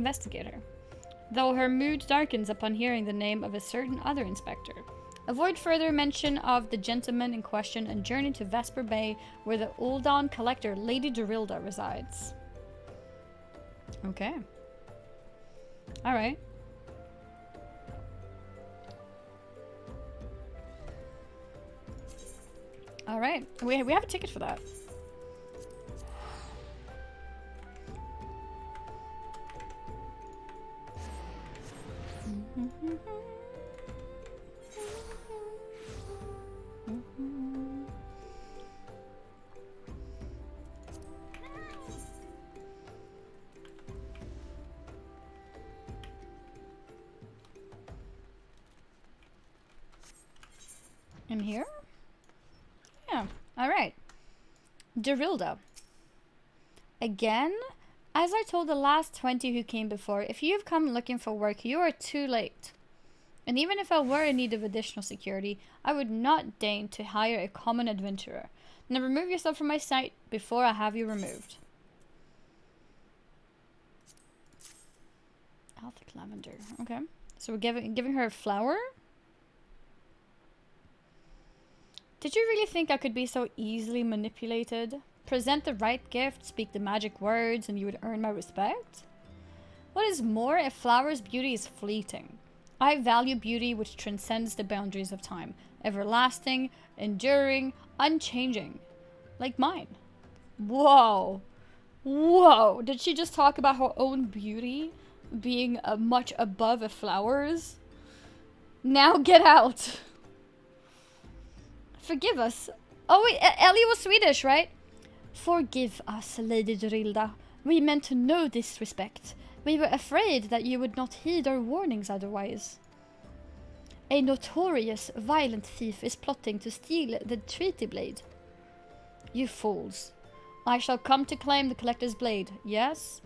investigator, though her mood darkens upon hearing the name of a certain other inspector. Avoid further mention of the gentleman in question and journey to Vesper Bay, where the Uldon collector Lady Dorilda resides. Okay. Alright. Alright. We have a ticket for that. In here? Yeah. Alright. Dorilda. Again? As I told the last 20 who came before, if you have come looking for work, you are too late. And even if I were in need of additional security, I would not deign to hire a common adventurer. Now remove yourself from my sight before I have you removed. Alphic lavender. Okay. So we're giving her a flower? Did you really think I could be so easily manipulated? Present the right gift, speak the magic words, and you would earn my respect? What is more, a flower's beauty is fleeting. I value beauty which transcends the boundaries of time, everlasting, enduring, unchanging. Like mine. Whoa. Whoa. Did she just talk about her own beauty being much above a flower's? Now get out. Forgive us. Oh wait, Ellie was Swedish, right? Forgive us, Lady Dorilda. We meant no disrespect. We were afraid that you would not heed our warnings otherwise. A notorious, violent thief is plotting to steal the treaty blade. You fools. I shall come to claim the collector's blade, yes?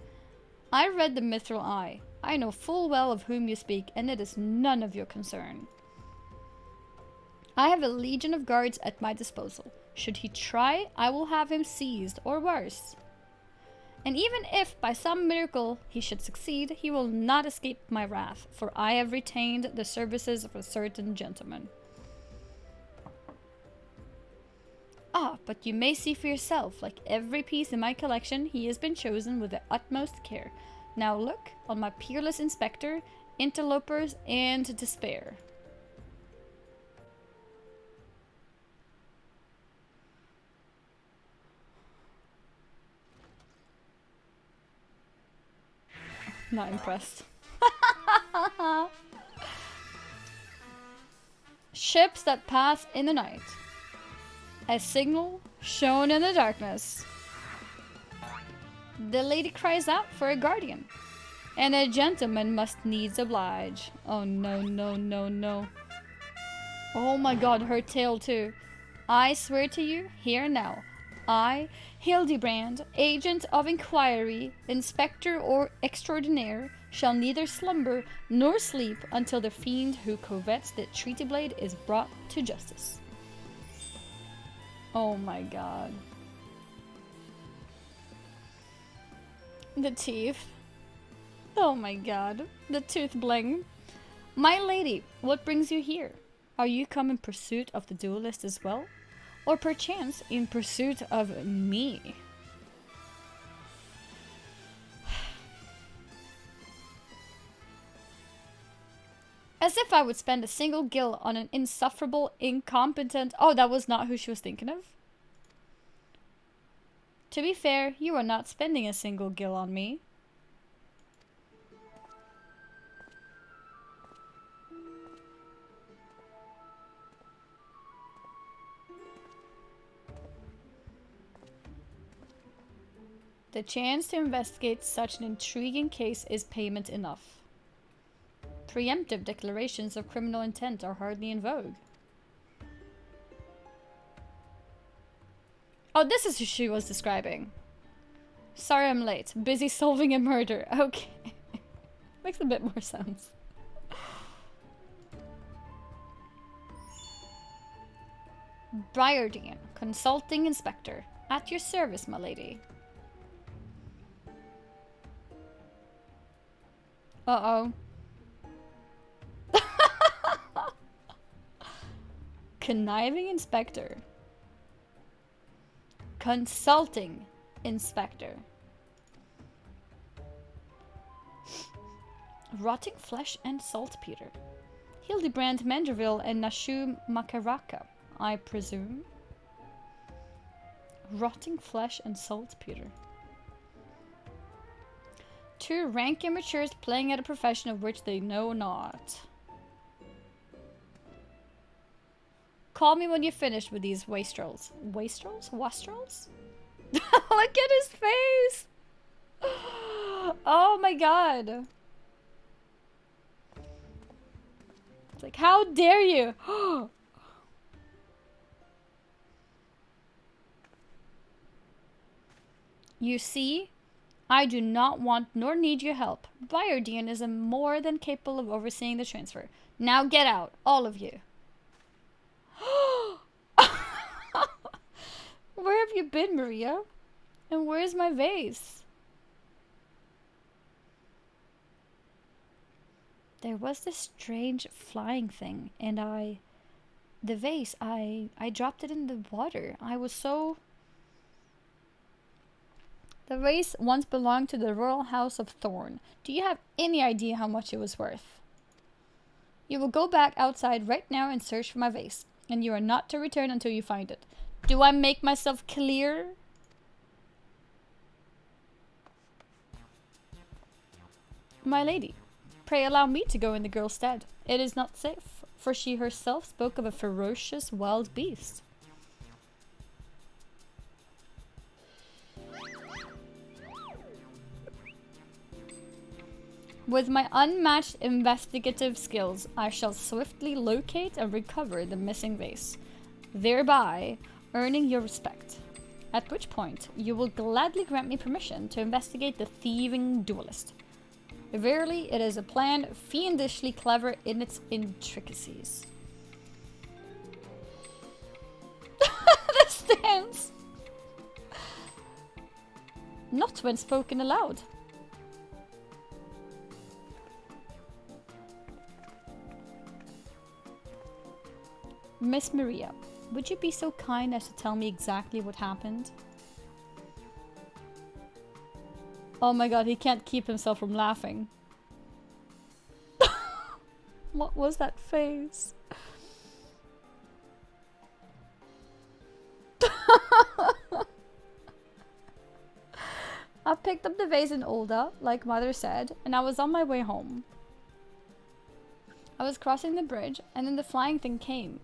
I read the mithril eye. I know full well of whom you speak, and it is none of your concern. I have a legion of guards at my disposal. Should he try, I will have him seized, or worse. And even if, by some miracle, he should succeed, he will not escape my wrath, for I have retained the services of a certain gentleman. Ah, but you may see for yourself, like every piece in my collection, he has been chosen with the utmost care. Now look on my peerless inspector, interlopers, and despair. Not impressed. Ships that pass in the night. A signal shown in the darkness. The lady cries out for a guardian. And a gentleman must needs oblige. Oh no, no, no, no. Oh my god, her tail too. I swear to you, here and now, I, Hildebrand, agent of inquiry, inspector or extraordinaire, shall neither slumber nor sleep until the fiend who covets the treaty blade is brought to justice. Oh my god. The teeth. Oh my god. The tooth bling. My lady, what brings you here? Are you come in pursuit of the duelist as well? Or perchance in pursuit of me? As if I would spend a single gil on an insufferable, incompetent... Oh, that was not who she was thinking of? To be fair, you are not spending a single gil on me. The chance to investigate such an intriguing case is payment enough. Preemptive declarations of criminal intent are hardly in vogue. Oh, this is who she was describing. Sorry I'm late. Busy solving a murder. Okay. Makes a bit more sense. Briardean, consulting inspector. At your service, my lady. Uh-oh. Conniving inspector. Consulting inspector. Rotting flesh and saltpeter. Hildebrand Manderville and Nashu Makaraka, I presume. Rotting flesh and saltpeter. Two rank amateurs playing at a profession of which they know not. Call me when you're finished with these wastrels. Wastrels? Wastrels? Look at his face! Oh my god. It's like, how dare you? You see, I do not want nor need your help. Biordian is more than capable of overseeing the transfer. Now get out, all of you. Where have you been, Maria? And where's my vase? There was this strange flying thing, and the vase, I dropped it in the water. I was so... The vase once belonged to the royal house of Thorn. Do you have any idea how much it was worth? You will go back outside right now and search for my vase, and you are not to return until you find it. Do I make myself clear? My lady, pray allow me to go in the girl's stead. It is not safe, for she herself spoke of a ferocious wild beast. With my unmatched investigative skills, I shall swiftly locate and recover the missing vase, thereby earning your respect. At which point, you will gladly grant me permission to investigate the thieving duelist. Verily, it is a plan fiendishly clever in its intricacies. The stance! Not when spoken aloud. Miss Maria, would you be so kind as to tell me exactly what happened? Oh my god, he can't keep himself from laughing. What was that face? I picked up the vase in Olda, like Mother said, and I was on my way home. I was crossing the bridge, and then the flying thing came.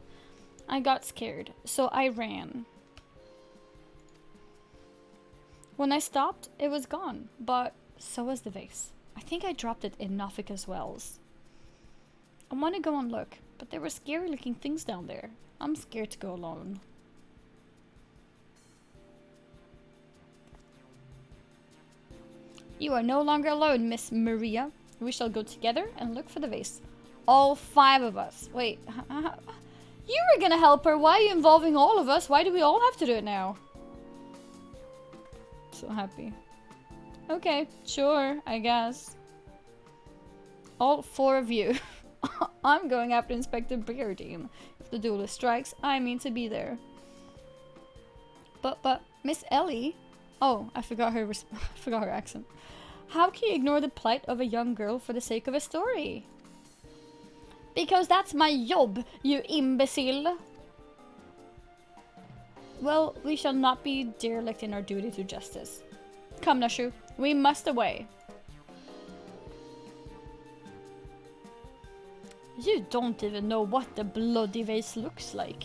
I got scared, so I ran. When I stopped, it was gone, but so was the vase. I think I dropped it in Nafika's wells. I want to go and look, but there were scary looking things down there. I'm scared to go alone. You are no longer alone, Miss Maria. We shall go together and look for the vase. All 5 of us. Wait, you were gonna help her. Why are you involving all of us? Why do we all have to do it now? So happy. Okay, sure, I guess. All 4 of you. I'm going after Inspector Beardine. If the duelist strikes, I mean to be there. But, Miss Ellie... Oh, I forgot her accent. How can you ignore the plight of a young girl for the sake of a story? Because that's my job, you imbecile. Well, we shall not be derelict in our duty to justice. Come, Nashu, we must away. You don't even know what the bloody vase looks like.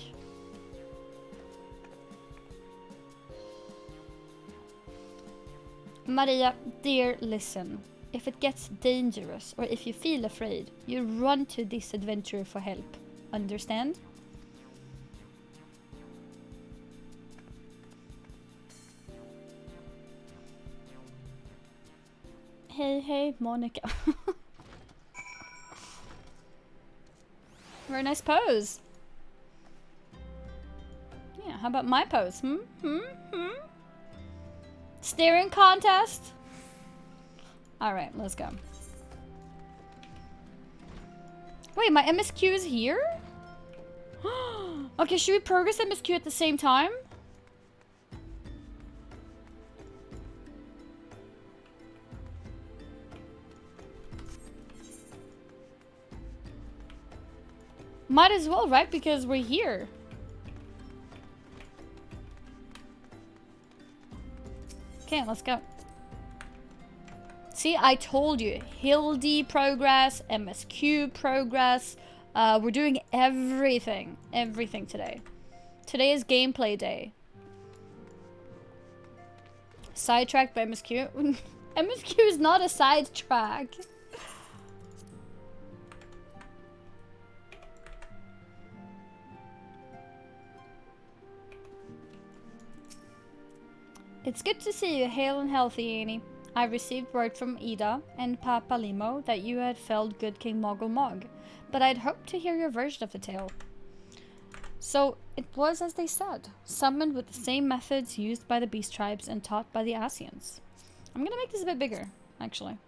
Maria, dear, listen. If it gets dangerous, or if you feel afraid, you run to this adventurer for help. Understand? Hey, Monica. Very nice pose. Yeah, how about my pose? Staring contest? Alright, let's go. Wait, my MSQ is here? Okay, should we progress MSQ at the same time? Might as well, right? Because we're here. Okay, let's go. See, I told you. Hildy progress, MSQ progress. We're doing everything. Everything today. Today is gameplay day. Sidetracked by MSQ. MSQ is not a sidetrack. It's good to see you hale and healthy, Annie. I received word from Ida and Papa Limo that you had felled good King Moggle Mog, but I'd hoped to hear your version of the tale. So, it was as they said, summoned with the same methods used by the beast tribes and taught by the Asians. I'm gonna make this a bit bigger, actually.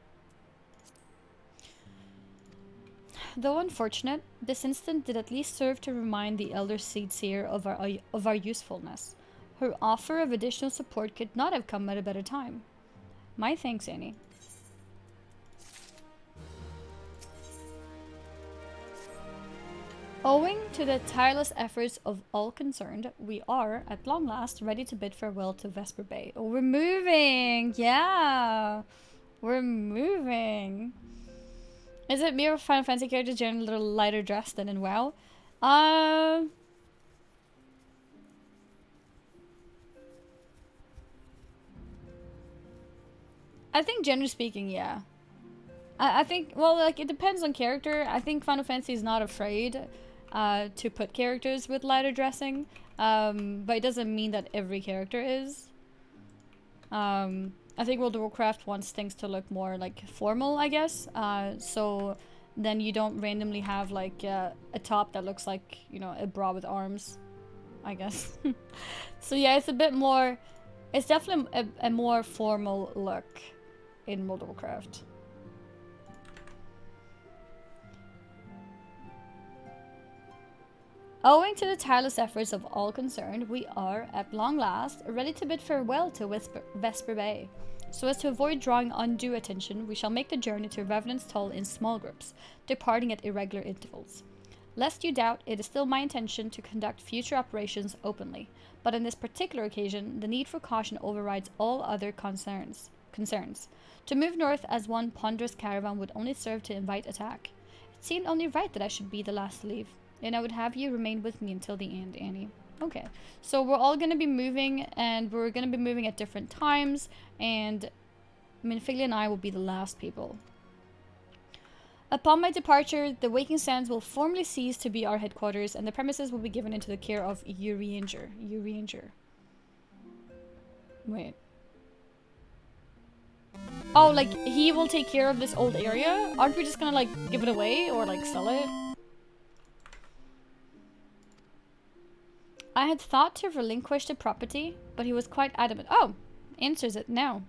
Though unfortunate, this incident did at least serve to remind the Elder Seedseer of our usefulness. Her offer of additional support could not have come at a better time. My thanks, Annie. Owing to the tireless efforts of all concerned, we are, at long last, ready to bid farewell to Vesper Bay. Oh, we're moving! Yeah! We're moving! Is it me or Final Fantasy characters generally a little lighter dressed than in WoW? I think generally speaking, yeah. I think, well, like, it depends on character. I think Final Fantasy is not afraid to put characters with lighter dressing. But it doesn't mean that every character is. I think World of Warcraft wants things to look more, like, formal, I guess. So then you don't randomly have, like, a top that looks like, you know, a bra with arms, I guess. So yeah, it's a bit more... It's definitely a more formal look in World of Warcraft. Owing to the tireless efforts of all concerned, we are, at long last, ready to bid farewell to Vesper Bay. So as to avoid drawing undue attention, we shall make the journey to Revenant's Toll in small groups, departing at irregular intervals. Lest you doubt, it is still my intention to conduct future operations openly, but on this particular occasion, the need for caution overrides all other concerns. To move north as one ponderous caravan would only serve to invite attack. It seemed only right that I should be the last to leave, and I would have you remain with me until the end, Annie. Okay, so we're all going to be moving, and we're going to be moving at different times, and Minfilia and I will be the last people. Upon my departure, the Waking Sands will formally cease to be our headquarters, and the premises will be given into the care of Urianger. Wait. Oh, like, he will take care of this old area? Aren't we just gonna, like, give it away or, like, sell it? I had thought to relinquish the property, but he was quite adamant. Oh, answers it now.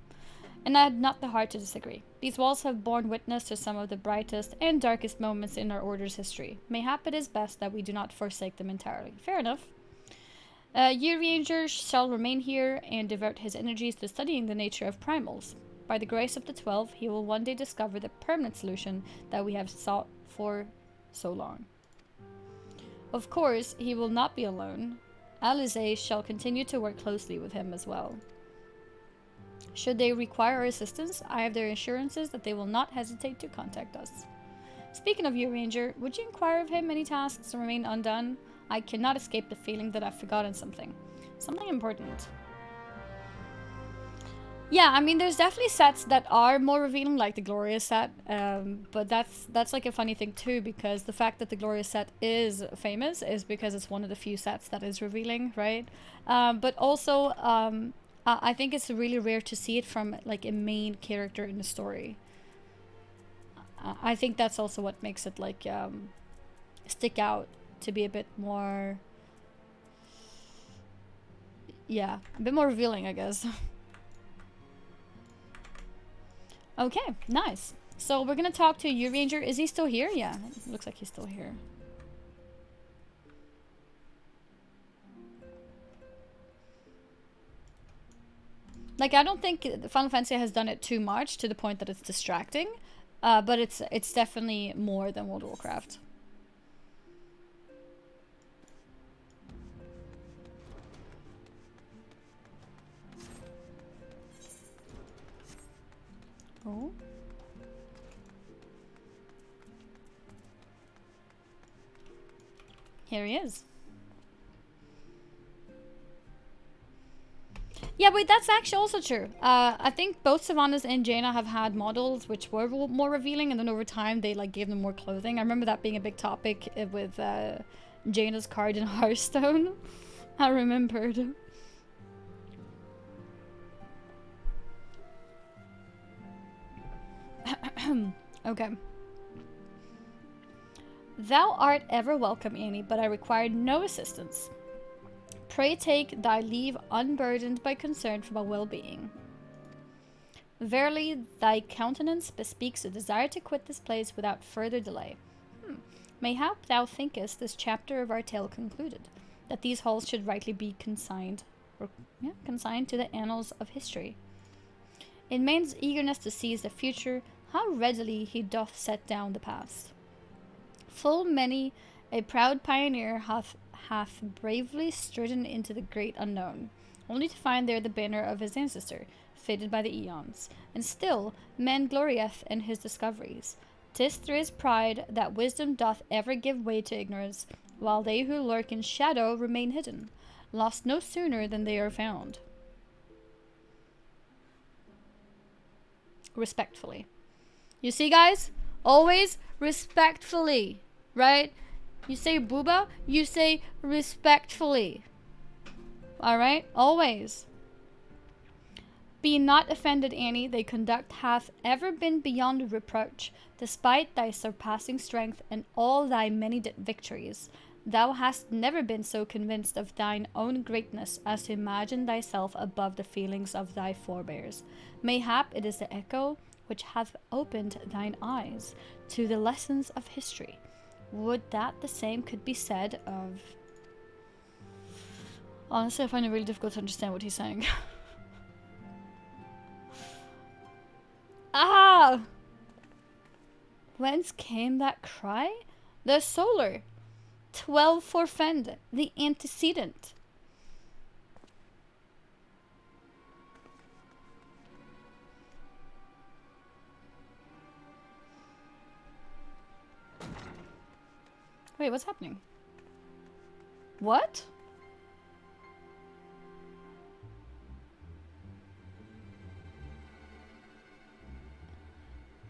And I had not the heart to disagree. These walls have borne witness to some of the brightest and darkest moments in our order's history. Mayhap it is best that we do not forsake them entirely. Fair enough. Urianger shall remain here and devote his energies to studying the nature of primals. By the grace of the 12, he will one day discover the permanent solution that we have sought for so long. Of course, he will not be alone. Alize shall continue to work closely with him as well. Should they require our assistance, I have their assurances that they will not hesitate to contact us. Speaking of Urianger, would you inquire of him any tasks remain undone? I cannot escape the feeling that I've forgotten something. Something important. Yeah, I mean, there's definitely sets that are more revealing, like the Glorious set, but that's like a funny thing too, because the fact that the Glorious set is famous is because it's one of the few sets that is revealing, right? But also, I think it's really rare to see it from like a main character in the story. I think that's also what makes it like stick out to be a bit more, yeah, a bit more revealing, I guess. Okay, nice. So we're gonna talk to you, Ranger. Is he still here? Yeah, it looks like he's still here. Like, I don't think Final Fantasy has done it too much to the point that it's distracting, but it's definitely more than World of Warcraft. Oh. Here he is. Yeah, wait, that's actually also true. I think both Sylvanas and Jaina have had models which were more revealing, and then over time they like gave them more clothing. I remember that being a big topic with Jaina's card in Hearthstone. I remembered. Okay. Thou art ever welcome, Annie, but I required no assistance. Pray take thy leave unburdened by concern for my well-being. Verily, thy countenance bespeaks a desire to quit this place without further delay. Mayhap thou thinkest this chapter of our tale concluded, that these halls should rightly be consigned to the annals of history. In man's eagerness to seize the future, how readily he doth set down the past. Full many a proud pioneer hath bravely stridden into the great unknown, only to find there the banner of his ancestor, faded by the eons. And still man glorieth in his discoveries. 'Tis through his pride that wisdom doth ever give way to ignorance, while they who lurk in shadow remain hidden, lost no sooner than they are found. Respectfully. You see, guys? Always respectfully, right? You say booba, you say respectfully. Alright? Always. Be not offended, Annie, thy conduct hath ever been beyond reproach, despite thy surpassing strength and all thy many victories. Thou hast never been so convinced of thine own greatness as to imagine thyself above the feelings of thy forebears. Mayhap it is the echo which hath opened thine eyes to the lessons of history. Would that the same could be said of... Honestly, I find it really difficult to understand what he's saying. Ah! Whence came that cry? The solar. 12 forfend, the antecedent. Wait, what's happening? What?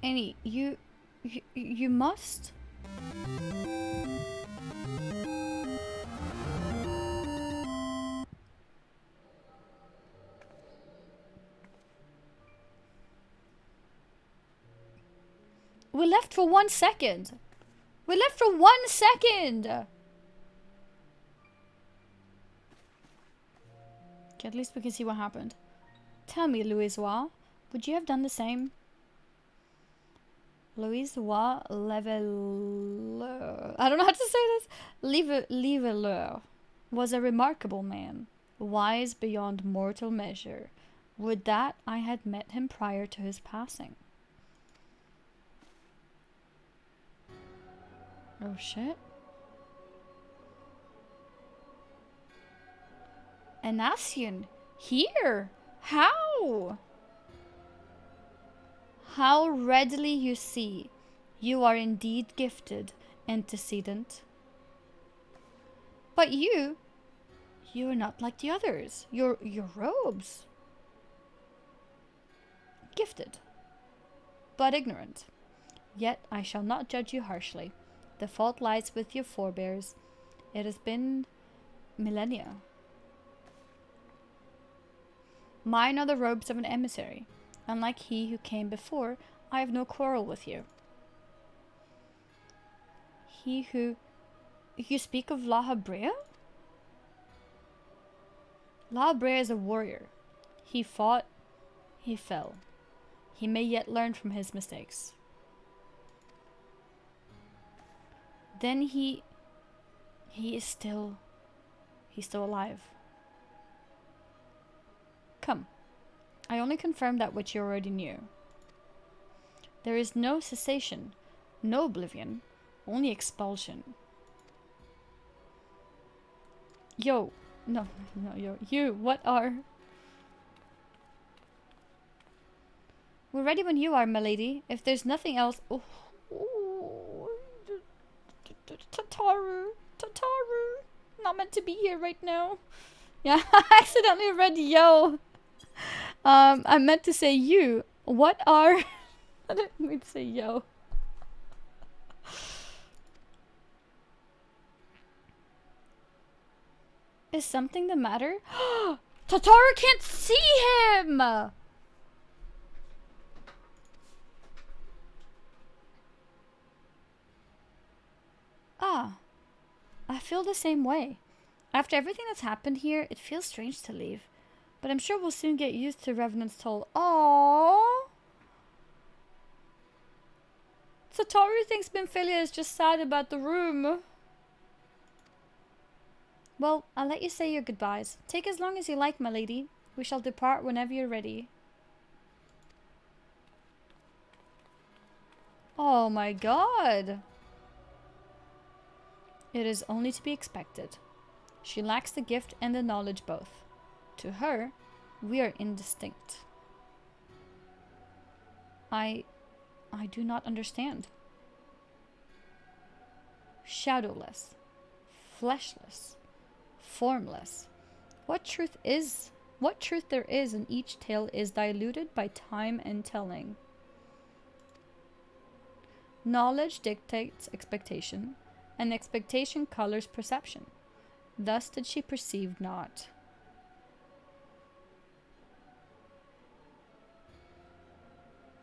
Annie, you must... We left for 1 second. We left for 1 second. Okay, at least we can see what happened. Tell me, Louisois, would you have done the same? Louisois Leveleur, I don't know how to say this. Leveleur was a remarkable man, wise beyond mortal measure. Would that I had met him prior to his passing. Oh shit. Anasian, here? How? How readily you see. You are indeed gifted, antecedent. But you are not like the others. Your robes. Gifted, but ignorant. Yet I shall not judge you harshly. The fault lies with your forebears. It has been millennia. Mine are the robes of an emissary. Unlike he who came before, I have no quarrel with you. He who... You speak of La Habrea? La Habrea is a warrior. He fought, he fell. He may yet learn from his mistakes. Then he is still... He's still alive. Come. I only confirmed that which you already knew. There is no cessation, no oblivion, only expulsion. Yo. No, yo. You, what are... We're ready when you are, milady. If there's nothing else... Oh. Tataru. Not meant to be here right now. Yeah, I accidentally read yo. I meant to say you. What are... I didn't mean to say yo. Is something the matter? Tataru can't see him! Ah. I feel the same way. After everything that's happened here, it feels strange to leave. But I'm sure we'll soon get used to Revenant's toll. Aww. Satoru thinks Benfilia is just sad about the room. Well, I'll let you say your goodbyes. Take as long as you like, my lady. We shall depart whenever you're ready. Oh my god. It is only to be expected. She lacks the gift and the knowledge both. To her, we are indistinct. I do not understand. Shadowless, fleshless, formless. What truth there is in each tale is diluted by time and telling. Knowledge dictates expectation, and expectation colors perception. Thus did she perceive not.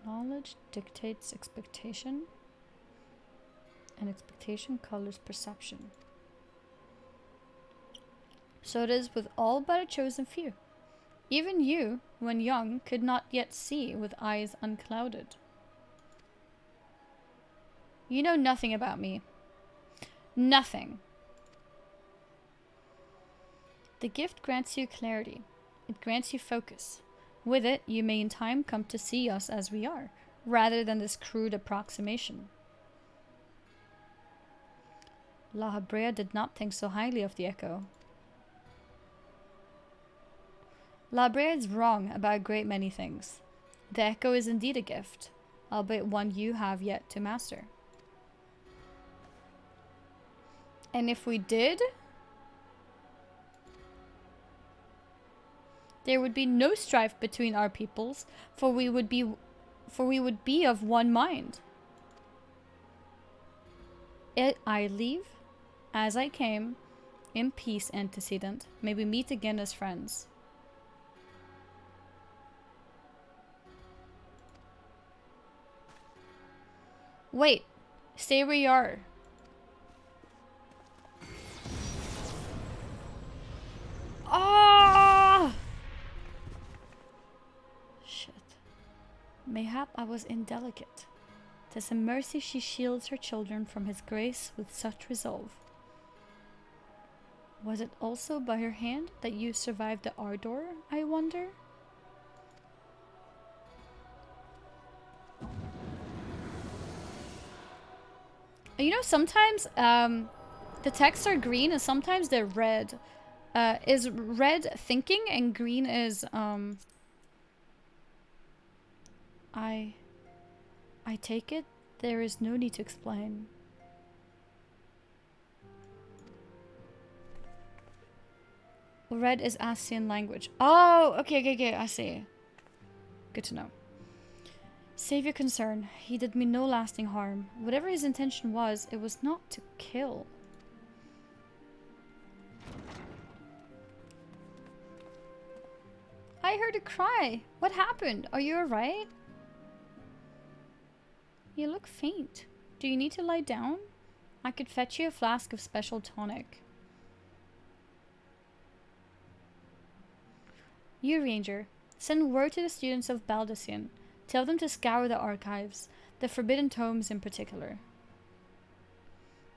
Knowledge dictates expectation, and expectation colors perception. So it is with all but a chosen few. Even you, when young, could not yet see with eyes unclouded. You know nothing about me. Nothing. The gift grants you clarity. It grants you focus. With it, you may in time come to see us as we are, rather than this crude approximation. La Habrea did not think so highly of the echo. La Habrea is wrong about a great many things. The echo is indeed a gift, albeit one you have yet to master. And if we did, there would be no strife between our peoples, for we would be of one mind. I leave, as I came, in peace antecedent. May we meet again as friends. Wait, stay where you are. Ah! Shit. Mayhap I was indelicate. 'Tis a mercy she shields her children from his grace with such resolve. Was it also by her hand that you survived the ardor, I wonder? You know, sometimes the texts are green and sometimes they're red. Is red thinking and green is I take it there is no need to explain. Red is Asian language. Oh, okay, I see. Good to know. Save your concern. He did me no lasting harm. Whatever his intention was, it was not to kill. I heard a cry. What happened? Are you alright? You look faint. Do you need to lie down? I could fetch you a flask of special tonic. You, Ranger, send word to the students of Baldessian. Tell them to scour the archives, the forbidden tomes in particular.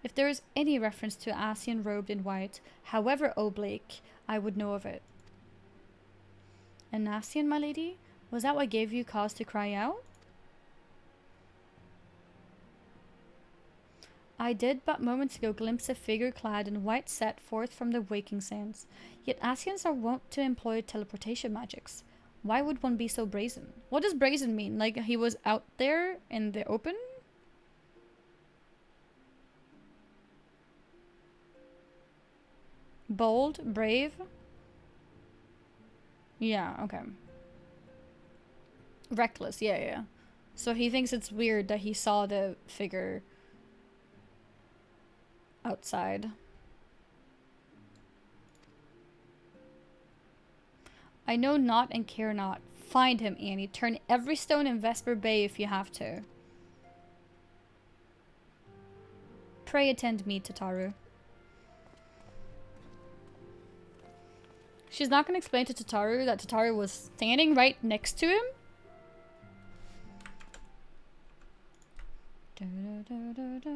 If there is any reference to Asian robed in white, however oblique, I would know of it. An Asian, my lady? Was that what gave you cause to cry out? I did but moments ago glimpse a figure clad in white set forth from the waking sands. Yet Asians are wont to employ teleportation magics. Why would one be so brazen? What does brazen mean? Like he was out there in the open? Bold? Brave? Yeah, okay. Reckless, yeah. So he thinks it's weird that he saw the figure outside. I know not and care not. Find him, Annie. Turn every stone in Vesper Bay if you have to. Pray attend me, Tataru. She's not going to explain to Tataru that Tataru was standing right next to him? Da, da, da, da.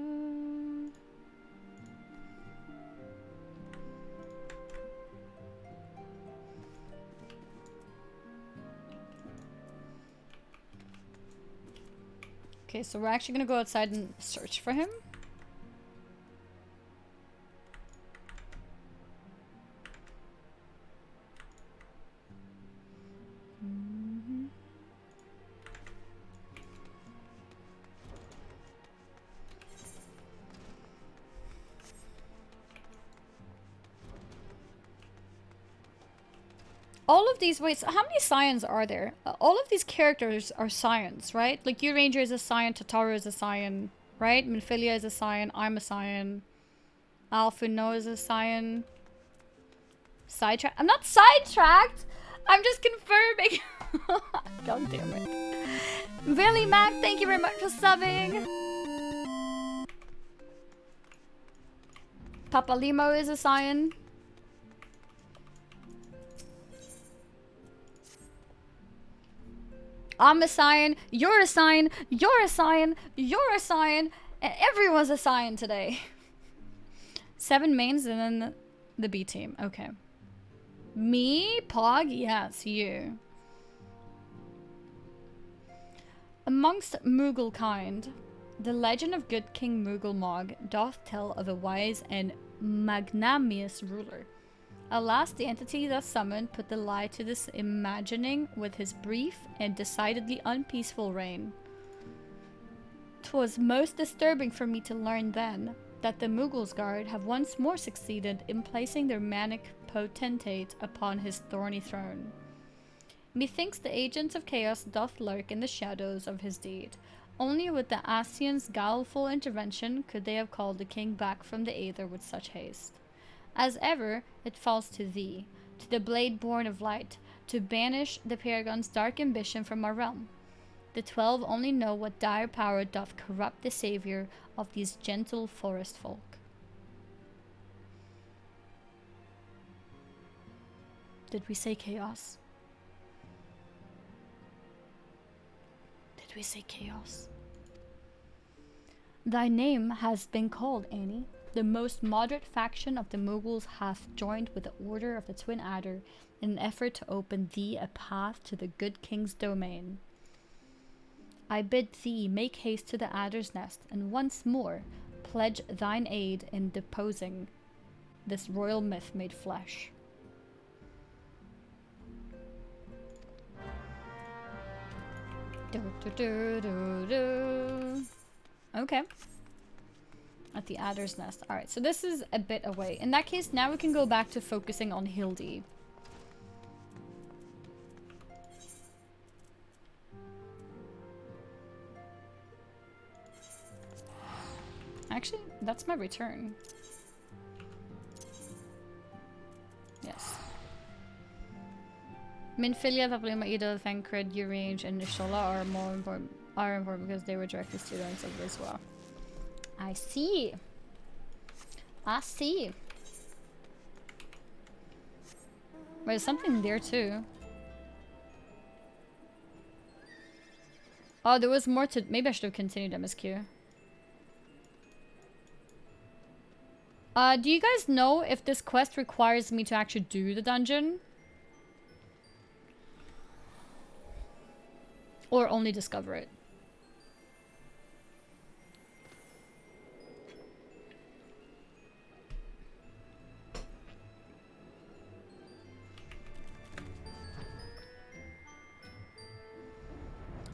Okay, so we're actually gonna go outside and search for him. All of these, wait, so how many Scions are there? All of these characters are Scions, right? Like, U-Ranger is a Scion, Tataru is a Scion, right? Minfilia is a Scion, I'm a Scion. Alfuno is a Scion. Sidetracked? I'm not sidetracked! I'm just confirming! God damn it. Billy Mac, thank you very much for subbing! Papa Limo is a Scion. I'm a Scion, you're a Scion, you're a Scion, you're a Scion, and everyone's a Scion today. 7 mains and then the B team. Okay. Me? Pog? Yes, you. Amongst Moogle kind, the legend of good King Moogle Mog doth tell of a wise and magnanimous ruler. Alas, the entity thus summoned put the lie to this imagining with his brief and decidedly unpeaceful reign. 'Twas most disturbing for me to learn then that the Moogle's Guard have once more succeeded in placing their manic potentate upon his thorny throne. Methinks the agents of chaos doth lurk in the shadows of his deed. Only with the Asian's guileful intervention could they have called the king back from the Aether with such haste. As ever, it falls to thee, to the blade born of light, to banish the Paragon's dark ambition from our realm. The 12 only know what dire power doth corrupt the savior of these gentle forest folk. Did we say chaos? Did we say chaos? Thy name has been called, Annie. The most moderate faction of the Moogles hath joined with the Order of the Twin Adder in an effort to open thee a path to the good king's domain. I bid thee make haste to the Adder's Nest and once more pledge thine aid in deposing this royal myth made flesh. Okay. At the Adder's Nest. Alright, so this is a bit away. In that case, now we can go back to focusing on Hildy. Actually, that's my return. Yes. Minfilia, Paplima, Ida, Thancred, U-Range, and Nishola are important because they were directly students of this as well. I see. I see. There's something there too. Oh, there was more to... Maybe I should have continued MSQ. Do you guys know if this quest requires me to actually do the dungeon? Or only discover it?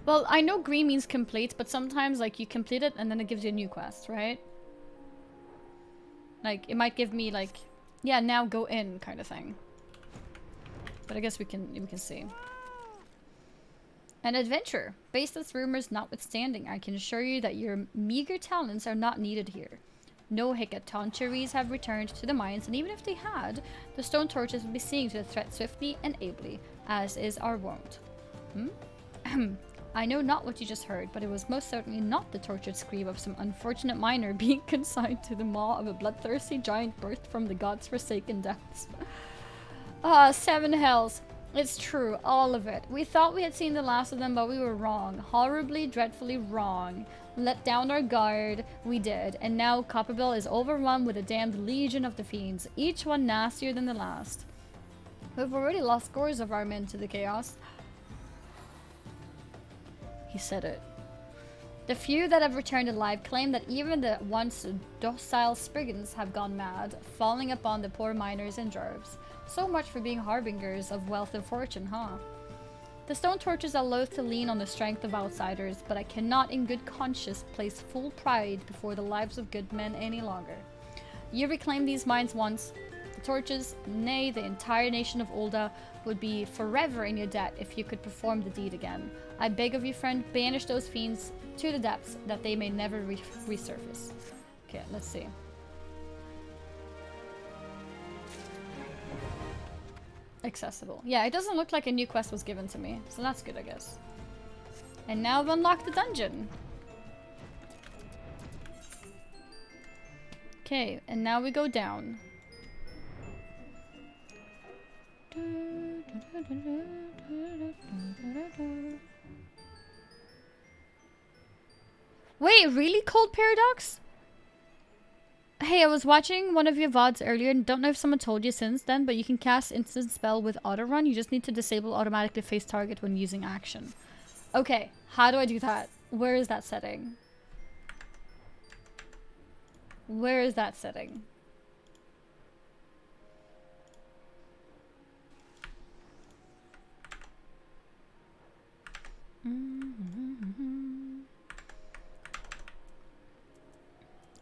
Well, I know green means complete, but sometimes, like, you complete it and then it gives you a new quest, right? Like, it might give me, like, yeah, now go in kind of thing. But I guess we can see. An adventure. Baseless rumors notwithstanding, I can assure you that your meager talents are not needed here. No Hekatoncheries have returned to the mines, and even if they had, the stone torches would be seeing to the threat swiftly and ably, as is our wont. I know not what you just heard, but it was most certainly not the tortured scream of some unfortunate miner being consigned to the maw of a bloodthirsty giant birthed from the gods' forsaken depths. Ah, 7 hells. It's true, all of it. We thought we had seen the last of them, but we were wrong. Horribly, dreadfully wrong. Let down our guard, we did, and now Copperbell is overrun with a damned legion of the fiends, each one nastier than the last. We've already lost scores of our men to the chaos. He said it. The few that have returned alive claim that even the once docile Spriggans have gone mad, falling upon the poor miners and dwarves. So much for being harbingers of wealth and fortune, huh? The stone torches are loath to lean on the strength of outsiders, but I cannot in good conscience place full pride before the lives of good men any longer. You reclaimed these mines once. The torches, nay, the entire nation of Ulda, would be forever in your debt if you could perform the deed again. I beg of you, friend, banish those fiends to the depths, that they may never resurface. Okay, let's see. Accessible. Yeah, it doesn't look like a new quest was given to me, so that's good, I guess. And now I've unlocked the dungeon. Okay, and now we go down. Wait, really, Cold Paradox? Hey, I was watching one of your VODs earlier, and don't know if someone told you since then, but you can cast instant spell with auto run. You just need to disable automatically face target when using action. Okay, how do I do that? Where is that setting? Where is that setting?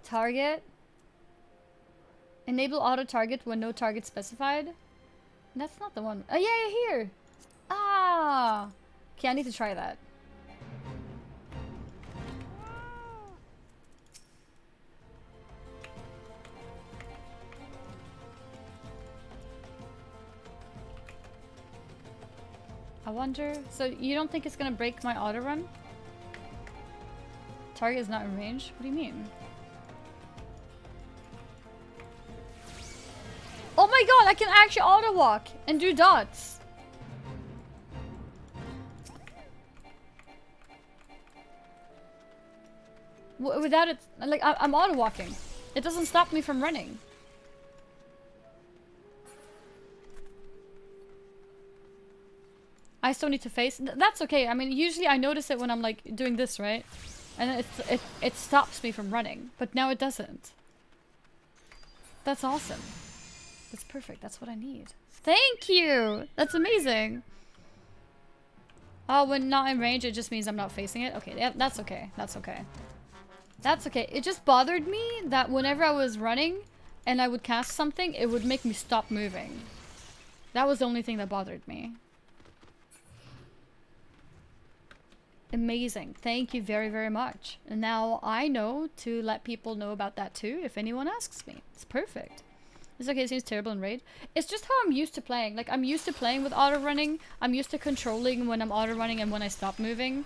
Target. Enable auto target when no target specified. That's not the one. Oh yeah, here. Ah. Okay, I need to try that. I wonder. So you don't think it's gonna break my auto run? Target is not in range. What do you mean? Oh my god, I can actually auto walk and do dots. Without it, like, I'm auto walking. It doesn't stop me from running. I still need to face. That's okay. I mean, usually I notice it when I'm like doing this, right? And it stops me from running, but now it doesn't. That's awesome. That's perfect. That's what I need. Thank you! That's amazing. Oh, when not in range, it just means I'm not facing it? Okay, yeah, that's okay. That's okay. That's okay. It just bothered me that whenever I was running and I would cast something, it would make me stop moving. That was the only thing that bothered me. Amazing. Thank you very, very much. And now I know to let people know about that too if anyone asks me. It's perfect. It's okay, it seems terrible in raid. It's just how I'm used to playing. Like, I'm used to playing with auto running. I'm used to controlling when I'm auto running and when I stop moving.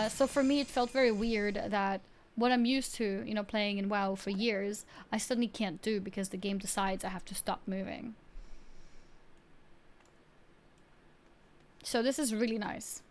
So for me, it felt very weird that what I'm used to, you know, playing in WoW for years, I suddenly can't do because the game decides I have to stop moving. So this is really nice.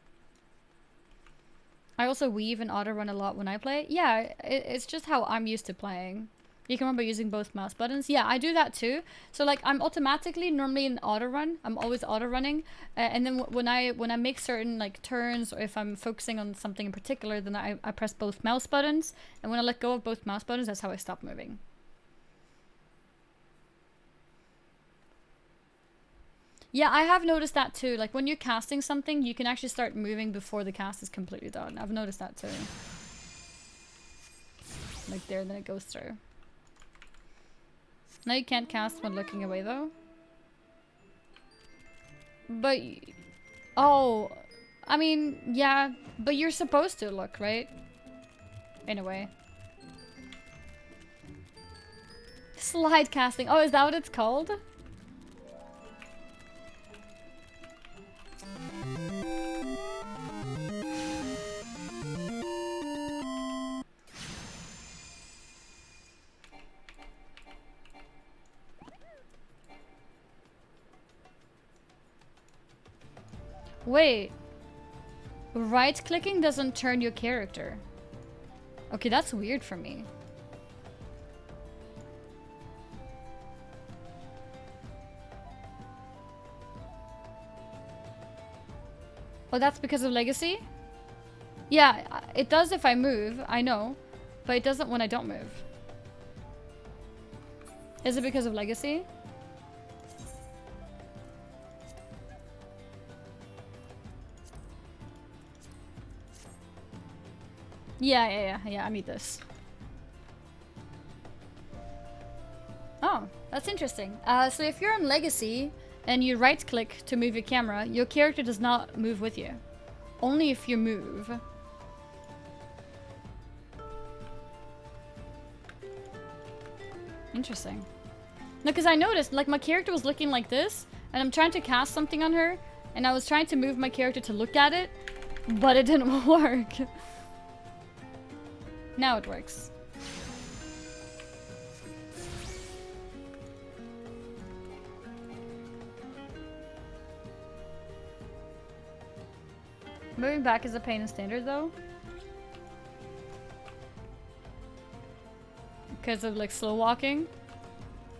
I also weave and auto run a lot when I play. Yeah, it's just how I'm used to playing. You can run by using both mouse buttons. Yeah, I do that too. So like I'm automatically normally in auto run. I'm always auto running, and then when I make certain like turns, or if I'm focusing on something in particular, then I press both mouse buttons. And when I let go of both mouse buttons, that's how I stop moving. Yeah, I have noticed that too. Like when you're casting something, you can actually start moving before the cast is completely done. I've noticed that too. Like there, then it goes through. Now you can't cast when looking away though. But, oh, I mean, yeah, but you're supposed to look, right? In a way. Slide casting. Oh, is that what it's called? Wait. Right-clicking doesn't turn your character. Okay, that's weird for me. Oh, that's because of Legacy? Yeah, it does if I move, I know. But it doesn't when I don't move. Is it because of Legacy? Yeah, I need this. Oh, that's interesting. So if you're on Legacy and you right-click to move your camera, your character does not move with you. Only if you move. Interesting. No, because I noticed, like, my character was looking like this, and I'm trying to cast something on her, and I was trying to move my character to look at it, but it didn't work. Now it works. Moving back is a pain in standard though. Because of like slow walking.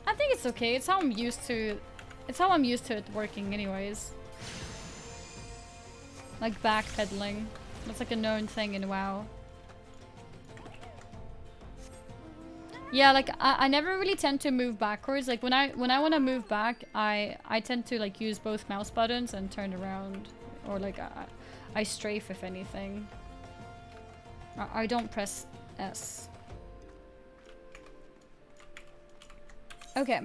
I think it's okay. It's how I'm used to it working anyways. Like backpedaling. That's like a known thing in WoW. Yeah, like I never really tend to move backwards. Like when I want to move back, I tend to like use both mouse buttons and turn around, or like I strafe if anything. I don't press S. Okay.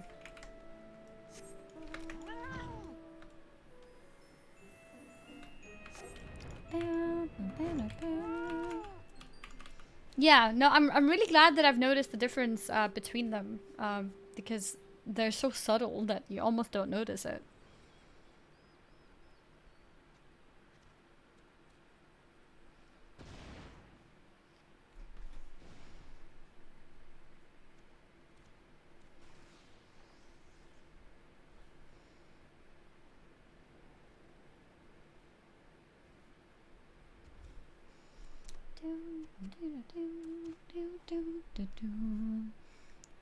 Yeah, no, I'm really glad that I've noticed the difference between them, because they're so subtle that you almost don't notice it.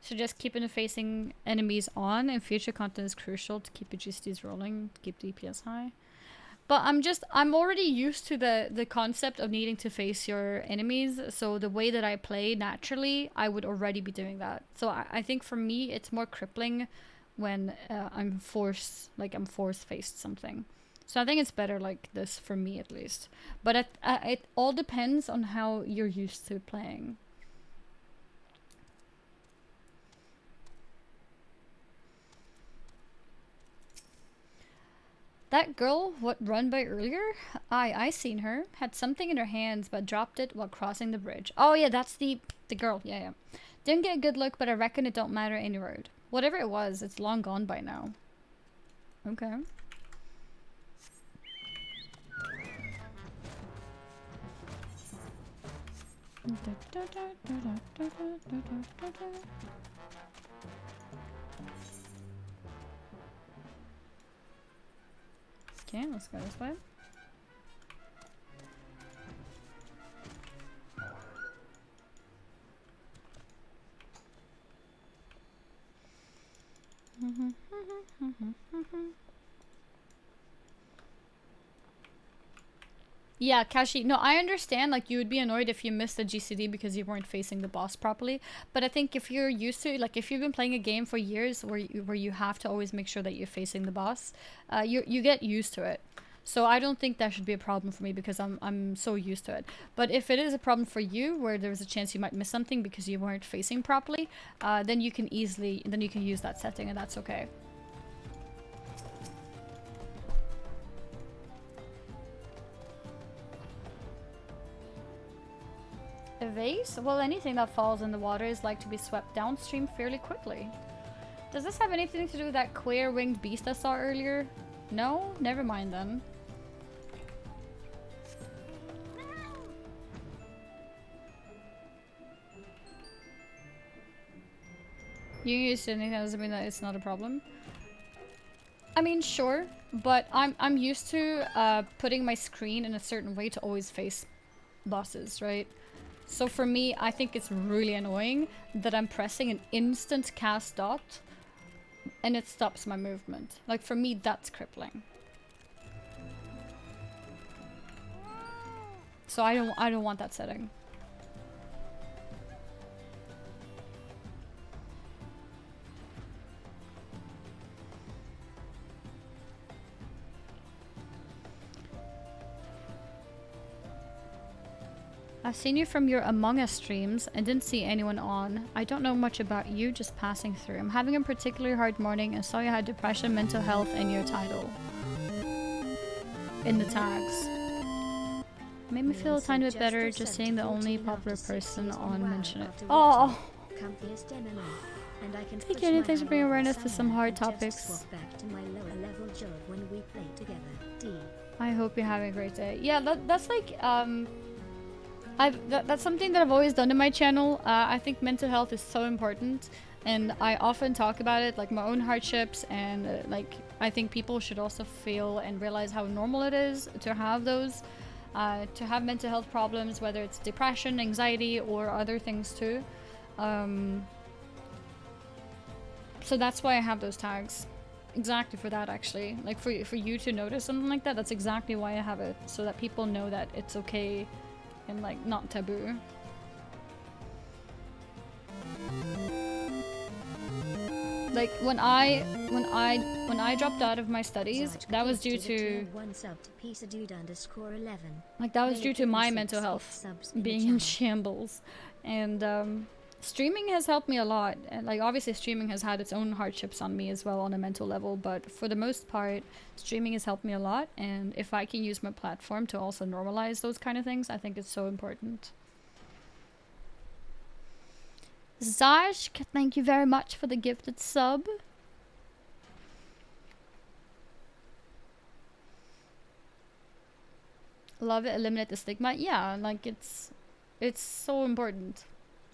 So just keep interfacing enemies on, and future content is crucial to keep your GCDs rolling, to keep DPS high. But I'm already used to the concept of needing to face your enemies, so the way that I play naturally, I would already be doing that. So I think for me, it's more crippling when I'm force-faced something. So I think it's better like this for me at least. But it all depends on how you're used to playing. That girl, what run by earlier? I seen her. Had something in her hands, but dropped it while crossing the bridge. Oh yeah, that's the girl. Yeah. Didn't get a good look, but I reckon it don't matter any road. Whatever it was, it's long gone by now. Okay. Okay, let's go this way. Yeah, Kashi. No, I understand. Like, you would be annoyed if you missed the GCD because you weren't facing the boss properly. But I think if you're used to, like, if you've been playing a game for years where you have to always make sure that you're facing the boss, you get used to it. So I don't think that should be a problem for me because I'm so used to it. But if it is a problem for you, where there's a chance you might miss something because you weren't facing properly, then you can use that setting, and that's okay. A vase? Well, anything that falls in the water is like to be swept downstream fairly quickly. Does this have anything to do with that queer winged beast I saw earlier? No? Never mind then. You used to anything doesn't mean that it's not a problem. I mean, sure, but I'm used to putting my screen in a certain way to always face bosses, right? So for me, I think it's really annoying that I'm pressing an instant cast dot and it stops my movement. Like, for me, that's crippling. So I don't want that setting. I've seen you from your Among Us streams and didn't see anyone on. I don't know much about you, just passing through. I'm having a particularly hard morning and saw you had depression, mental health in your title. In the tags. Made me feel a tiny bit better just seeing the only popular person on mention it. Oh! Thank you, thanks for bringing awareness to some hard topics. I hope you're having a great day. Yeah, that's like, that's something that I've always done in my channel. I think mental health is so important, and I often talk about it, like my own hardships, and like I think people should also feel and realize how normal it is to have those, to have mental health problems, whether it's depression, anxiety, or other things too. So that's why I have those tags. Exactly for that, actually. Like for you to notice something like that, that's exactly why I have it, so that people know that it's okay and like not taboo. Like when I dropped out of my studies, that was due to my mental health being in shambles, and streaming has helped me a lot. And like obviously streaming has had its own hardships on me as well on a mental level, but for the most part streaming has helped me a lot, and if I can use my platform to also normalize those kind of things, I think it's so important. Zajk, thank you very much for the gifted sub. Love it, eliminate the stigma. Yeah, like it's so important,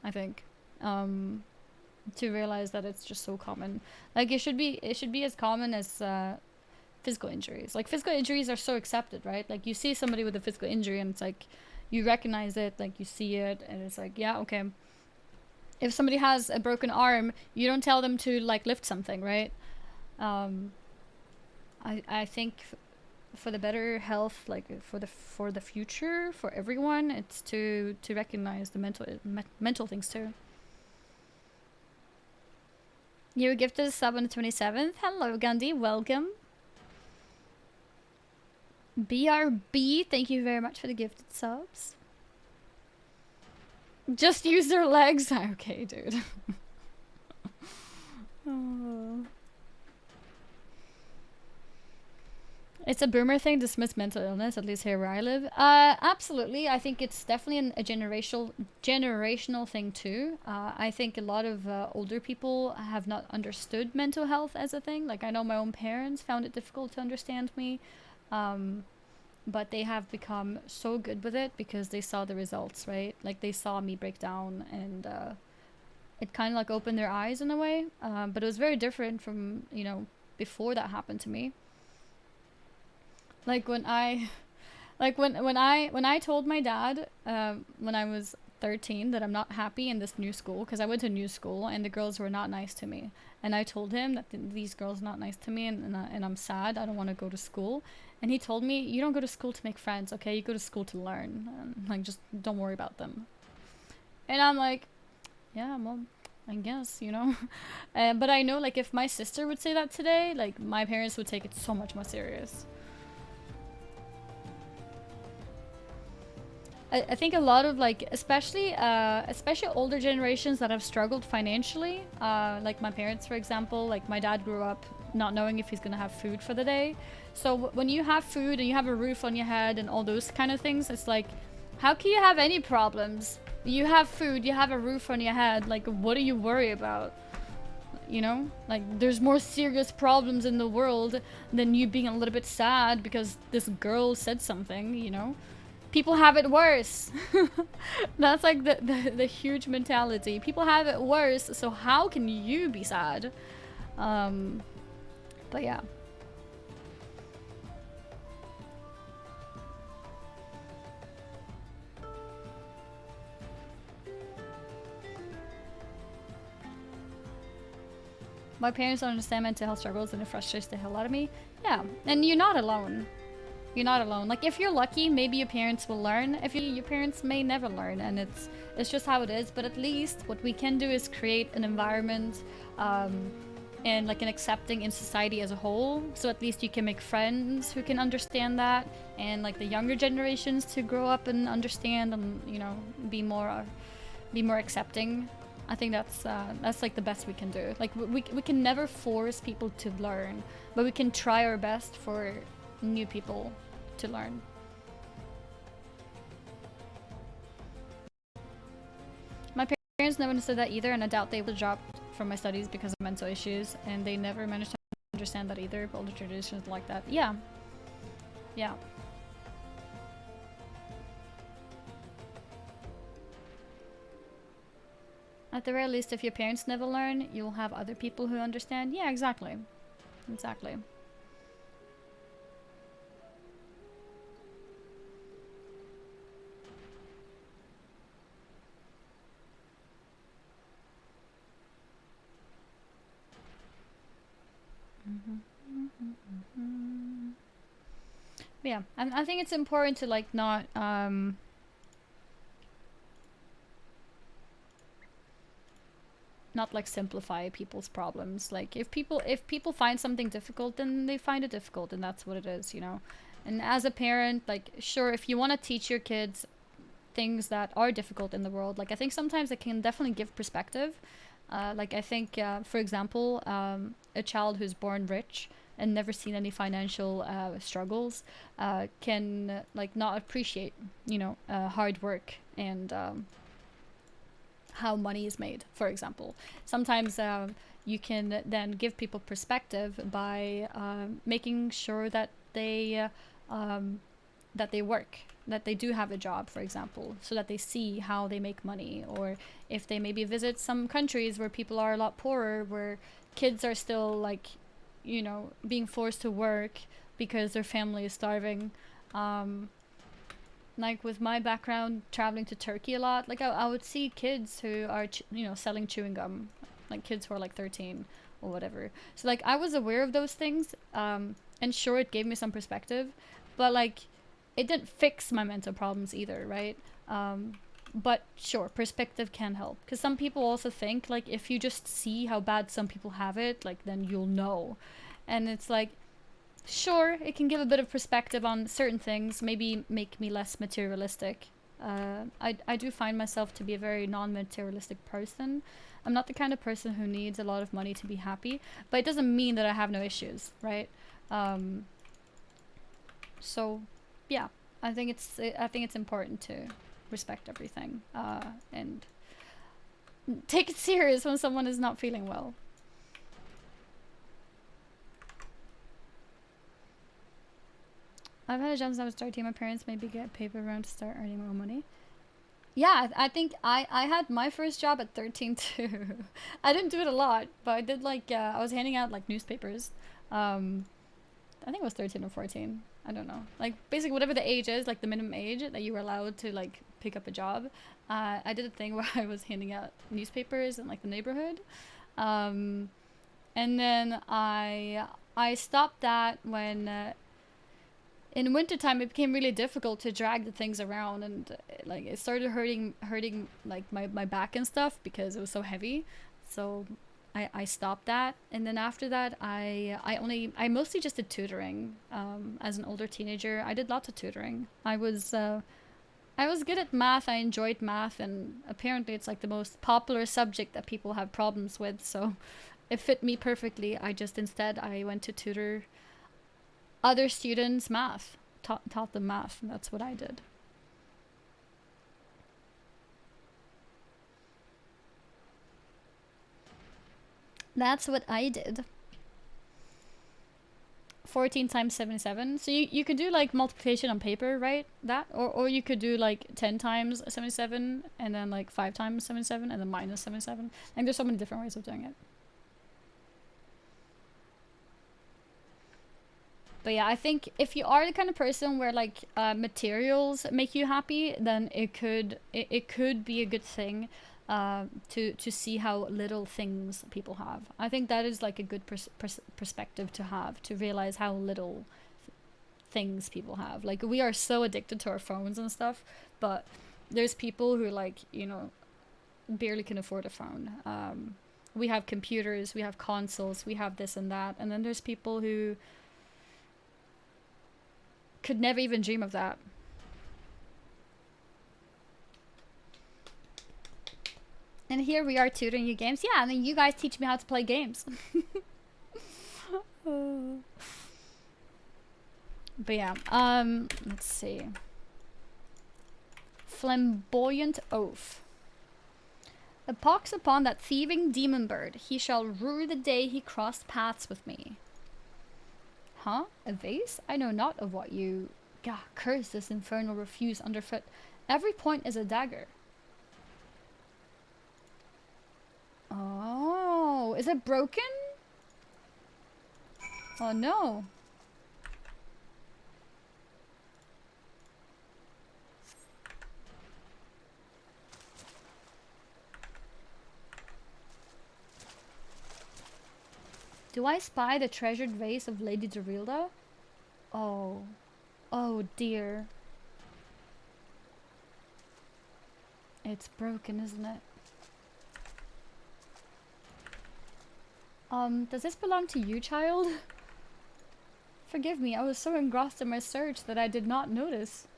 I think, to realize that it's just so common. Like it should be as common as physical injuries. Like physical injuries are so accepted, right? Like you see somebody with a physical injury and it's like you recognize it, like you see it, and it's like, yeah, okay. If somebody has a broken arm, you don't tell them to like lift something, right? I think for the better health, like for the future, for everyone, it's to recognize the mental things too. You were gifted a sub on the 27th. Hello, Gandhi. Welcome. BRB, thank you very much for the gifted subs. Just use their legs. Okay, dude. Oh. It's a boomer thing to dismiss mental illness, at least here where I live. Absolutely. I think it's definitely a generational thing too. I think a lot of older people have not understood mental health as a thing. Like I know my own parents found it difficult to understand me. But they have become so good with it because they saw the results, right? Like they saw me break down, and it kind of like opened their eyes in a way. But it was very different from, you know, before that happened to me. Like when I told my dad when I was 13 that I'm not happy in this new school, because I went to a new school and the girls were not nice to me. And I told him that these girls are not nice to me, and I'm sad. I don't want to go to school. And he told me, you don't go to school to make friends, okay? You go to school to learn. And, like, just don't worry about them. And I'm like, yeah, well, I guess, you know. But I know, like, if my sister would say that today, like, my parents would take it so much more serious. I think a lot of, like, especially older generations that have struggled financially, like my parents, for example, like my dad grew up not knowing if he's gonna have food for the day. So when you have food and you have a roof on your head and all those kind of things, it's like, how can you have any problems? You have food, you have a roof on your head, like, what do you worry about? You know, like, there's more serious problems in the world than you being a little bit sad because this girl said something, you know. People have it worse. That's like the huge mentality. People have it worse, so how can you be sad? But yeah. My parents don't understand mental health struggles and it frustrates the hell out of me. Yeah, and you're not alone. You're not alone. Like, if you're lucky, maybe your parents will learn. If your parents may never learn, and it's just how it is. But at least what we can do is create an environment and like an accepting in society as a whole. So at least you can make friends who can understand that, and like the younger generations to grow up and understand and, you know, be more accepting. I think that's like the best we can do. Like, we can never force people to learn, but we can try our best for new people to learn. My parents never understood that either, and I doubt they would drop from my studies because of mental issues, and they never managed to understand that either. Older traditions like that. Yeah. Yeah. At the very least, if your parents never learn, you'll have other people who understand. Yeah, exactly. Exactly. Yeah, I think it's important to, like, not like simplify people's problems. Like, if people find something difficult, then they find it difficult, and that's what it is, you know. And as a parent, like, sure, if you want to teach your kids things that are difficult in the world, like, I think sometimes it can definitely give perspective. Like, I think, for example, a child who's born rich and never seen any financial struggles can, like, not appreciate, you know, hard work and how money is made, for example. Sometimes you can then give people perspective by making sure that they work, that they do have a job, for example, so that they see how they make money. Or if they maybe visit some countries where people are a lot poorer, where kids are still, like, you know, being forced to work because their family is starving. Like, with my background traveling to Turkey a lot, like, I would see kids who are, you know, selling chewing gum, like kids who are like 13 or whatever. So, like, I was aware of those things, and sure, it gave me some perspective, but, like, it didn't fix my mental problems either, right? But sure, perspective can help, because some people also think, like, if you just see how bad some people have it, like, then you'll know. And it's like, sure, it can give a bit of perspective on certain things, maybe make me less materialistic. I do find myself to be a very non-materialistic person. I'm not the kind of person who needs a lot of money to be happy, but it doesn't mean that I have no issues, right? So yeah, I think it's important to respect everything, and take it serious when someone is not feeling well. I've had a job since I was 13. My parents maybe get paper around to start earning more money. Yeah, I think I had my first job at 13 too. I didn't do it a lot, but I did, like, I was handing out, like, newspapers. I think it was 13 or 14. I don't know. Like, basically whatever the age is, like the minimum age that you were allowed to, like, pick up a job. I did a thing where I was handing out newspapers in like the neighborhood. And then I stopped that when in wintertime it became really difficult to drag the things around, and like it started hurting like my back and stuff because it was so heavy. So I stopped that, and then after that I mostly just did tutoring. As an older teenager, I did lots of tutoring. I was good at math. I enjoyed math, and apparently it's like the most popular subject that people have problems with, so it fit me perfectly. I went to tutor other students math, taught them math, and that's what I did. That's what I did. 14 times 77. So you could do like multiplication on paper, right? That or you could do like 10 times 77 and then like 5 times 77 and then minus 77. Like there's so many different ways of doing it. But yeah, I think if you are the kind of person where like materials make you happy, then it could be a good thing to see how little things people have. I think that is like a good perspective to have, to realize how little things people have. Like we are so addicted to our phones and stuff, but there's people who like, you know, barely can afford a phone. We have computers, we have consoles, we have this and that, and then there's people who could never even dream of that. And here we are tutoring you games. Yeah, and then you guys teach me how to play games. But yeah, let's see. Flamboyant oath. A pox upon that thieving demon bird. He shall rue the day he crossed paths with me. Huh? A vase? I know not of what you... Gah, curse this infernal refuse underfoot. Every point is a dagger. Oh, is it broken? Oh no. Do I spy the treasured vase of Lady Dorilda? Oh. Oh dear. It's broken, isn't it? Does this belong to you, child? Forgive me, I was so engrossed in my search that I did not notice.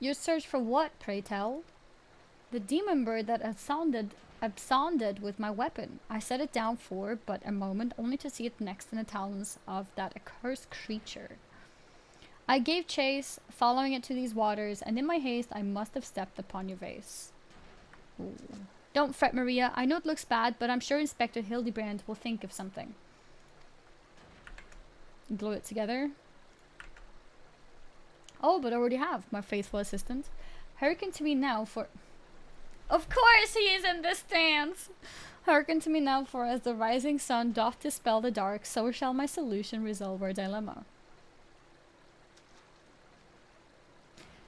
Your search for what, pray tell? The demon bird that absconded with my weapon. I set it down for but a moment, only to see it next in the talons of that accursed creature. I gave chase, following it to these waters, and in my haste I must have stepped upon your vase. Ooh. Don't fret, Maria. I know it looks bad, but I'm sure Inspector Hildebrand will think of something. Glue it together. Oh, but I already have, my faithful assistant. Hearken to me now for... Of course he is in this dance! Hearken to me now, for as the rising sun doth dispel the dark, so shall my solution resolve our dilemma.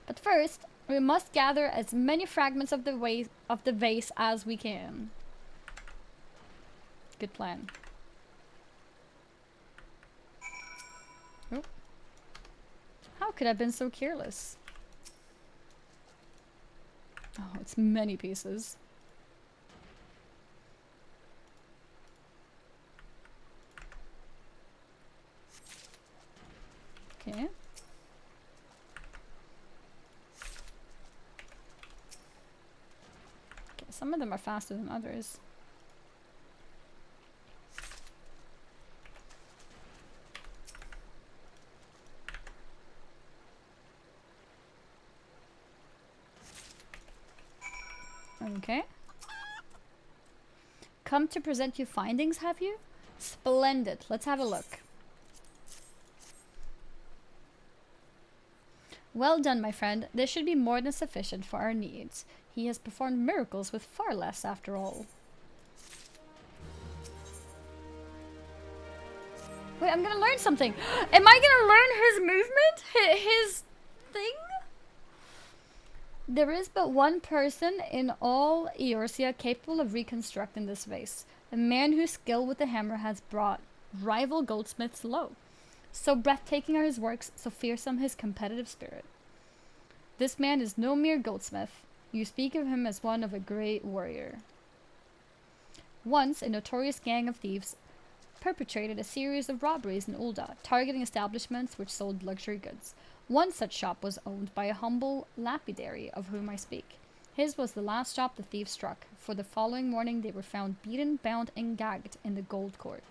But first, we must gather as many fragments of the vase as we can. Good plan. Oh. How could I have been so careless? Oh, it's many pieces. Okay. Some of them are faster than others. Okay. Come to present you findings, have you? Splendid. Let's have a look. Well done, my friend. This should be more than sufficient for our needs. He has performed miracles with far less, after all. Wait, I'm gonna learn something. Am I gonna learn his movement? His thing? There is but one person in all Eorzea capable of reconstructing this vase. A man whose skill with the hammer has brought rival goldsmiths low. So breathtaking are his works, so fearsome his competitive spirit. This man is no mere goldsmith. You speak of him as one of a great warrior. Once, a notorious gang of thieves perpetrated a series of robberies in Ul'dah, targeting establishments which sold luxury goods. One such shop was owned by a humble lapidary of whom I speak. His was the last shop the thieves struck, for the following morning they were found beaten, bound, and gagged in the gold court.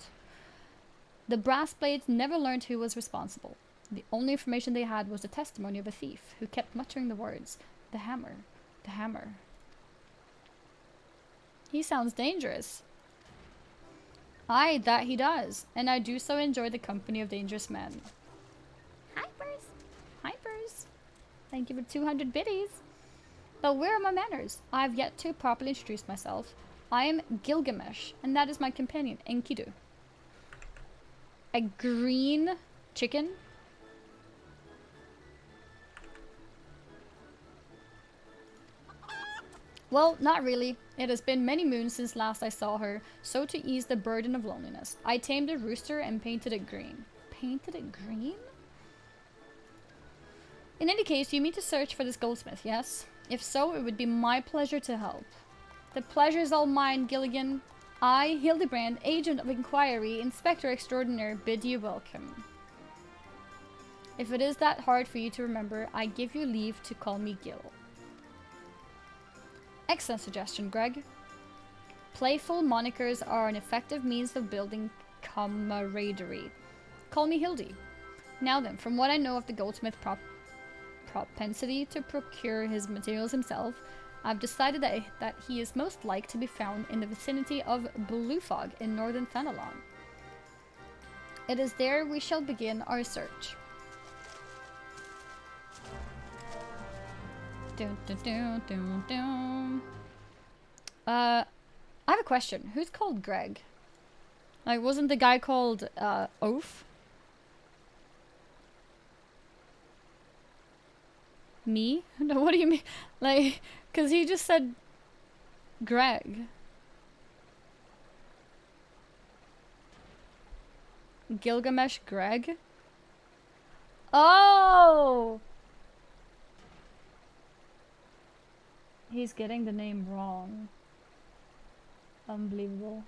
The brass blades never learned who was responsible. The only information they had was the testimony of a thief, who kept muttering the words, "The hammer, the hammer." He sounds dangerous. Aye, that he does, and I do so enjoy the company of dangerous men. Hypers! Hypers! Thank you for 200 biddies. But where are my manners? I have yet to properly introduce myself. I am Gilgamesh, and that is my companion, Enkidu. A green chicken? Well, not really. It has been many moons since last I saw her, so to ease the burden of loneliness, I tamed a rooster and painted it green. Painted it green? In any case, you mean to search for this goldsmith, yes? If so, it would be my pleasure to help. The pleasure is all mine, Gilligan. I, Hildebrand, Agent of Inquiry, Inspector Extraordinaire, bid you welcome. If it is that hard for you to remember, I give you leave to call me Gil. Excellent suggestion, Greg. Playful monikers are an effective means of building camaraderie. Call me Hildy. Now then, from what I know of the goldsmith propensity to procure his materials himself, I've decided that he is most like to be found in the vicinity of Bluefog in northern Fenelon. It is there we shall begin our search. Dun, dun, dun, dun, dun. I have a question. Who's called Greg? Like, wasn't the guy called Oaf? Me? No, what do you mean? Like, because he just said Greg. Gilgamesh Greg? Oh! He's getting the name wrong. Unbelievable.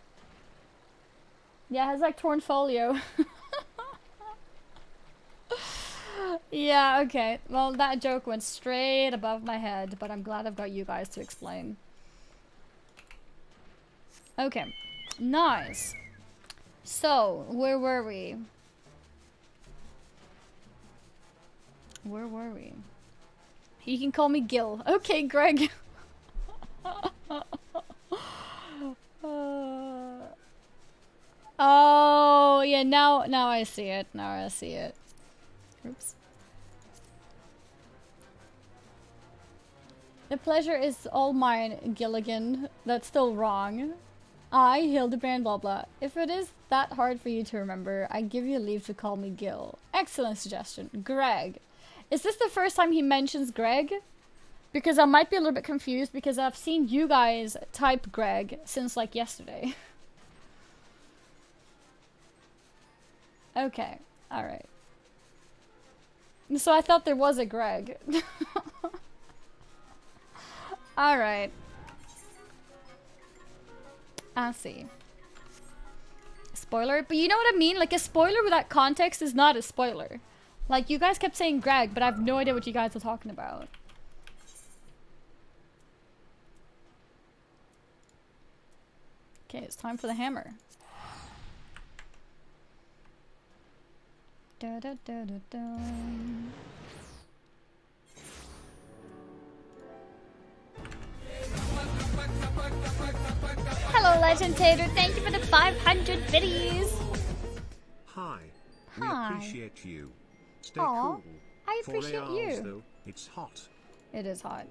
Yeah, it has like torn folio. Yeah, okay. Well, that joke went straight above my head, but I'm glad I've got you guys to explain. Okay. Nice. So, where were we? Where were we? You can call me Gil. Okay, Greg. Oh, yeah, now I see it. Now I see it. Oops. The pleasure is all mine, Gilligan. That's still wrong. I, Hildebrand, blah blah. If it is that hard for you to remember, I give you leave to call me Gil. Excellent suggestion. Greg. Is this the first time he mentions Greg? Because I might be a little bit confused because I've seen you guys type Greg since like yesterday. Okay. Alright. So I thought there was a Greg. Alright. I see. Spoiler? But you know what I mean? Like, a spoiler without context is not a spoiler. Like, you guys kept saying Greg, but I have no idea what you guys are talking about. Okay, it's time for the hammer. Da da da da da. Hello, Legend Tater. Thank you for the 500 biddies. Hi. Hi. We appreciate you. Stay Aw, cool. I appreciate 4 hours, you. though, it's hot. It is hot.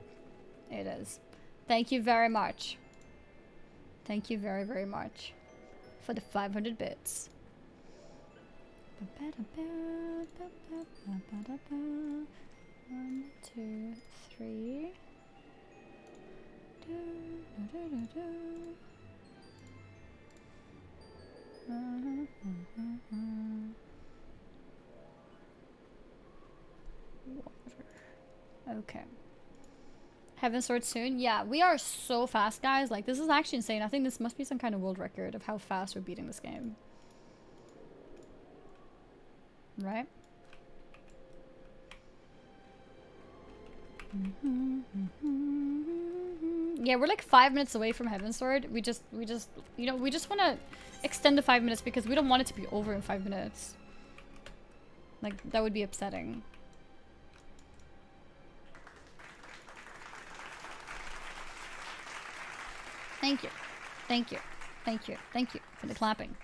It is. Thank you very much. Thank you very, very much for the 500 bits. 1, 2, 3. Okay. Heaven's Sword soon? Yeah, we are so fast, guys. Like, this is actually insane. I think this must be some kind of world record of how fast we're beating this game. Right? Yeah, we're like 5 minutes away from Heaven's Sword. We just, you know, we just want to extend the 5 minutes because we don't want it to be over in 5 minutes. Like, that would be upsetting. Thank you. Thank you. Thank you. Thank you for the clapping.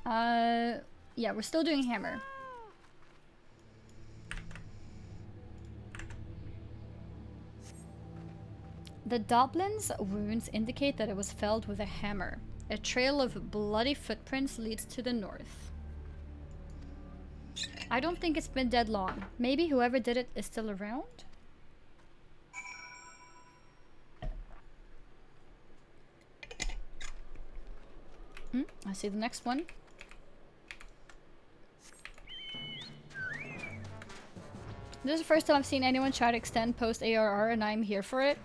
Yeah, we're still doing hammer. The Dublin's wounds indicate that it was felled with a hammer. A trail of bloody footprints leads to the north. I don't think it's been dead long. Maybe whoever did it is still around? I see the next one. This is the first time I've seen anyone try to extend post ARR and I'm here for it.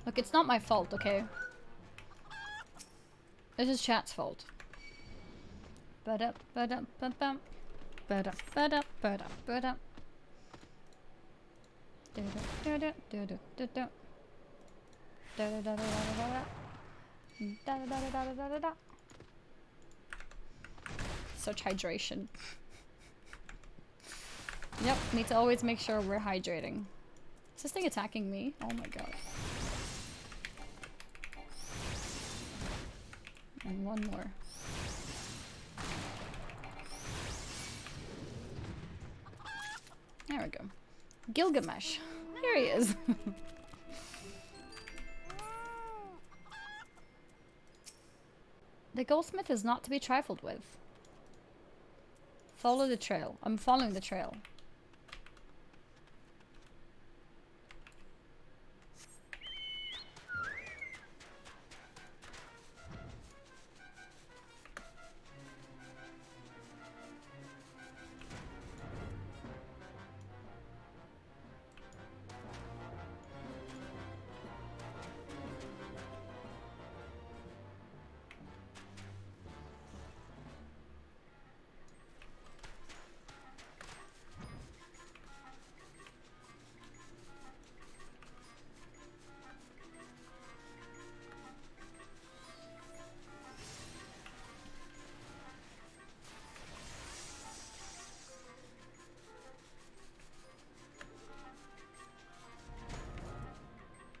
Look, it's not my fault, okay? This is chat's fault. Ba-da-ba-da-ba-bum. Ba-da-ba-da-ba-da-ba-da. Da-da-da-da-da-da-da-da. Da-da-da-da-da-da-da. Da-da-da-da-da-da-da. Such hydration. Yep, need to always make sure we're hydrating. Is this thing attacking me? Oh my god. And one more. There we go. Gilgamesh. Here he is. The goldsmith is not to be trifled with. Follow the trail. I'm following the trail.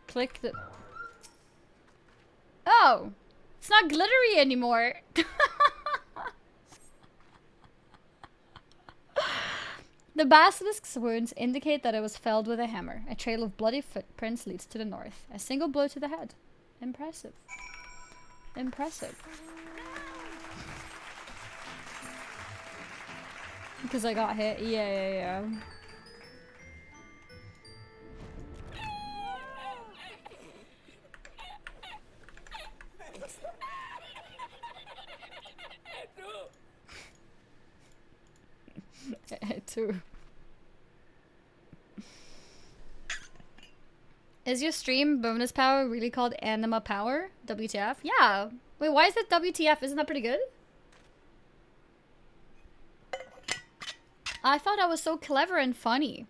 Click the... Oh! It's not glittery anymore! The basilisk's wounds indicate that it was felled with a hammer. A trail of bloody footprints leads to the north. A single blow to the head. Impressive. Impressive. Because I got hit. Yeah. Too. Is your stream bonus power really called Anima Power? WTF? Yeah. Wait, why is it WTF? Isn't that pretty good? I thought I was so clever and funny.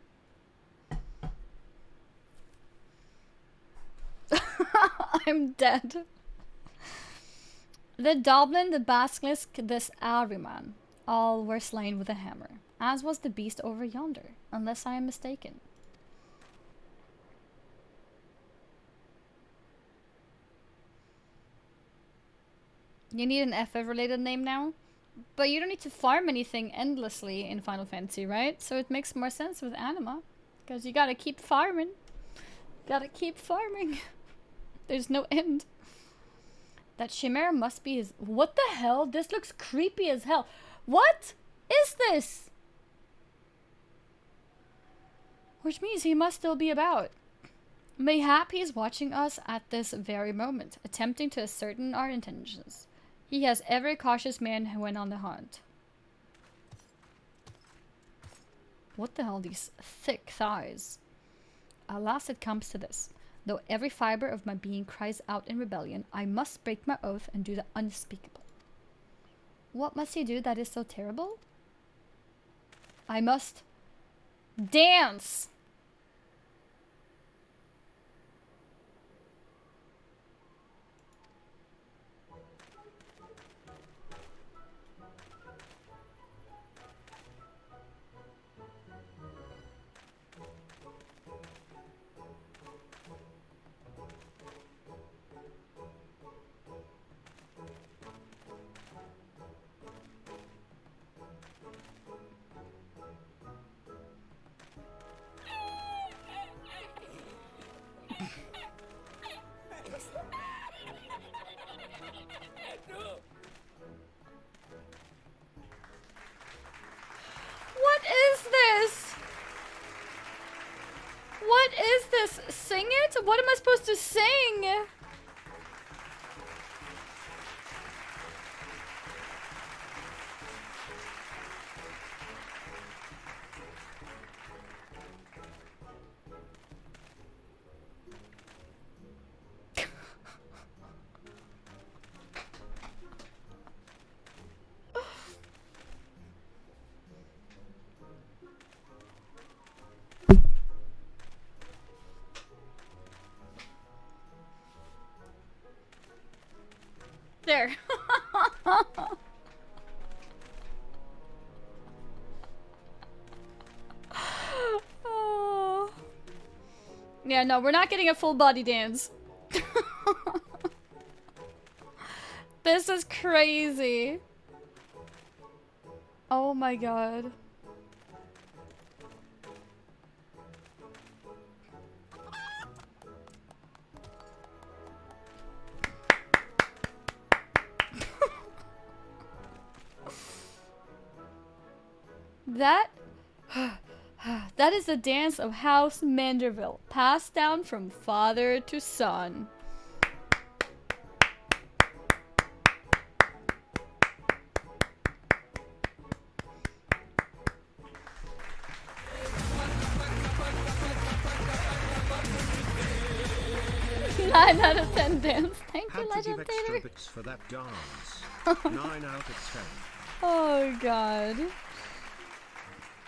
I'm dead. The Doblin, the Basilisk, this Ahriman, all were slain with a hammer, as was the beast over yonder, unless I am mistaken. You need an FF-related name now? But you don't need to farm anything endlessly in Final Fantasy, right? So it makes more sense with Anima. Because you gotta keep farming. Gotta keep farming. There's no end. That Chimera must be his... What the hell? This looks creepy as hell. What is this? Which means he must still be about. Mayhap he is watching us at this very moment, attempting to ascertain our intentions. He has every cautious man who went on the hunt. What the hell, these thick thighs? Alas, it comes to this. Though every fiber of my being cries out in rebellion, I must break my oath and do the unspeakable. What must he do that is so terrible? I must dance! What is this? What is this? Sing it? What am I supposed to sing? There. Oh. Yeah, no, we're not getting a full body dance. This is crazy. Oh my god. That that is the dance of House Manderville, passed down from father to son. Nine out of 10 dance. Thank you, Had to give extra Legendator. bits for that dance. 9 out of 10. Oh god.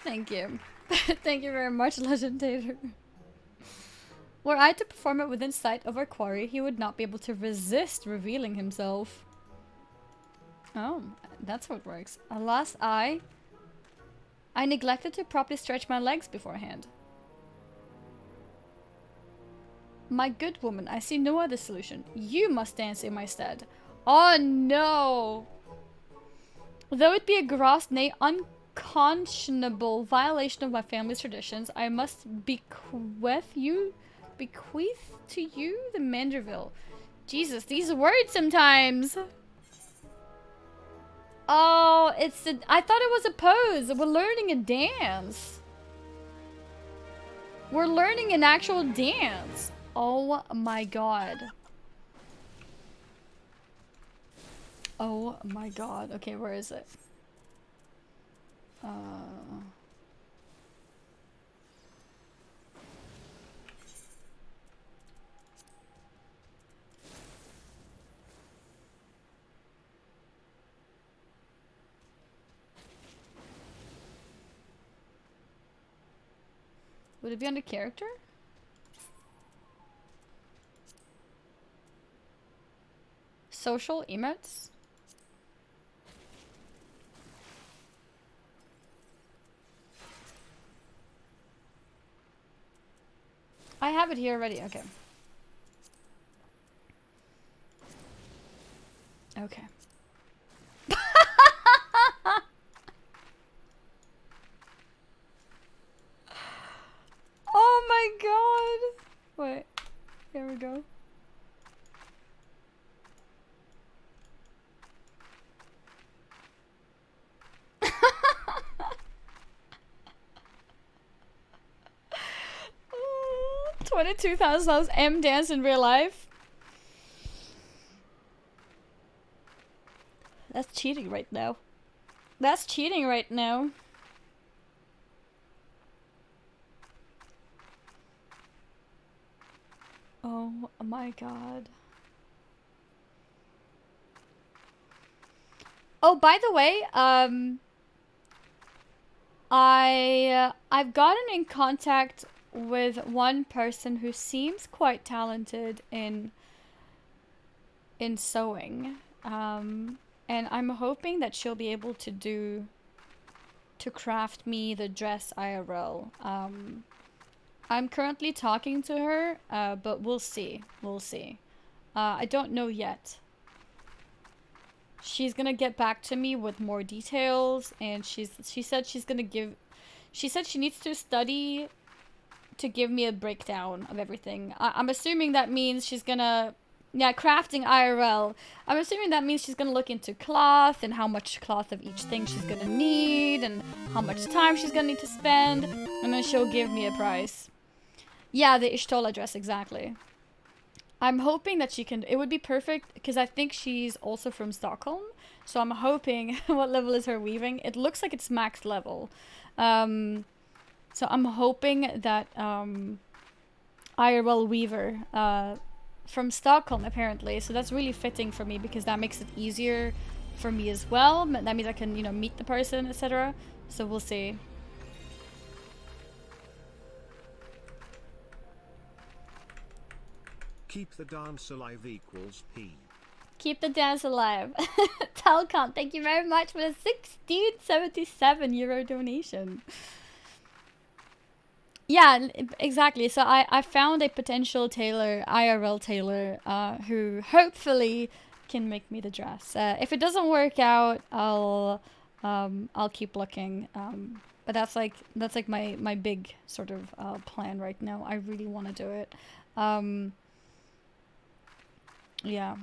Thank you. Thank you very much, Legendator. Were I to perform it within sight of our quarry, he would not be able to resist revealing himself. Oh, that's how it works. Alas, I neglected to properly stretch my legs beforehand. My good woman, I see no other solution. You must dance in my stead. Oh no! Though it be a gross, nay, unconscionable violation of my family's traditions, I must bequeath to you the Manderville. Jesus, these words sometimes. Oh, it's the. I thought it was a pose. We're learning a dance. We're learning an actual dance. Oh my god. Oh my god. Okay, where is it? Would it be under character? Social emotes? I have it here already. Okay. Okay. Oh my god. Wait. There we go. $22,000 M dance in real life. That's cheating right now. That's cheating right now. Oh my god. Oh, by the way, I've gotten in contact with one person who seems quite talented in sewing. And I'm hoping that she'll be able to craft me the dress IRL. I'm currently talking to her, but we'll see. We'll see. I don't know yet. She's gonna get back to me with more details, and she said she's gonna give. She said she needs to study to give me a breakdown of everything. I'm assuming that means she's gonna. Yeah, crafting IRL. I'm assuming that means she's gonna look into cloth and how much cloth of each thing she's gonna need and how much time she's gonna need to spend, and then she'll give me a price. Yeah, the Ishtola dress, exactly. I'm hoping that she can... It would be perfect, because I think she's also from Stockholm. So I'm hoping... What level is her weaving? It looks like it's max level. So I'm hoping that IRL weaver from Stockholm, apparently. So that's really fitting for me, because that makes it easier for me as well. That means I can, you know, meet the person, etc. So we'll see. Keep the dance alive equals P. Keep the dance alive. Talcon, thank you very much for the 1677 euro donation. Yeah, exactly. So I found a potential tailor, IRL tailor, who hopefully can make me the dress. If it doesn't work out, I'll keep looking. But that's like my big sort of plan right now. I really want to do it. Yeah.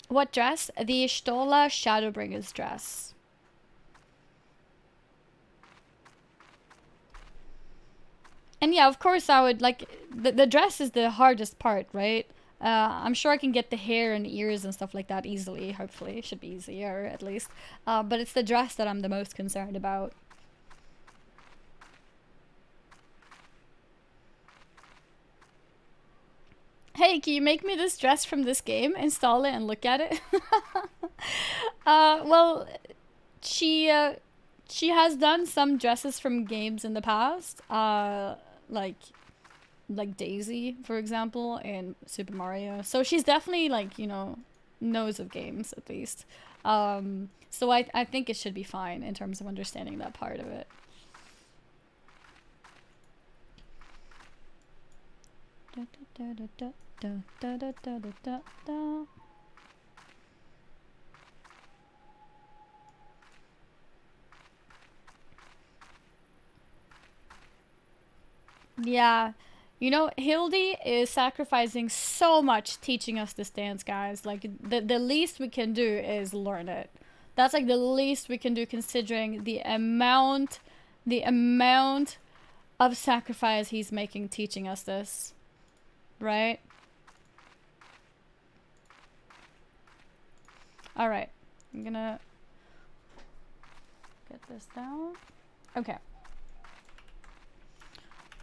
What dress? The Stola Shadowbringers dress. And yeah, of course I would like... The dress is the hardest part, right? I'm sure I can get the hair and ears and stuff like that easily. Hopefully. It should be easier, at least. But it's the dress that I'm the most concerned about. Hey, can you make me this dress from this game? Install it and look at it? Well, she has done some dresses from games in the past. Like Daisy, for example, in Super Mario. So she's definitely, like, you know, knows of games, at least. So I think it should be fine in terms of understanding that part of it. Yeah, you know, Hildy is sacrificing so much teaching us this dance, guys. Like, the least we can do is learn it. That's like the least we can do, considering the amount of sacrifice he's making teaching us this. Right? Alright. I'm gonna get this down. Okay.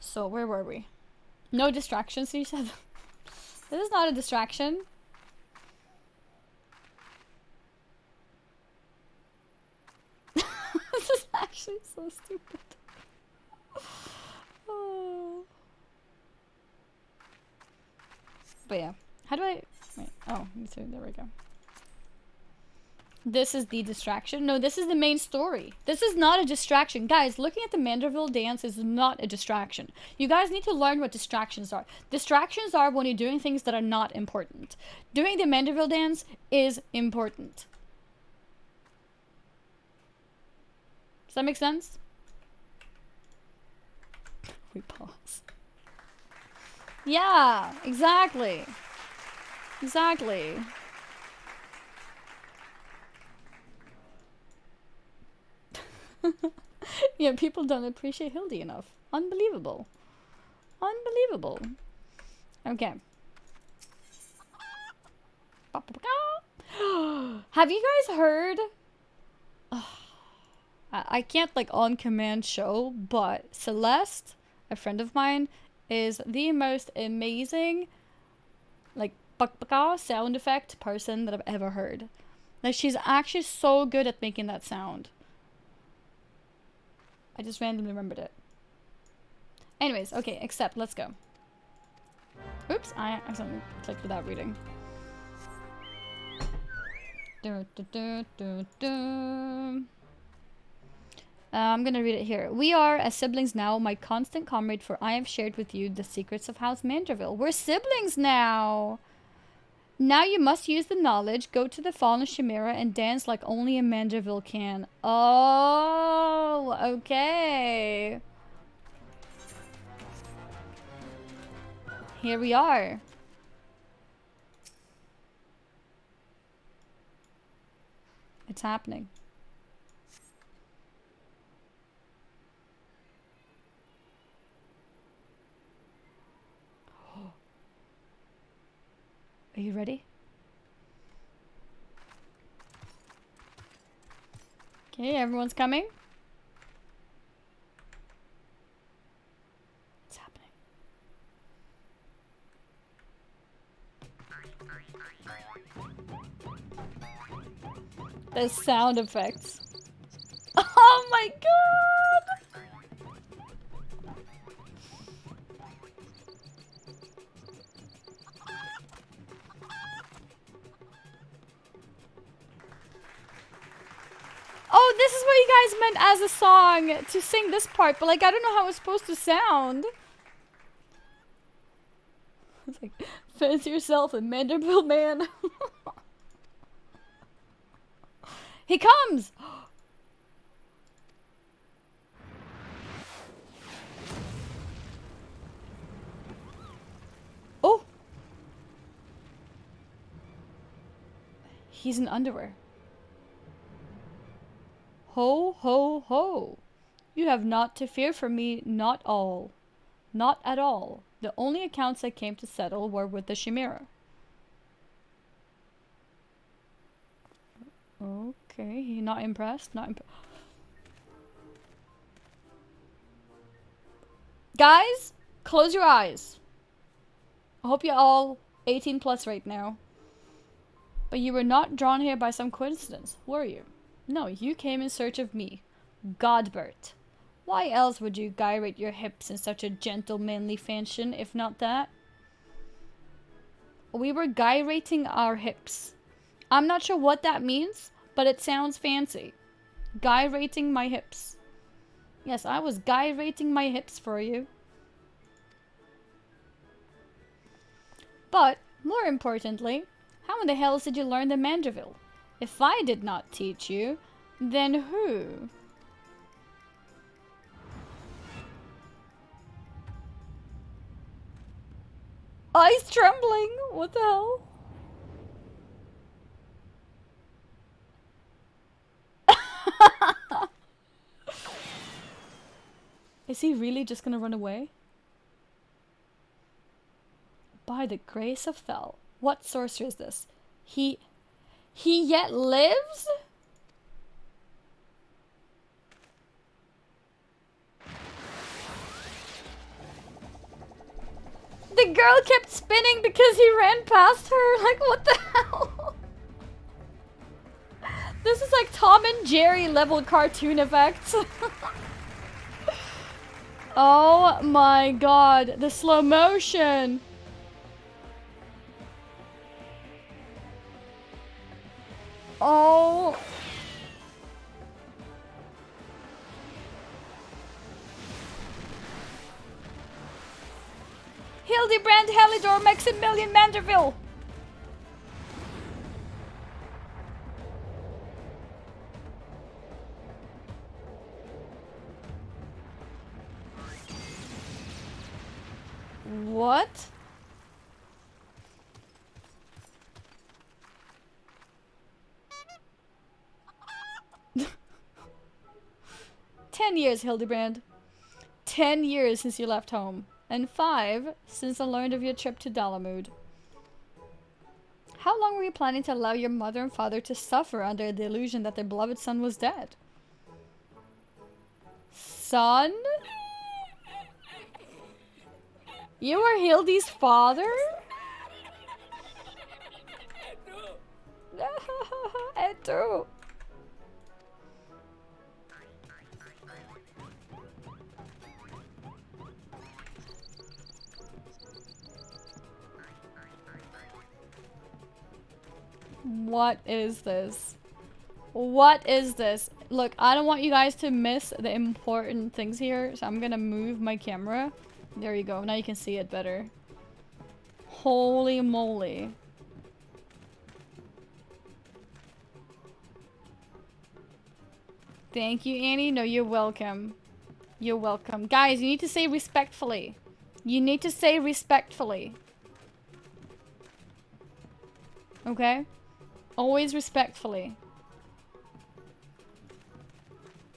So, where were we? No distractions, you said? This is not a distraction. This is actually so stupid. Oh. But yeah. How do I... Wait. Oh, there we go. This is the distraction. No, this is the main story. This is not a distraction. Guys, looking at the Manderville dance is not a distraction. You guys need to learn what distractions are. Distractions are when you're doing things that are not important. Doing the Manderville dance is important. Does that make sense? We pause. Yeah, exactly. Exactly. Yeah, people don't appreciate Hildy enough. Unbelievable. Unbelievable. Okay. Have you guys heard? I can't like on command show, but Celeste, a friend of mine, is the most amazing like sound effect person that I've ever heard. Like she's actually so good at making that sound. I just randomly remembered it. Anyways, okay, accept, let's go. Oops, I accidentally clicked without reading. I'm gonna read it here. We are, as siblings now, my constant comrade, for I have shared with you the secrets of House Manderville. We're siblings now! Now you must use the knowledge, go to the fallen Chimera, and dance like only a Manderville can. Oh, okay. Here we are. It's happening. Are you ready? Okay, everyone's coming. It's happening. The sound effects. Oh my god! Oh, this is what you guys meant as a song to sing this part, but like I don't know how it's supposed to sound. It's like, fancy yourself a Manderville man. He comes! Oh! He's in underwear. Ho, ho, ho. You have naught to fear from me, not all. Not at all. The only accounts I came to settle were with the Chimera. Okay, he not impressed? Not impressed. Guys, close your eyes. I hope you're all 18 plus right now. But you were not drawn here by some coincidence, were you? No, you came in search of me, Godbert. Why else would you gyrate your hips in such a gentle, manly fashion, if not that? We were gyrating our hips. I'm not sure what that means, but it sounds fancy. Gyrating my hips. Yes, I was gyrating my hips for you. But, more importantly, how in the hell did you learn the Manderville? If I did not teach you, then who? Oh, he's trembling! What the hell? Is he really just gonna run away? By the grace of Thel. What sorcerer is this? He yet lives? The girl kept spinning because he ran past her. Like, what the hell? This is like Tom and Jerry level cartoon effects. Oh my god, the slow motion. Oh. Hildebrand Helidor Maximilian Manderville. What? "10 years, Hildebrand. 10 years since you left home. And 5, since I learned of your trip to Dalamud. How long were you planning to allow your mother and father to suffer under the illusion that their beloved son was dead? Son? You are Hildy's father? Eto. What is this? What is this? Look, I don't want you guys to miss the important things here, so I'm gonna move my camera. There you go. Now you can see it better. Holy moly. Thank you, Annie. No, you're welcome. You're welcome. Guys, you need to say respectfully. You need to say respectfully. Okay? Always respectfully.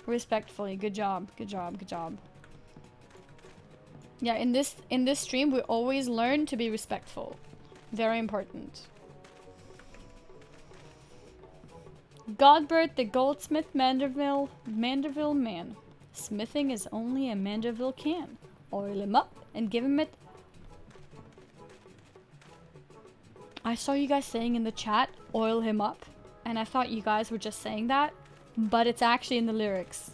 Respectfully. Good job. Good job. Good job. Yeah, in this stream, we always learn to be respectful. Very important. Godbert the goldsmith Manderville man. Smithing is only a Manderville can. Oil him up and give him it. I saw you guys saying in the chat, oil him up. And I thought you guys were just saying that. But it's actually in the lyrics.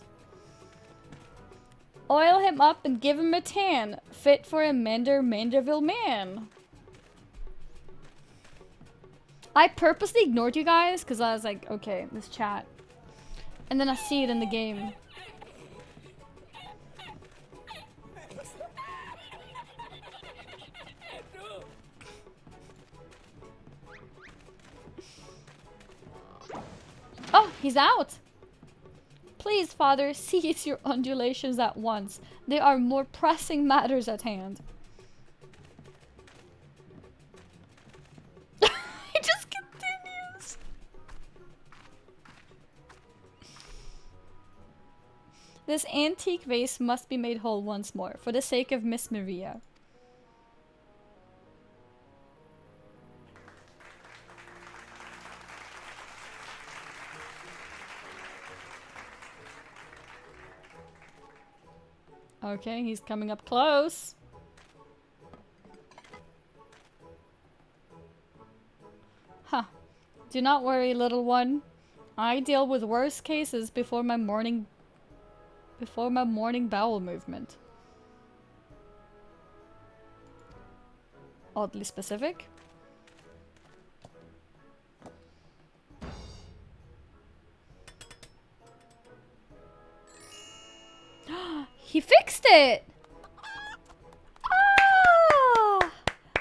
Oil him up and give him a tan. Fit for a Manderville man. I purposely ignored you guys because I was like, okay, this chat. And then I see it in the game. Oh, he's out. Please, father, cease your undulations at once. There are more pressing matters at hand. He just continues. This antique vase must be made whole once more, for the sake of Miss Maria. Okay, he's coming up close. Huh. Do not worry, little one. I deal with worse cases before my morning bowel movement. Oddly specific. He fixed it! Ah!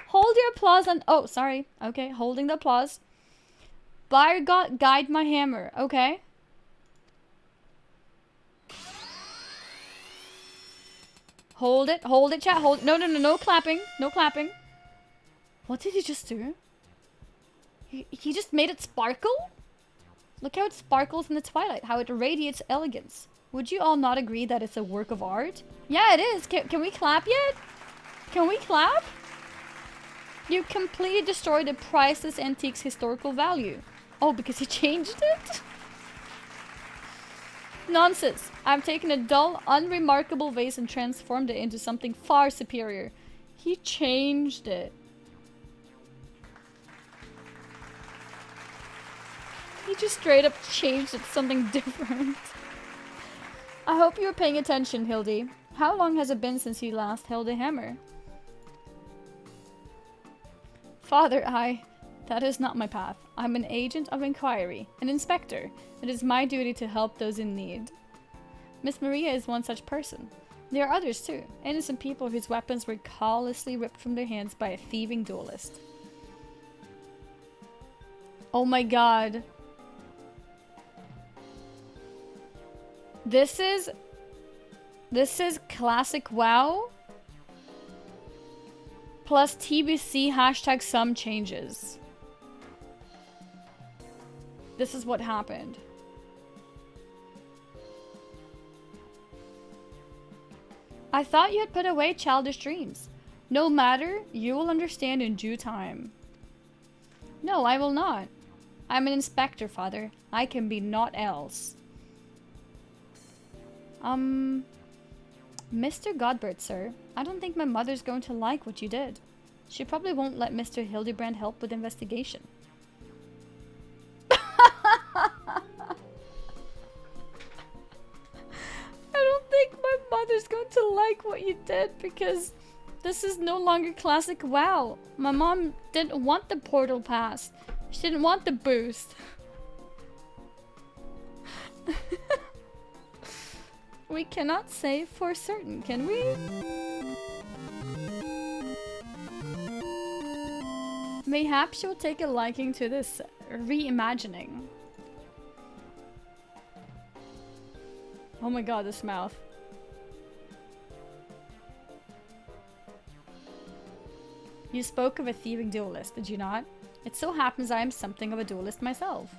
Hold your applause and... Oh, sorry. Okay, holding the applause. By God, guide my hammer. Okay. Hold it, chat. Hold. No, no clapping. No clapping. What did he just do? He just made it sparkle? Look how it sparkles in the twilight. How it radiates elegance. Would you all not agree that it's a work of art? Yeah, it is. Can we clap yet? Can we clap? You completely destroyed the priceless antique's historical value. Oh, because he changed it? Nonsense. I've taken a dull, unremarkable vase and transformed it into something far superior. He changed it. He just straight up changed it to something different. I hope you were paying attention, Hildy. How long has it been since you last held a hammer? Father, that is not my path. I'm an agent of inquiry, an inspector. It is my duty to help those in need. Miss Maria is one such person. There are others too, innocent people whose weapons were callously ripped from their hands by a thieving duelist. Oh my god. This is classic WoW plus TBC hashtag some changes. This is what happened. I thought you had put away childish dreams. No matter, you will understand in due time. No, I will not. I'm an inspector, father. I can be naught else. Mr. Godbert, sir. I don't think my mother's going to like what you did. She probably won't let Mr. Hildebrand help with investigation. I don't think my mother's going to like what you did because this is no longer classic WoW. My mom didn't want the portal pass. She didn't want the boost. We cannot say for certain, can we? Mayhaps she'll take a liking to this reimagining. Oh my god, this mouth. You spoke of a thieving duelist, did you not? It so happens I am something of a duelist myself.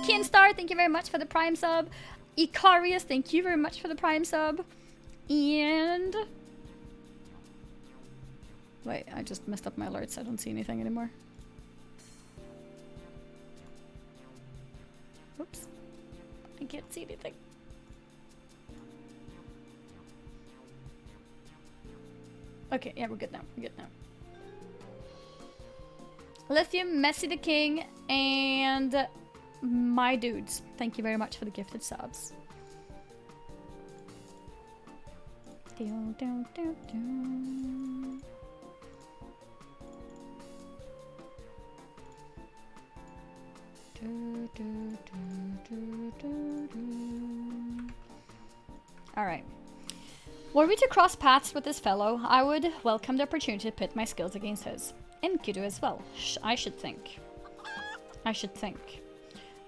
Kinstar, thank you very much for the Prime sub. Icarius, thank you very much for the Prime sub. And... wait, I just messed up my alerts. I don't see anything anymore. Oops. I can't see anything. Okay, yeah, we're good now. We're good now. Lithium, Messi the King, and my dudes. Thank you very much for the gifted subs. Alright. Were we to cross paths with this fellow, I would welcome the opportunity to pit my skills against his. Enkidu as well, I should think. I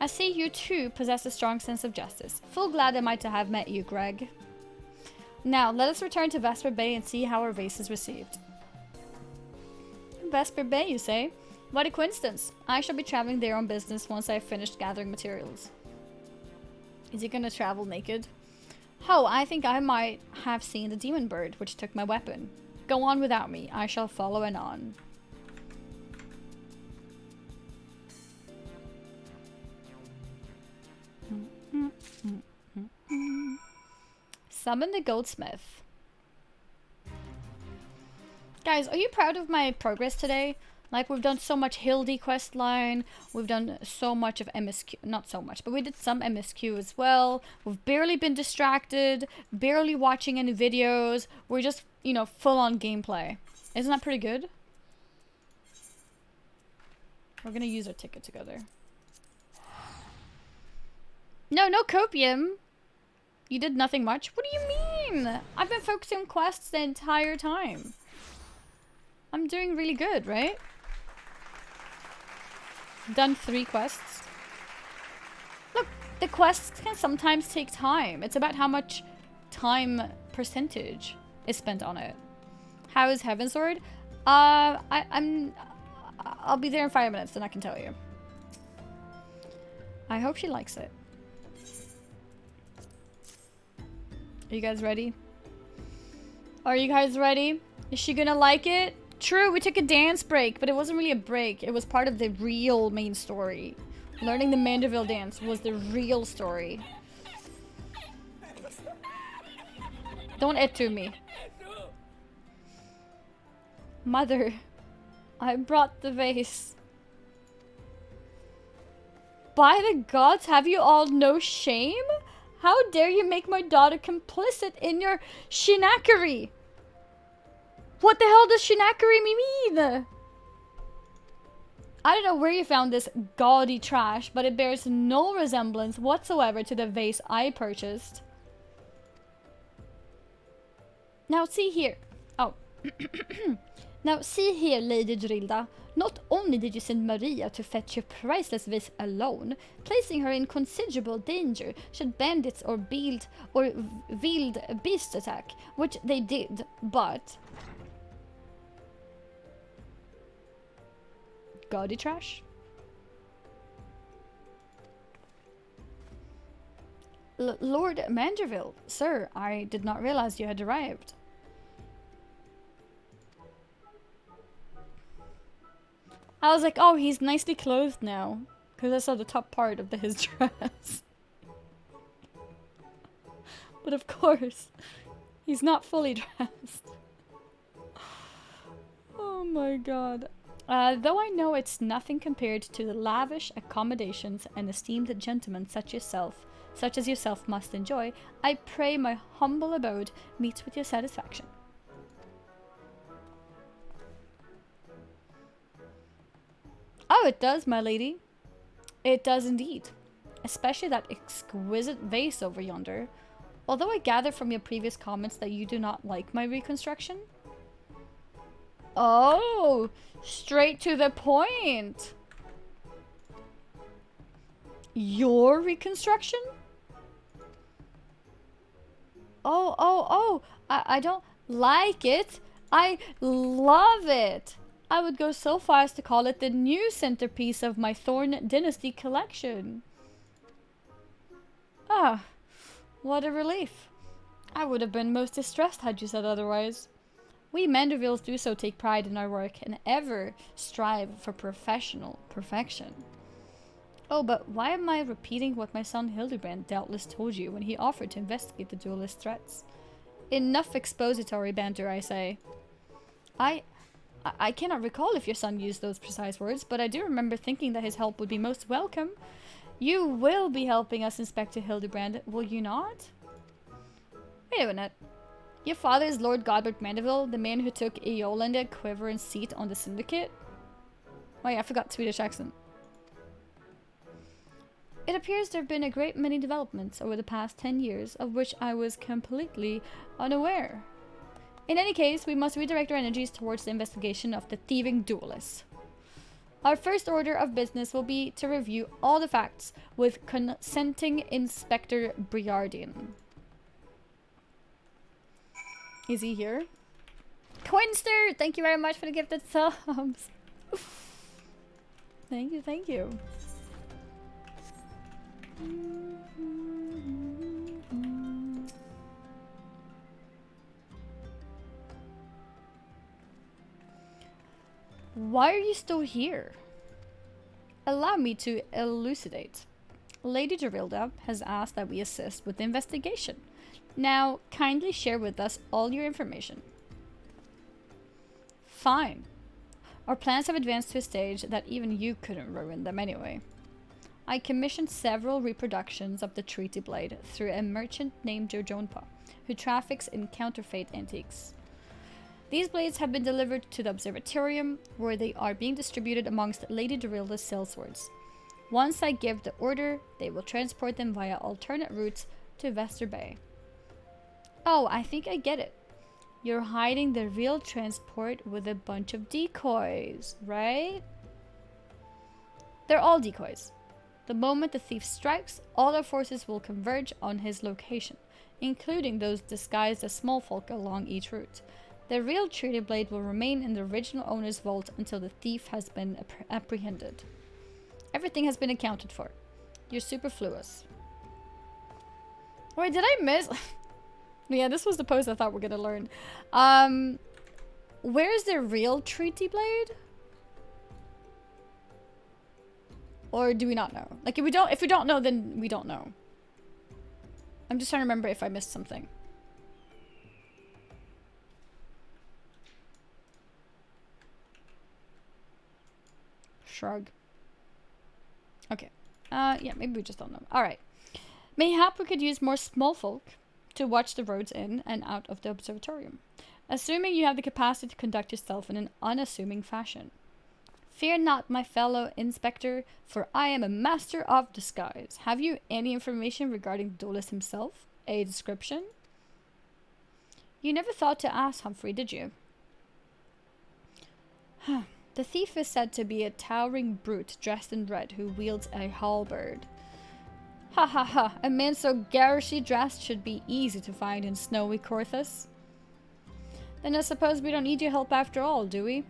see you too possess a strong sense of justice. Full glad am I to have met you, Greg. Now, let us return to Vesper Bay and see how our vase is received. Vesper Bay, you say? What a coincidence. I shall be traveling there on business once I've finished gathering materials. Is he gonna travel naked? Oh, I think I might have seen the demon bird, which took my weapon. Go on without me. I shall follow anon. Summon the goldsmith. Guys, are you proud of my progress today? Like, we've done so much Hildy quest line, we've done so much of MSQ, not so much, but we did some MSQ as well. We've barely been distracted, barely watching any videos. We're just, you know, full on gameplay. Isn't that pretty good? We're gonna use our ticket together. No, no copium. You did nothing much. What do you mean? I've been focusing on quests the entire time. I'm doing really good, right? Done 3 quests. Look, the quests can sometimes take time. It's about how much time percentage is spent on it. How is Heavensward? I'll be there in 5 minutes, then I can tell you. I hope she likes it. Are you guys ready? Are you guys ready? Is she gonna like it? True, we took a dance break, but it wasn't really a break. It was part of the real main story. Learning the Mandeville dance was the real story. Don't et to me. Mother, I brought the vase. By the gods, have you all no shame? How dare you make my daughter complicit in your shinakari? What the hell does shinakari mean? I don't know where you found this gaudy trash, but it bears no resemblance whatsoever to the vase I purchased. Now see here. Oh. Now see here, Lady Drilda. Not only did you send Maria to fetch your priceless vase alone, placing her in considerable danger should bandits or wild beasts attack, which they did, but... Gaudy trash? Lord Manderville, sir, I did not realize you had arrived. I was like, oh, he's nicely clothed now. Because I saw the top part of his dress. But of course, he's not fully dressed. Oh my god. Though I know it's nothing compared to the lavish accommodations and esteemed gentlemen such as yourself must enjoy, I pray my humble abode meets with your satisfaction. Oh, it does, my lady. It does indeed. Especially that exquisite vase over yonder. Although I gather from your previous comments that you do not like my reconstruction. Oh, straight to the point. Your reconstruction? Oh, I don't like it. I love it. I would go so far as to call it the new centerpiece of my Thorn Dynasty collection. Ah, what a relief. I would have been most distressed had you said otherwise. We Mandervilles do so take pride in our work and ever strive for professional perfection. Oh, but why am I repeating what my son Hildebrand doubtless told you when he offered to investigate the duelist threats? Enough expository banter, I say. I cannot recall if your son used those precise words, but I do remember thinking that his help would be most welcome. You will be helping us, Inspector Hildebrand, will you not? Wait a minute. Your father is Lord Godbert Mandeville, the man who took Eolanda, Quiver, and seat on the Syndicate? Oh yeah, I forgot Swedish accent. It appears there have been a great many developments over the past 10 years, of which I was completely unaware. In any case, we must redirect our energies towards the investigation of the thieving duelists. Our first order of business will be to review all the facts with consenting Inspector Briardian. Is he here? Quinster! Thank you very much for the gifted subs. Thank you, thank you. Why are you still here? Allow me to elucidate. Lady Gerilda has asked that we assist with the investigation. Now, kindly share with us all your information. Fine. Our plans have advanced to a stage that even you couldn't ruin them anyway. I commissioned several reproductions of the Treaty Blade through a merchant named Jojonpa, who traffics in counterfeit antiques. These blades have been delivered to the Observatorium, where they are being distributed amongst Lady Gerilda's sellswords. Once I give the order, they will transport them via alternate routes to Vester Bay. Oh, I think I get it. You're hiding the real transport with a bunch of decoys, right? They're all decoys. The moment the thief strikes, all our forces will converge on his location, including those disguised as small folk along each route. The real Treaty Blade will remain in the original owner's vault until the thief has been apprehended. Everything has been accounted for. You're superfluous. Wait, did I miss? Yeah, this was the pose I thought we're gonna learn. Where's the real Treaty Blade? Or do we not know? Like, if we don't know, then we don't know. I'm just trying to remember if I missed something. Shrug. Okay. Yeah, maybe we just don't know. Alright. Mayhap we could use more small folk to watch the roads in and out of the observatorium, assuming you have the capacity to conduct yourself in an unassuming fashion. Fear not, my fellow inspector, for I am a master of disguise. Have you any information regarding the duelist himself? A description? You never thought to ask Humphrey, did you? The thief is said to be a towering brute dressed in red who wields a halberd. Ha ha ha, a man so garishly dressed should be easy to find in snowy Corthus. Then I suppose we don't need your help after all, do we?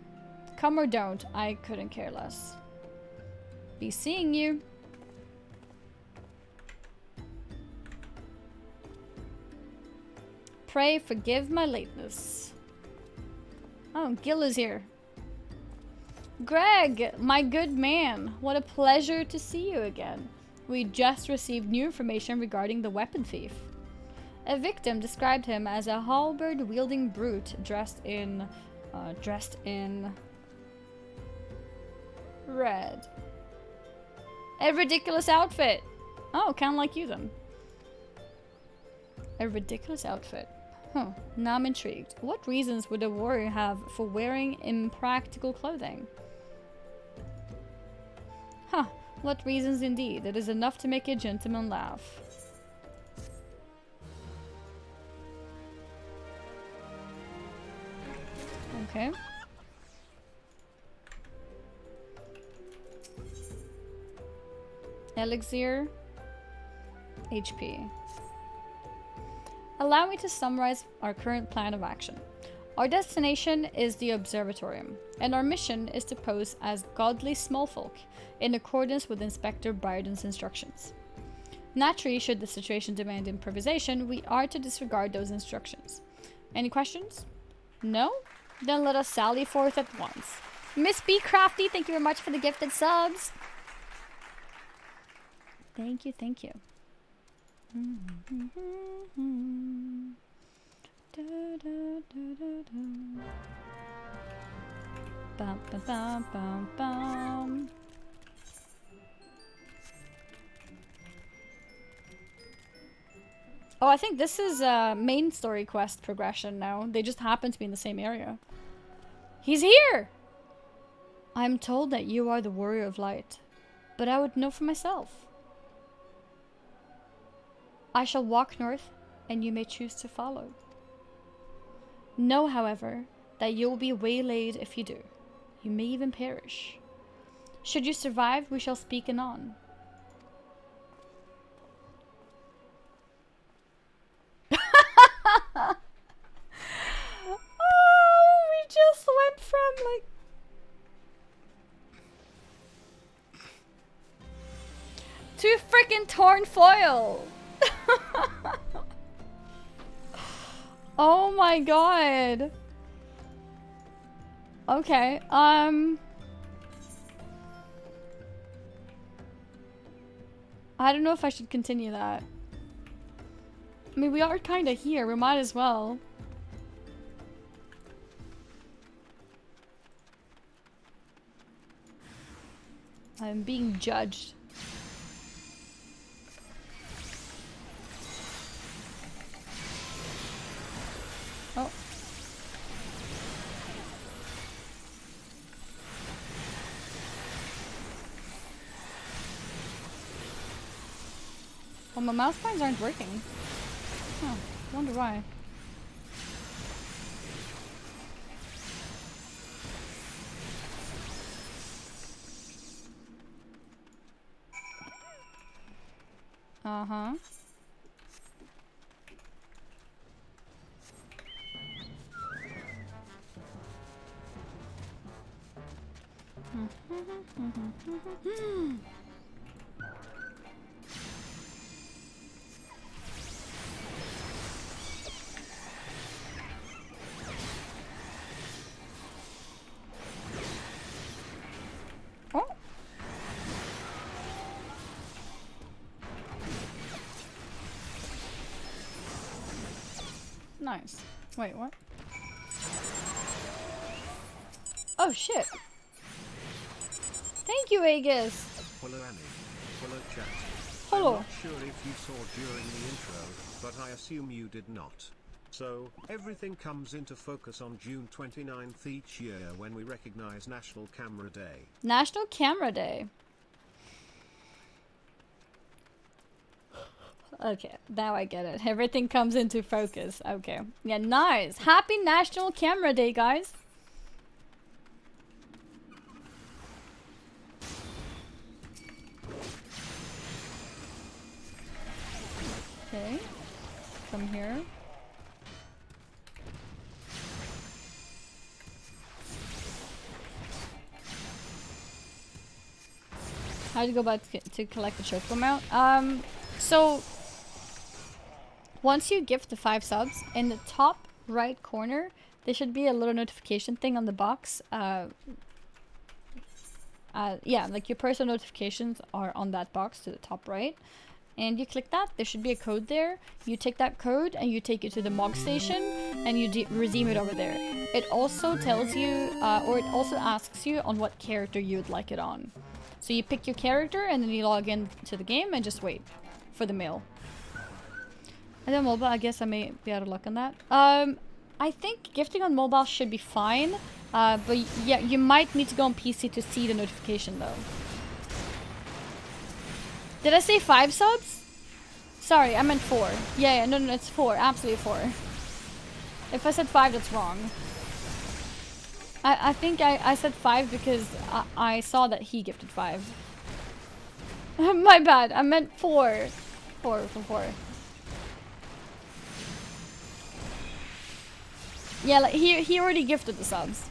Come or don't, I couldn't care less. Be seeing you. pray forgive my lateness. Oh, Gil is here. Greg, my good man, what a pleasure to see you again. We just received new information regarding the weapon thief. A victim described him as a halberd-wielding brute dressed in red. A ridiculous outfit. Oh, kind of like you then. A ridiculous outfit. Huh. Now I'm intrigued. What reasons would a warrior have for wearing impractical clothing? Huh. What reasons indeed. It is enough to make a gentleman laugh. Okay. Elixir. HP. Allow me to summarize our current plan of action. Our destination is the Observatorium, and our mission is to pose as godly smallfolk in accordance with Inspector Byron's instructions. Naturally, should the situation demand improvisation, we are to disregard those instructions. Any questions? No? Then let us sally forth at once. Miss B. Crafty, thank you very much for the gifted subs. Thank you, thank you. Bum, bum, bum, bum, bum. Oh, I think this is a main story quest progression now. They just happen to be in the same area. He's here! I'm told that you are the Warrior of Light, but I would know for myself. I shall walk north, and you may choose to follow. Know, however, that you will be waylaid if you do. You may even perish. Should you survive, we shall speak anon. Oh, we just went from like... to freaking torn foil! Oh my god. Okay, I don't know if I should continue that. I mean, we are kind of here. We might as well. I'm being judged. Oh. Well, my mouse pointers aren't working. Huh, wonder why. Uh-huh. Oh. Nice. Wait, what? Oh shit. Thank you, Aegis. Hello Annie. Hello chat. Hello. I'm not sure if you saw during the intro, but I assume you did not. So, everything comes into focus on June 29th each year when we recognize National Camera Day. National Camera Day. Okay, now I get it. Everything comes into focus. Okay. Yeah, nice. Happy National Camera Day, guys. Okay. Come here. How do you go about to collect the chocobo mount? So once you gift the 5 subs, in the top right corner, there should be a little notification thing on the box. Yeah, like your personal notifications are on that box to the top right. And you click that, there should be a code there. You take that code and you take it to the MOG station and you redeem it over there. It also tells you, or it also asks you on what character you would like it on. So you pick your character and then you log in to the game and just wait for the mail. I don't know, but I guess I may be out of luck on that. I think gifting on mobile should be fine. But yeah, you might need to go on PC to see the notification though. Did I say 5 subs? Sorry, I meant 4. Yeah, no, it's 4. Absolutely 4. If I said 5, that's wrong. I think I said 5 because I saw that he gifted 5. My bad. I meant 4. 4. Yeah, like he already gifted the subs.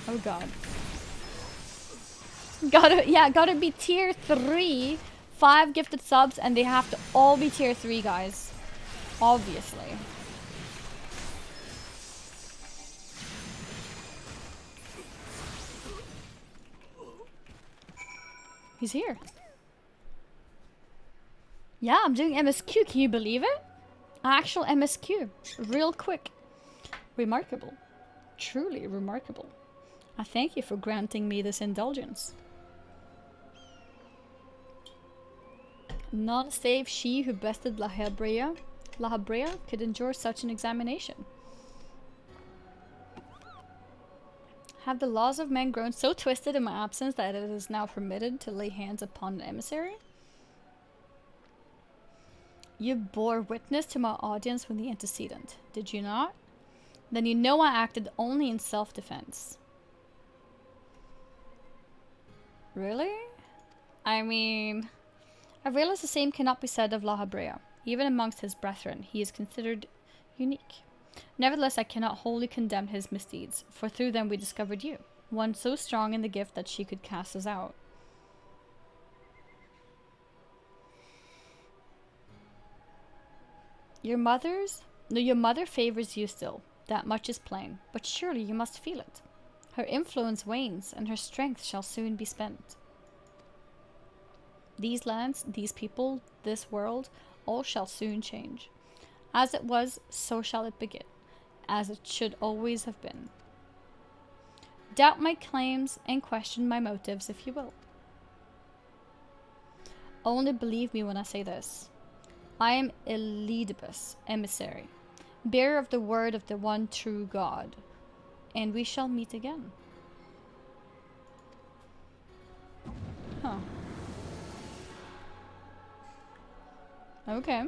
Oh god. Gotta be tier 3. 5 gifted subs, and they have to all be tier 3, guys. Obviously. He's here. Yeah, I'm doing MSQ. Can you believe it? Actual MSQ. Real quick. Remarkable. Truly remarkable. I thank you for granting me this indulgence. Not save she who bested La Habrea could endure such an examination. Have the laws of men grown so twisted in my absence that it is now permitted to lay hands upon an emissary? You bore witness to my audience with the antecedent, did you not? Then you know I acted only in self-defense. Really? I mean, I realize the same cannot be said of La Habrea. Even amongst his brethren, he is considered unique. Nevertheless, I cannot wholly condemn his misdeeds, for through them we discovered you, one so strong in the gift that she could cast us out. Your mother favors you still. That much is plain, but surely you must feel it. Her influence wanes, and her strength shall soon be spent. These lands, these people, this world, all shall soon change. As it was, so shall it begin, as it should always have been. Doubt my claims and question my motives if you will. Only believe me when I say this. I am Elidibus, emissary, bearer of the word of the one true God, and we shall meet again. Huh. Okay.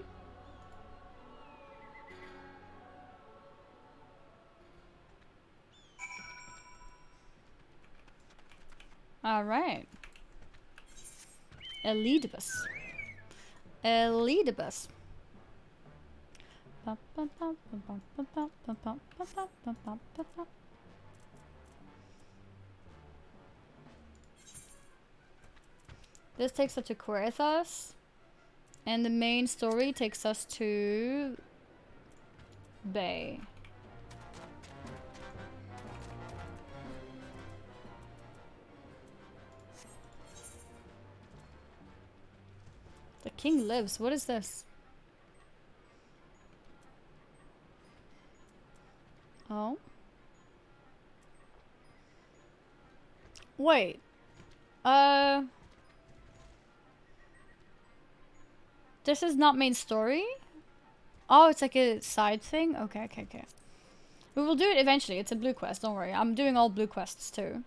Alright. Elidibus. Elidibus. This takes us to Querethas, and the main story takes us to Bay. The king lives. What is this? Oh. Wait. This is not main story? Oh, it's like a side thing? Okay. We will do it eventually. It's a blue quest, don't worry. I'm doing all blue quests too.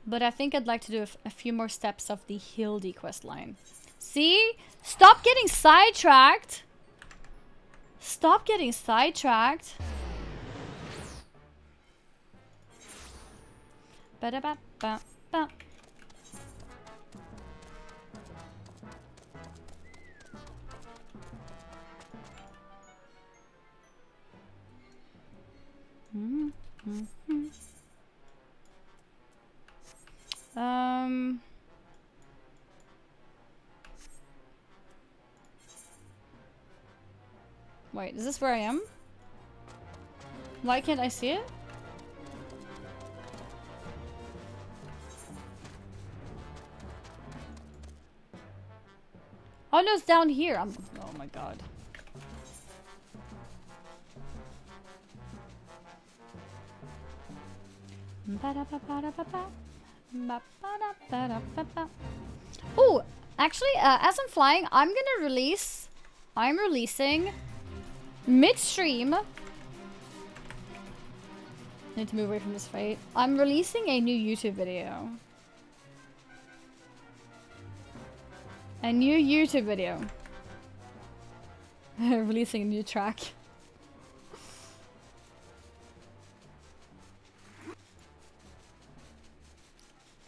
But I think I'd like to do a few more steps of the Hildy quest line. See? Stop getting sidetracked! Stop getting sidetracked! Ba-da-ba-ba-ba. Wait, is this where I am? Why can't I see it? Oh no, it's down here. Oh my god. Oh, actually, as I'm flying, I'm releasing midstream. I need to move away from this fight. I'm releasing a new YouTube video. A new YouTube video. Releasing a new track.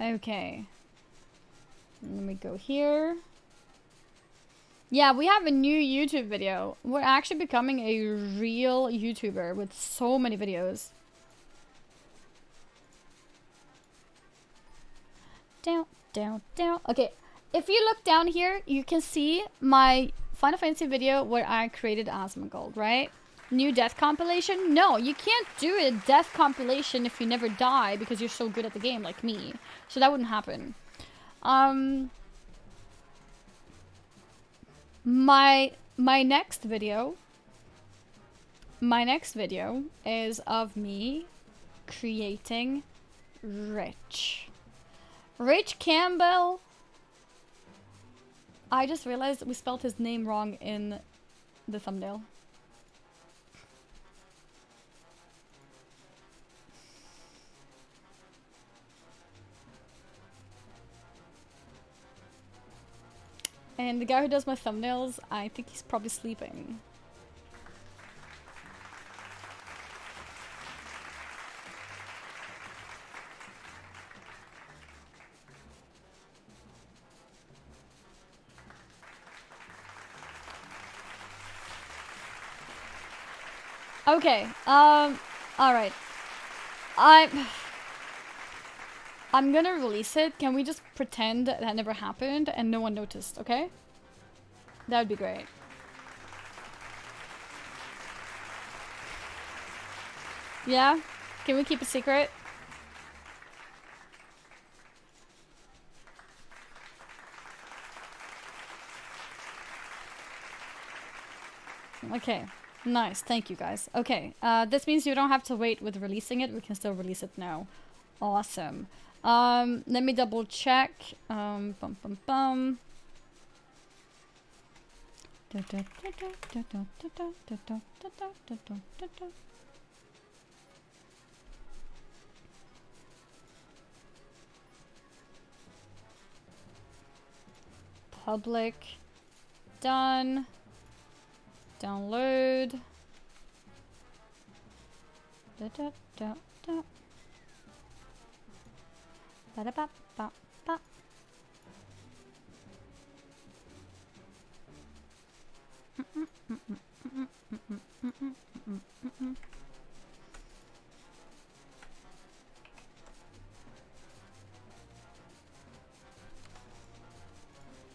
Okay. Let me go here. Yeah, we have a new YouTube video. We're actually becoming a real YouTuber with so many videos. Down, down, down. Okay, if you look down here, you can see my Final Fantasy video where I created Asmongold, right? New death compilation? No, you can't do a death compilation if you never die because you're so good at the game like me. So that wouldn't happen. My next video is of me creating Rich Campbell. I just realized that we spelled his name wrong in the thumbnail. And the guy who does my thumbnails, I think he's probably sleeping. Okay, alright. I'm gonna release it. Can we just pretend that never happened and no one noticed, okay? That would be great. Yeah? Can we keep a secret? Okay. Nice. Thank you, guys. Okay. This means you don't have to wait with releasing it. We can still release it now. Awesome. Let me double check. Bum bum bum. Public. Done. Download. Ba-da-ba-ba-ba.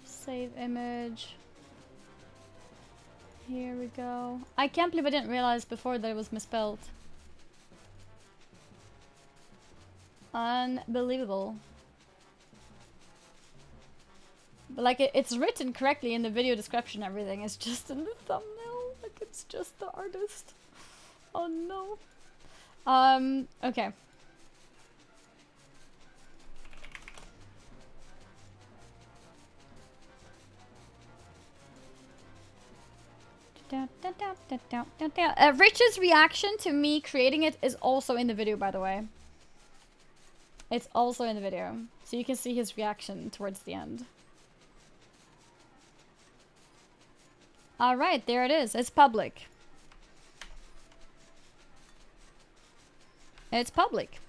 Save image. Here we go. I can't believe I didn't realize before that it was misspelled. Unbelievable. But like it's written correctly in the video description, everything. It's just in the thumbnail. Like it's just the artist. Oh no. Okay. Rich's reaction to me creating it is also in the video, by the way. It's also in the video. So you can see his reaction towards the end. Alright, there it is. It's public. It's public.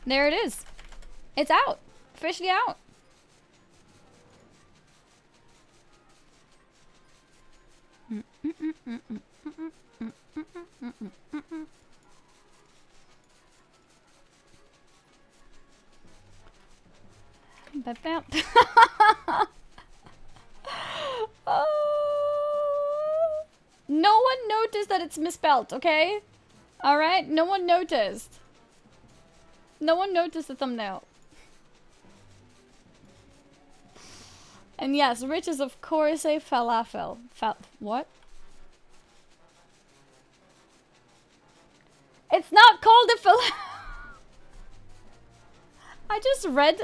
There it is. It's out. Officially out. No, it's misspelled, okay? Alright? No one noticed. No one noticed the thumbnail. And yes, Rich is of course a falafel. What? It's not called a falafel. I just read.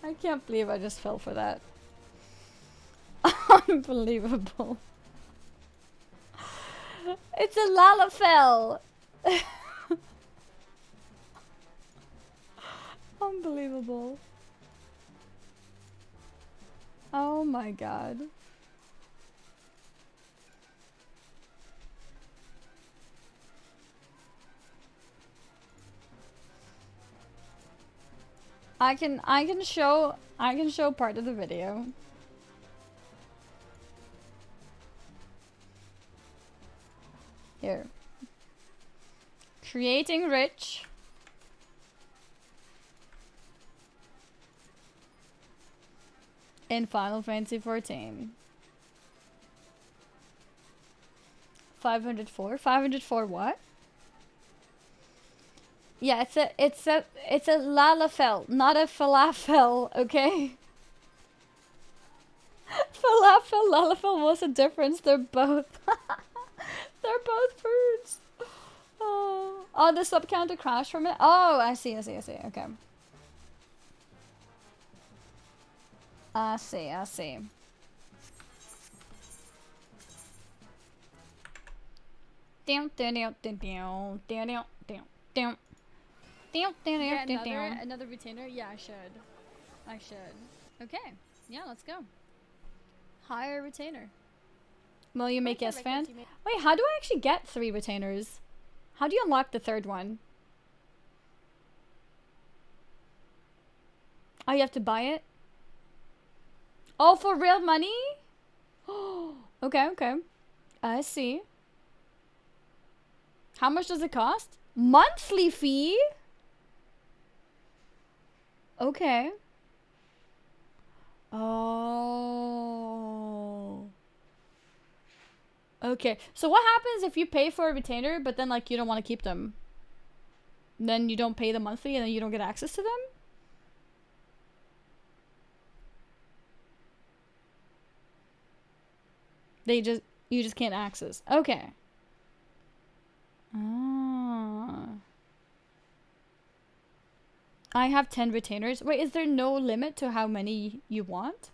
I can't believe I just fell for that. Unbelievable. It's a lalafel. Unbelievable. Oh my god. I can show part of the video. Here. Creating Rich. In Final Fantasy XIV. 504? 504 what? Yeah, it's a lalafel, not a falafel, okay? Falafel, lalafel, what's the difference? They're both they're both foods. Oh, the sub counter crashed from it? Oh, I see, okay. I see. Yeah, another retainer? Yeah, I should. Okay, yeah, let's go. Hire a retainer. Will you make yes fan? Wait, how do I actually get 3 retainers? How do you unlock the 3rd one? Oh, you have to buy it? Oh, for real money? Okay. I see. How much does it cost? Monthly fee? Okay. Oh. Okay. So what happens if you pay for a retainer, but then like you don't want to keep them? Then you don't pay the monthly and then you don't get access to them? You just can't access. Okay. Ah. I have 10 retainers. Wait, is there no limit to how many you want?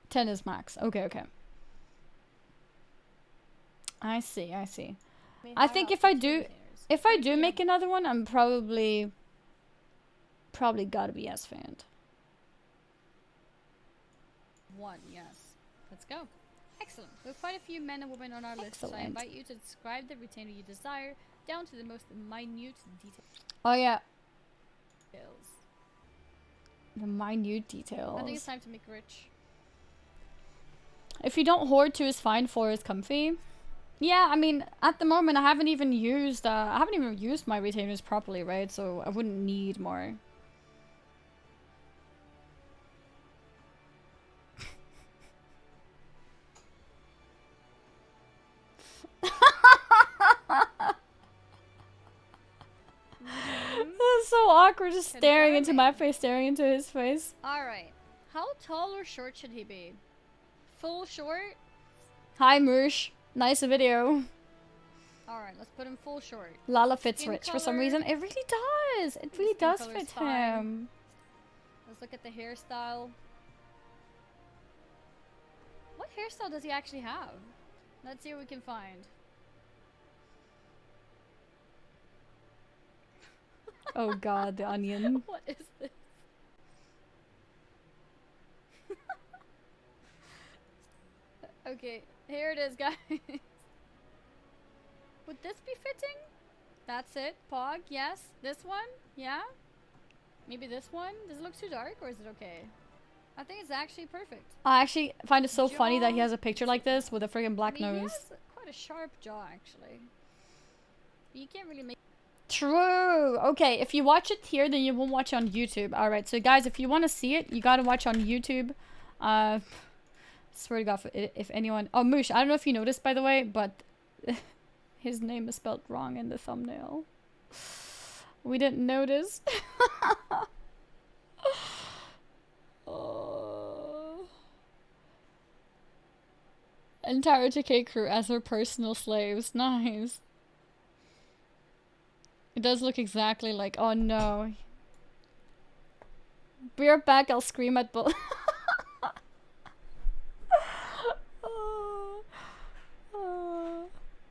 Ten is max. Okay. I see. I think if I do make another one, I'm probably gotta be S-fanned. 1, yes. Let's go. Excellent. We have quite a few men and women on our list, so I invite you to describe the retainer you desire, down to the most minute details. Oh yeah. The minute details. I think it's time to make Rich. If you don't hoard, 2 is fine, 4 is comfy. Yeah, I mean, at the moment I haven't even used my retainers properly, right? So I wouldn't need more. That's so awkward, just staring into my face, staring into his face. Alright. How tall or short should he be? Full short? Hi, Moosh. Nice video. Alright, let's put him full short. Lala fits Rich for some reason. It really does. It really does fit him. Let's look at the hairstyle. What hairstyle does he actually have? Let's see what we can find. Oh god, the onion. What is this? Okay, here it is, guys. Would this be fitting? That's it. Pog, yes. This one? Yeah? Maybe this one? Does it look too dark or is it okay? I think it's actually perfect. I actually find it so funny that he has a picture like this with a friggin' black nose. He has quite a sharp jaw, actually. You can't really make... True. Okay, if you watch it here, then you won't watch it on YouTube. Alright, so guys, if you want to see it, you gotta watch on YouTube. Swear to God, if anyone... Oh, Moosh, I don't know if you noticed, by the way, but his name is spelled wrong in the thumbnail. We didn't notice. Entire TK crew as her personal slaves. Nice. It does look exactly like... Oh, no. Be right back, I'll scream at both.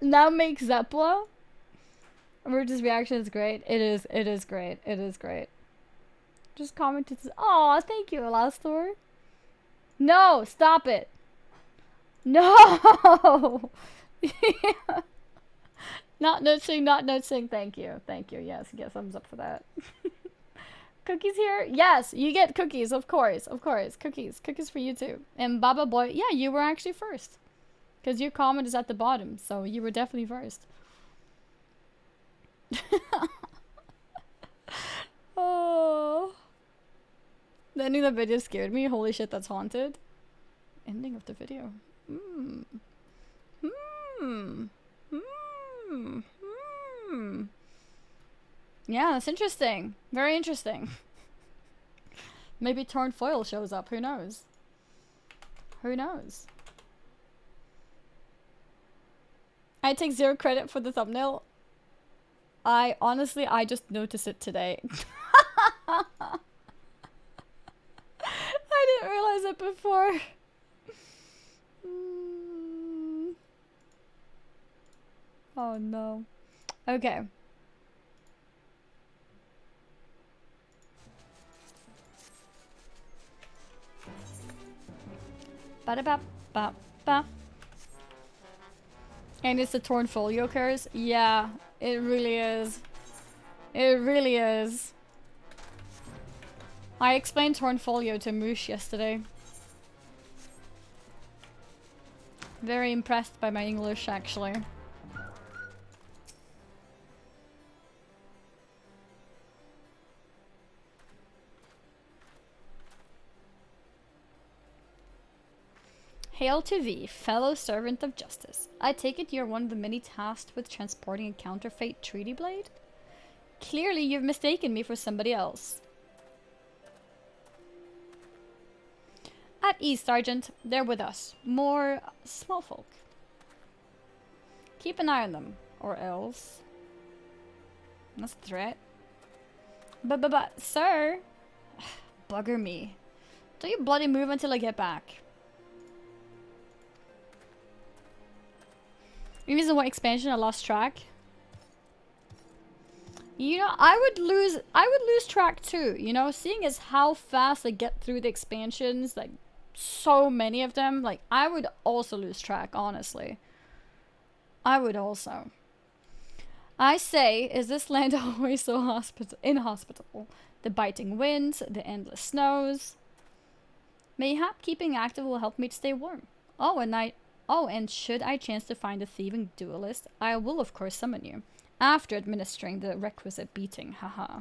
Now make Zeppla. Emergen's reaction is great. It is great. It is great. Just commented. Aw, thank you, Elastor. No, stop it. No! Yeah. Not noticing, not noticing. Thank you. Thank you. Yes, get thumbs up for that. Cookies here? Yes, you get cookies, of course. Of course. Cookies. Cookies for you too. And Baba Boy, yeah, you were actually first. Because your comment is at the bottom, so you were definitely first. Oh. The ending of the video scared me. Holy shit, that's haunted. Ending of the video. Yeah, that's interesting. Very interesting. Maybe torn foil shows up. Who knows? Who knows? I take 0 credit for the thumbnail. I just noticed it today. I didn't realize it before. Oh no. Okay. Ba-da-ba-ba-ba. And it's the torn folio curse? Yeah, it really is. It really is. I explained torn folio to Moosh yesterday. Very impressed by my English, actually. Hail to thee, fellow servant of justice. I take it you're one of the many tasked with transporting a counterfeit treaty blade? Clearly you've mistaken me for somebody else. At ease, Sergeant. They're with us. More small folk. Keep an eye on them, or else. That's a threat. But, sir. Bugger me. Don't you bloody move until I get back. Reason what expansion I lost track. You know, I would lose track too, you know, seeing as how fast I get through the expansions, like so many of them, like I would also lose track, honestly. I would also. I say, is this land always so inhospitable? The biting winds, the endless snows. Mayhap keeping active will help me to stay warm. And should I chance to find a thieving duelist, I will of course summon you. After administering the requisite beating, haha.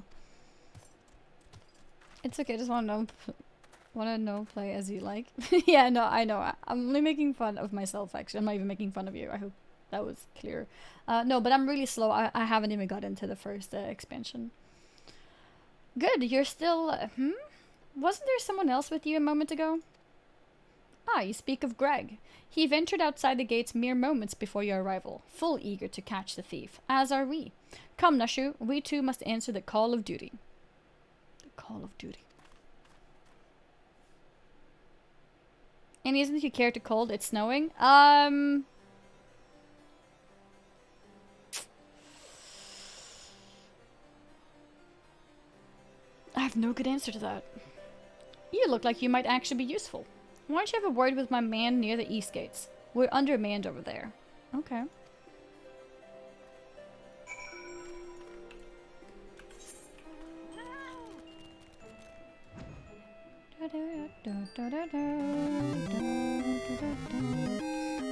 It's okay, just wanna know play as you like. Yeah, no, I know. I'm only making fun of myself, actually. I'm not even making fun of you. I hope that was clear. No, but I'm really slow. I haven't even got into the first expansion. Good, you're still... Wasn't there someone else with you a moment ago? Ah, you speak of Greg. He ventured outside the gates mere moments before your arrival, full eager to catch the thief, as are we. Come, Nashu, we too must answer the call of duty. The call of duty. And isn't you care to cold? It's snowing? I have no good answer to that. You look like you might actually be useful. Why don't you have a word with my man near the east gates? We're undermanned over there. Okay.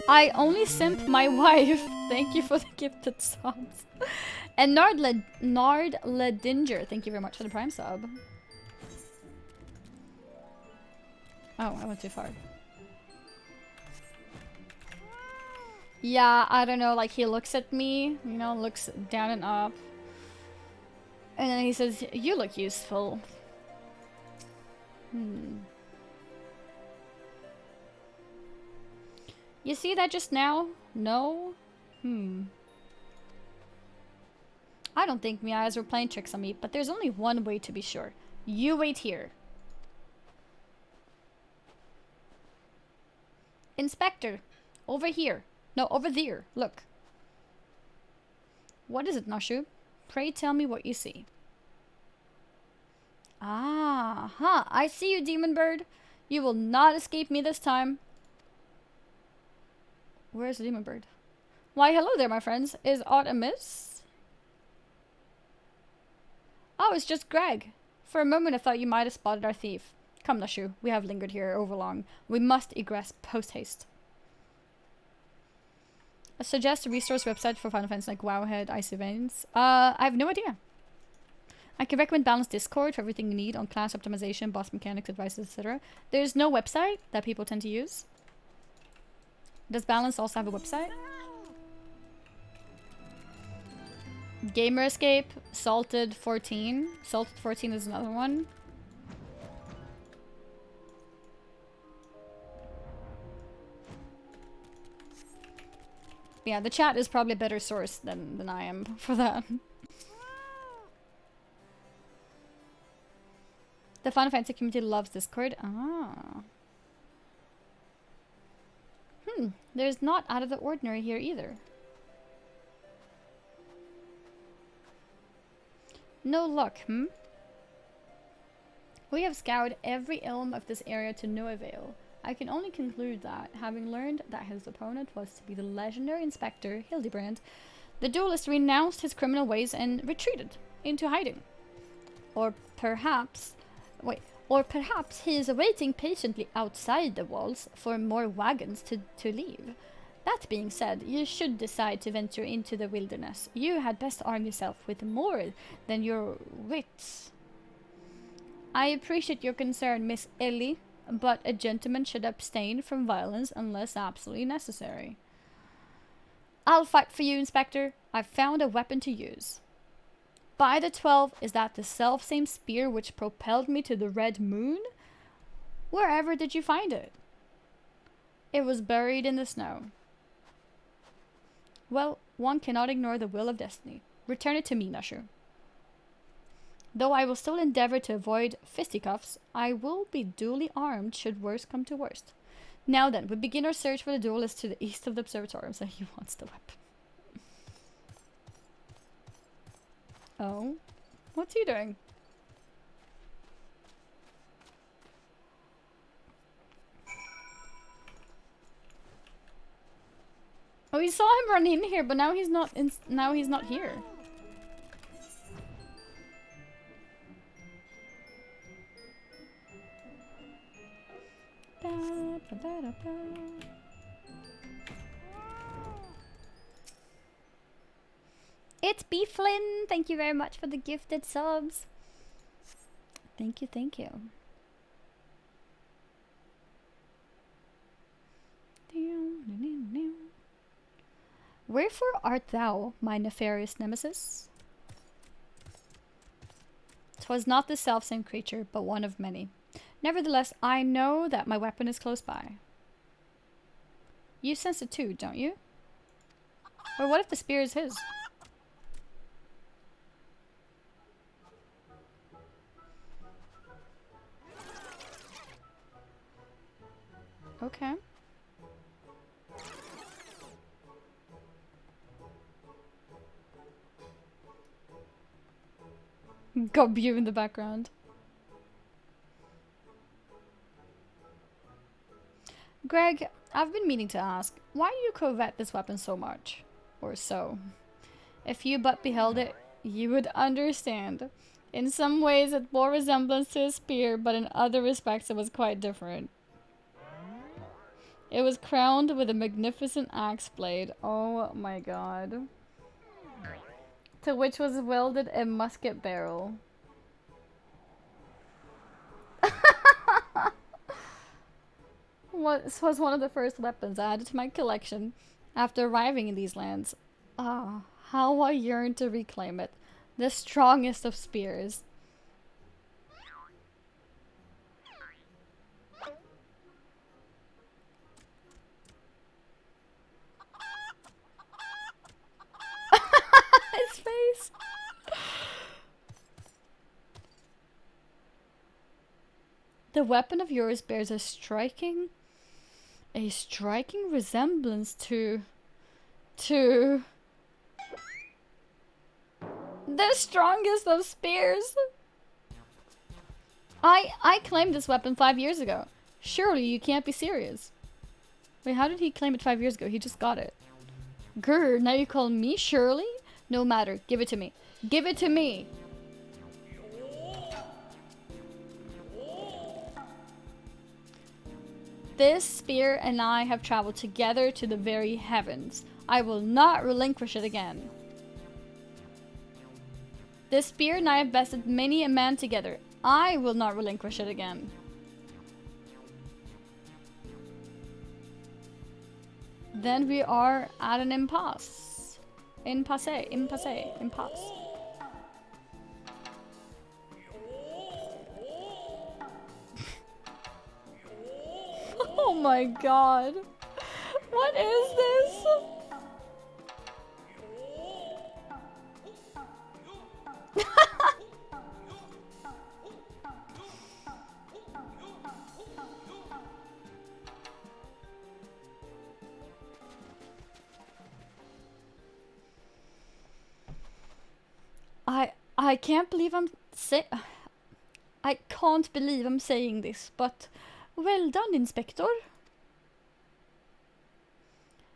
I only simp my wife. Thank you for the gifted subs. And Nard Ledinger, thank you very much for the Prime sub. Oh, I went too far. Yeah, I don't know, like he looks at me, you know, looks down and up. And then he says, "You look useful." You see that just now? No? I don't think my eyes were playing tricks on me, but there's only one way to be sure. You wait here. Inspector, over here. No, over there. Look. What is it, Nashu? Pray tell me what you see. Ah, huh. I see you, demon bird. You will not escape me this time. Where's the demon bird? Why, hello there, my friends. Is aught amiss? Oh, it's just Greg. For a moment I thought you might have spotted our thief. Come, Nashu. We have lingered here overlong. We must egress post-haste. I suggest a resource website for Final Fantasy like Wowhead, Icy Veins. I have no idea. I can recommend Balanced Discord for everything you need on class optimization, boss mechanics, advice, etc. There's no website that people tend to use. Does Balance also have a website? Gamer Escape, Salted 14. Salted 14 is another one. Yeah, the chat is probably a better source than I am for that. The Final Fantasy community loves Discord. Ah. There's not out of the ordinary here either. No luck, We have scoured every elm of this area to no avail. I can only conclude that, having learned that his opponent was to be the legendary Inspector Hildebrand, the duelist renounced his criminal ways and retreated into hiding. Or perhaps he is waiting patiently outside the walls for more wagons to leave. That being said, you should decide to venture into the wilderness. You had best arm yourself with more than your wits. I appreciate your concern, Miss Ellie, but a gentleman should abstain from violence unless absolutely necessary. I'll fight for you, Inspector. I've found a weapon to use. By the 12, is that the self-same spear which propelled me to the Red Moon? Wherever did you find it? It was buried in the snow. Well, one cannot ignore the will of destiny. Return it to me, Nashu. Though I will still endeavor to avoid fisticuffs, I will be duly armed should worst come to worst. Now then, we begin our search for the duelist to the east of the observatory, so he wants the weapon. Oh? What's he doing? Oh, we saw him run in here, but now he's not here. It's B. Flynn. Thank you very much for the gifted subs. Thank you, thank you. Wherefore art thou, my nefarious nemesis? 'Twas not the selfsame creature, but one of many. Nevertheless, I know that my weapon is close by. You sense it too, don't you? Or what if the spear is his? Okay. Got Bew in the background. Greg, I've been meaning to ask, why do you covet this weapon so much? Or so. If you but beheld it, you would understand. In some ways it bore resemblance to a spear, but in other respects it was quite different. It was crowned with a magnificent axe blade. Oh my god. to which was welded a musket barrel. This was one of the first weapons added to my collection after arriving in these lands. Ah, how I yearn to reclaim it. The strongest of spears. His face. The weapon of yours bears a striking resemblance to the strongest of spears. I claimed this weapon 5 years ago. Surely you can't be serious. Wait, how did he claim it 5 years ago? He just got it. Grr, now you call me Shirley? No matter, give it to me. Give it to me! This spear and I have traveled together to the very heavens. I will not relinquish it again. This spear and I have bested many a man together. I will not relinquish it again. Then we are at an impasse. Impasse. Oh my god. What is this? I can't believe I can't believe I'm saying this, but well done, Inspector.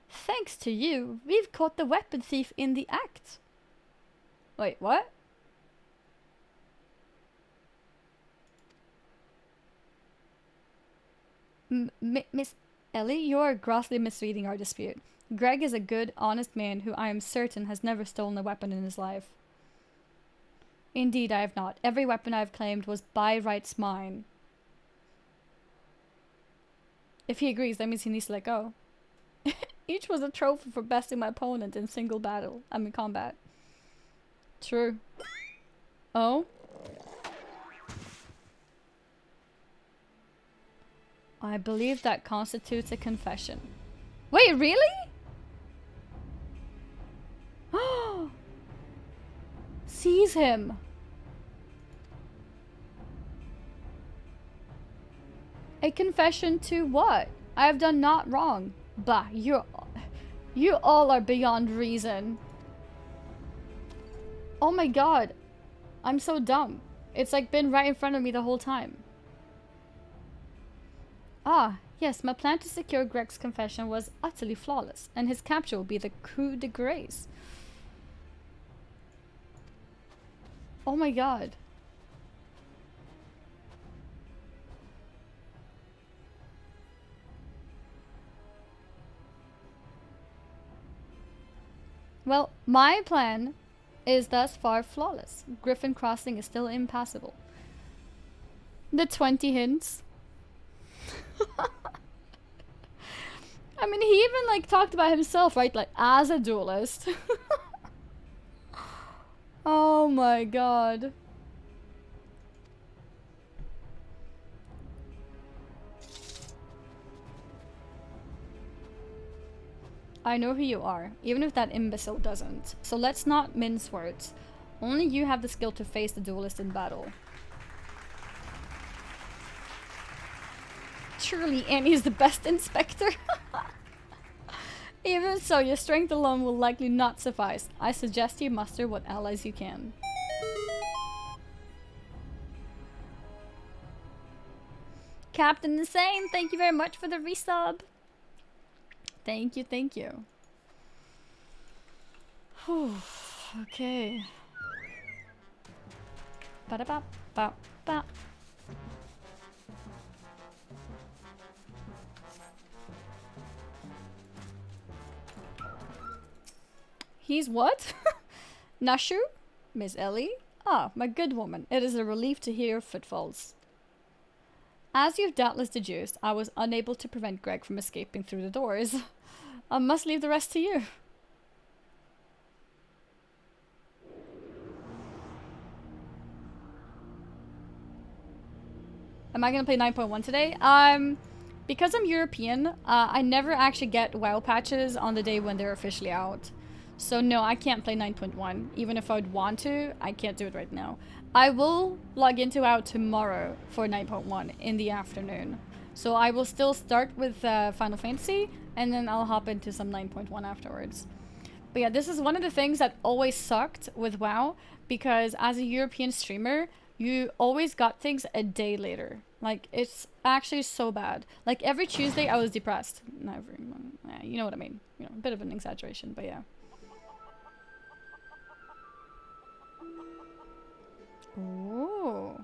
Thanks to you, we've caught the weapon thief in the act. Wait, what? Miss Ellie, you are grossly misreading our dispute. Greg is a good, honest man who I am certain has never stolen a weapon in his life. Indeed, I have not. Every weapon I have claimed was by rights mine. If he agrees, that means he needs to let go. Each was a trophy for besting my opponent in single battle. Combat. True. Oh? I believe that constitutes a confession. Wait, really? Seize him. A confession to what? I have done not wrong. Bah, you all are beyond reason. Oh my god. I'm so dumb. It's like been right in front of me the whole time. Ah, yes, my plan to secure Greg's confession was utterly flawless, and his capture will be the coup de grace. Oh my god. Well, my plan is thus far flawless. Griffin Crossing is still impassable. The 20 hints. I mean, he even like talked about himself, right? Like, as a duelist. Oh my god. I know who you are, even if that imbecile doesn't. So let's not mince words. Only you have the skill to face the duelist in battle. Surely Annie is the best inspector. Even so, your strength alone will likely not suffice. I suggest you muster what allies you can. Captain Insane, thank you very much for the resub. Thank you, thank you. Whew, okay. Ba-da-ba-ba-ba. He's what? Nashu? Miss Ellie? Ah, my good woman, it is a relief to hear your footfalls. As you've doubtless deduced, I was unable to prevent Greg from escaping through the doors. I must leave the rest to you. Am I gonna play 9.1 today? Because I'm European, I never actually get WoW patches on the day when they're officially out. So no, I can't play 9.1. Even if I'd want to, I can't do it right now. I will log into WoW tomorrow for 9.1 in the afternoon. So I will still start with Final Fantasy, and then I'll hop into some 9.1 afterwards. But yeah, this is one of the things that always sucked with WoW, because as a European streamer, you always got things a day later. Like, it's actually so bad. Like, every Tuesday I was depressed. Not every month. Yeah, you know what I mean. You know, a bit of an exaggeration, but yeah. Ooh.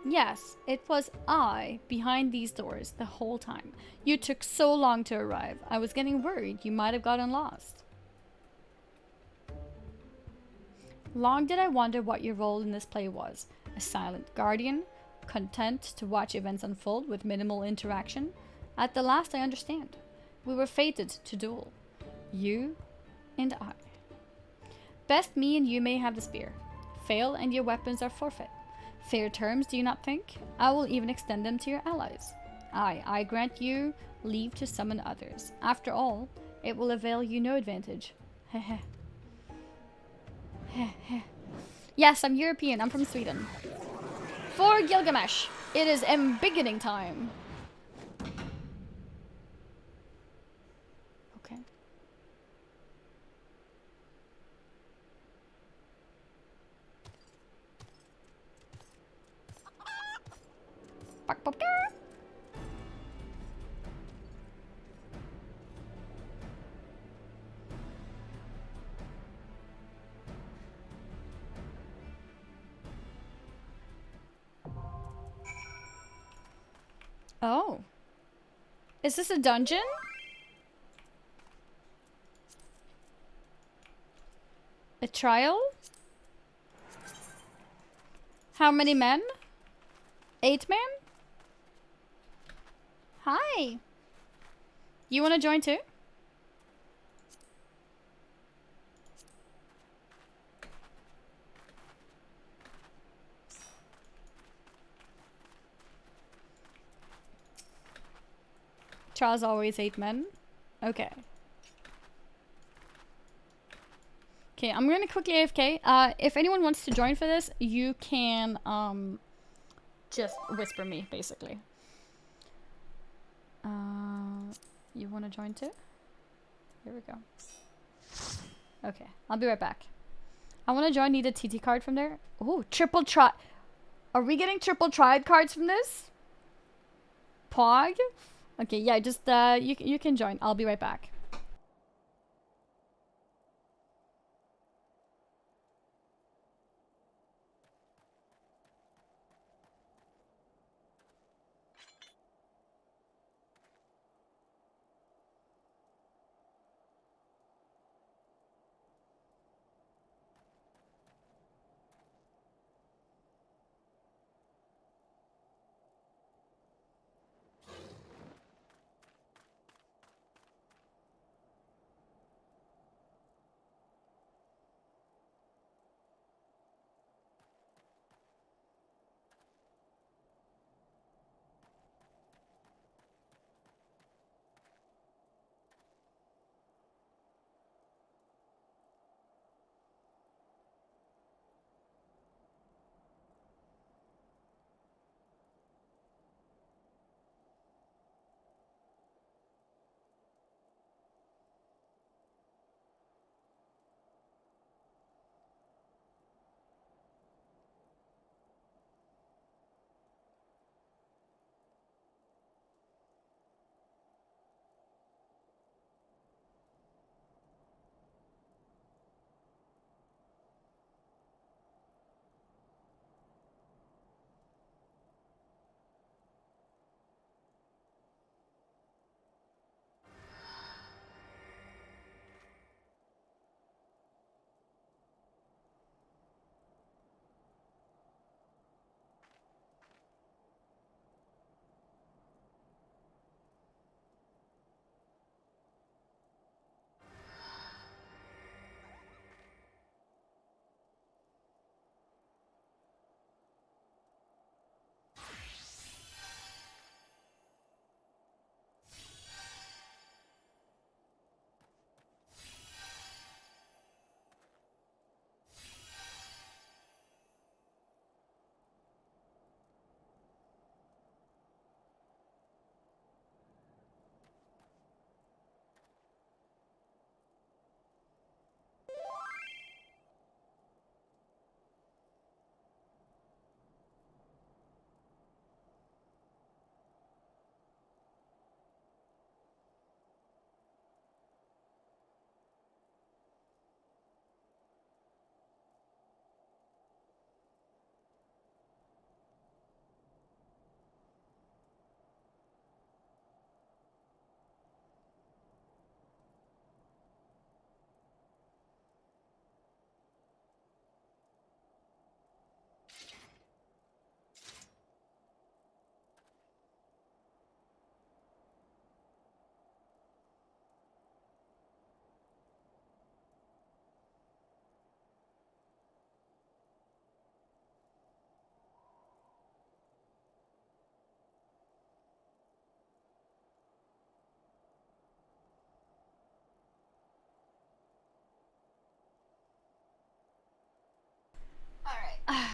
Yes, it was I behind these doors the whole time. You took so long to arrive. I was getting worried you might have gotten lost. Long did I wonder what your role in this play was. A silent guardian, content to watch events unfold with minimal interaction. At the last I understand. We were fated to duel. You and I. Best me and you may have the spear. Fail and your weapons are forfeit. Fair terms, do you not think? I will even extend them to your allies. I grant you leave to summon others. After all, it will avail you no advantage. Heh. Yes, I'm European. I'm from Sweden. For Gilgamesh, it is embiggening time. Okay. Oh. Is this a dungeon? A trial? How many men? 8 men? Hi. You want to join too? Trial's always 8 men. Okay. Okay, I'm gonna quickly AFK. If anyone wants to join for this, you can, just whisper me, basically. You want to join too? Here we go. Okay, I'll be right back. I want to join. Need a TT card from there. Oh, triple tri. Are we getting triple triad cards from this? Pog? Okay, yeah, just, you can join. I'll be right back.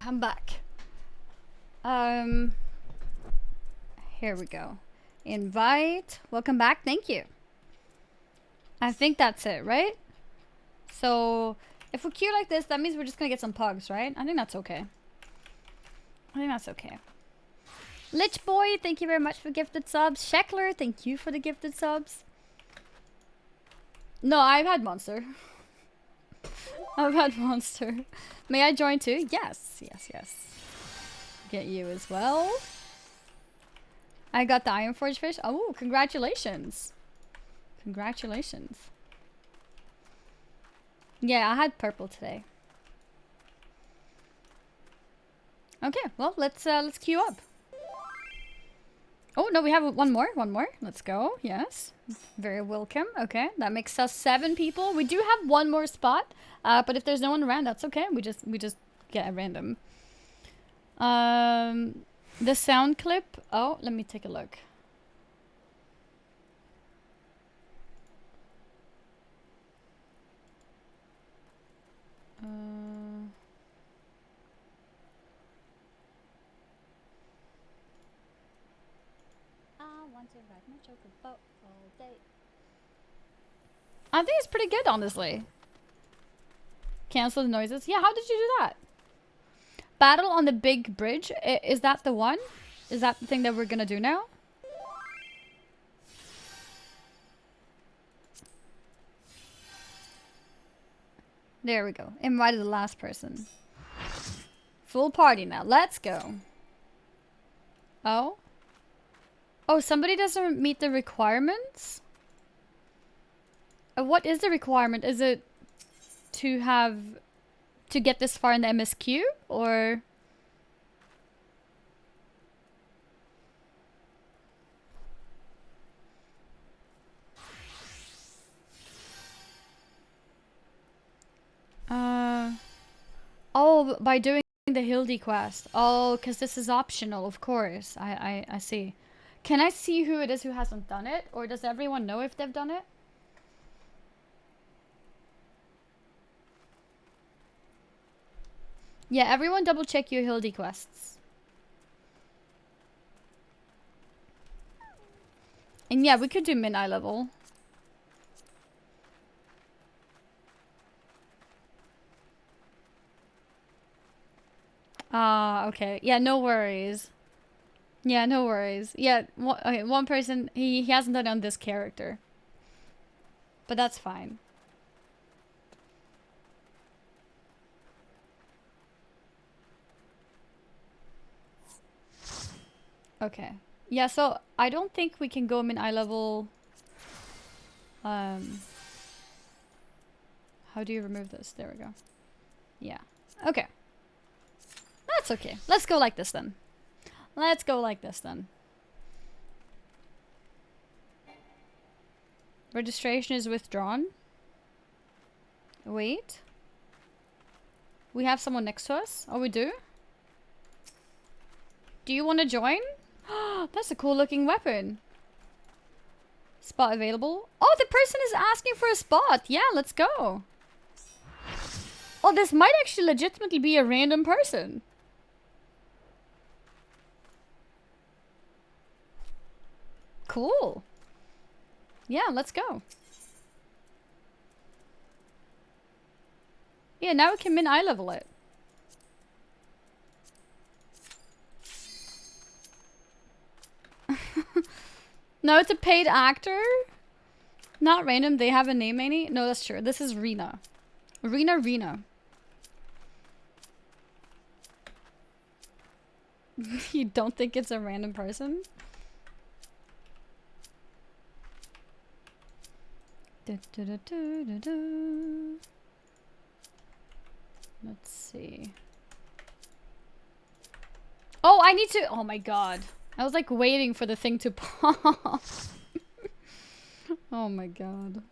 I'm back. Here we go. Invite. Welcome back. Thank you. I think that's it, right? So, if we queue like this, that means we're just gonna get some pugs, right? I think that's okay. I think that's okay. Lich Boy, thank you very much for gifted subs. Sheckler, thank you for the gifted subs. No, I've had Monster. I've had Monster. May I join too? Yes, yes, yes. Get you as well. I got the Ironforge fish. Oh, congratulations. Congratulations. Yeah, I had purple today. Okay, well, let's queue up. Oh, no, we have one more. Let's go. Yes. Very welcome. Okay, that makes us 7 people. We do have one more spot, but if there's no one around, that's okay. We just get a random. The sound clip. Oh, let me take a look. Want to ride my choker boat all day. I think it's pretty good, honestly. Cancel the noises. Yeah, how did you do that? Battle on the big bridge. Is that the one? Is that the thing that we're gonna do now? There we go. Invited the last person. Full party now. Let's go. Oh? Oh, somebody doesn't meet the requirements? What is the requirement? Is it to get this far in the MSQ? Or... Oh, by doing the Hildy quest. Oh, because this is optional, of course. I see. Can I see who it is who hasn't done it? Or does everyone know if they've done it? Yeah, everyone double check your Hildy quests. And yeah, we could do mid-eye level. Ah, okay. Yeah, no worries. Yeah, no worries. Yeah, okay, one person, he hasn't done it on this character. But that's fine. Okay. Yeah, so I don't think we can go mid-eye level. How do you remove this? There we go. Yeah. Okay. That's okay. Let's go like this then. Let's go like this then. Registration is withdrawn. Wait. We have someone next to us? Oh, we do? Do you want to join? That's a cool looking weapon. Spot available. Oh, the person is asking for a spot. Yeah, let's go. Oh, this might actually legitimately be a random person. Cool. Yeah, let's go. Yeah, now we can min-eye level it. No, it's a paid actor. Not random. They have a name, Manny. No, that's true. This is Rena. Rena. You don't think it's a random person? Let's see. Oh, I need to... Oh my god. I was like waiting for the thing to pop. Oh my god.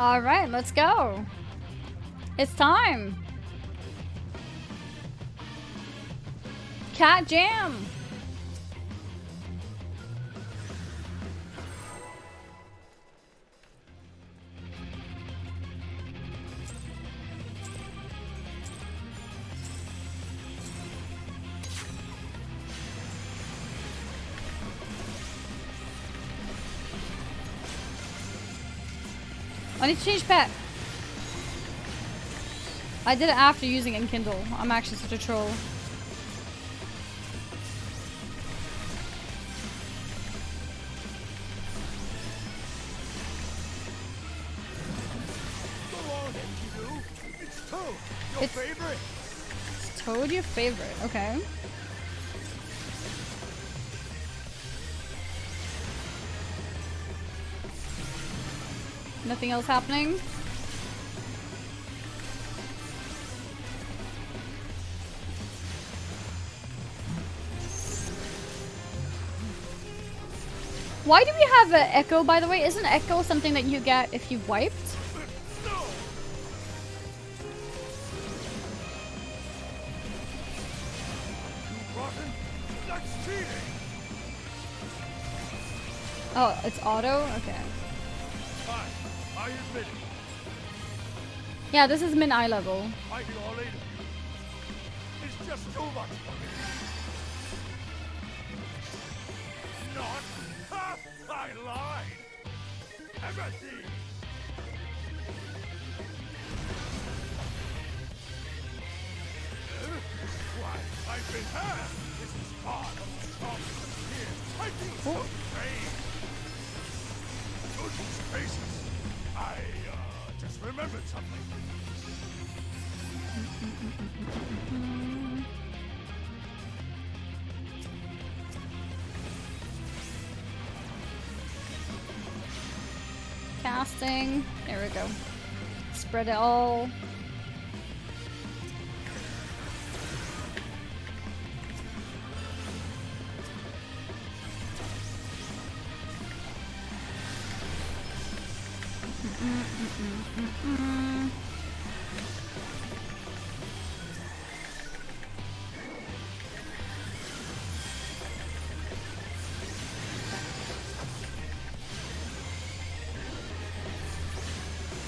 Alright, let's go. It's time. Cat Jam. I need to change pet. I did it after using Enkindle. I'm actually such a troll. Go on, Enkidu. It's Toad, your favorite. Is Toad your favorite? Okay. Nothing else happening? Why do we have an Echo, by the way? Isn't Echo something that you get if you've wiped? No. You rotten. That's cheating. Oh, it's auto? Okay. Fine. I admit it. Yeah, this is min eye level. Fighting all eight of you. It's just too much for me. Not. Ha! I lied. Empathy. Why, I've been had. This is part of the problems of here. I feel so strange. Goodness gracious. I, just remembered something. Casting. There we go. Spread it all.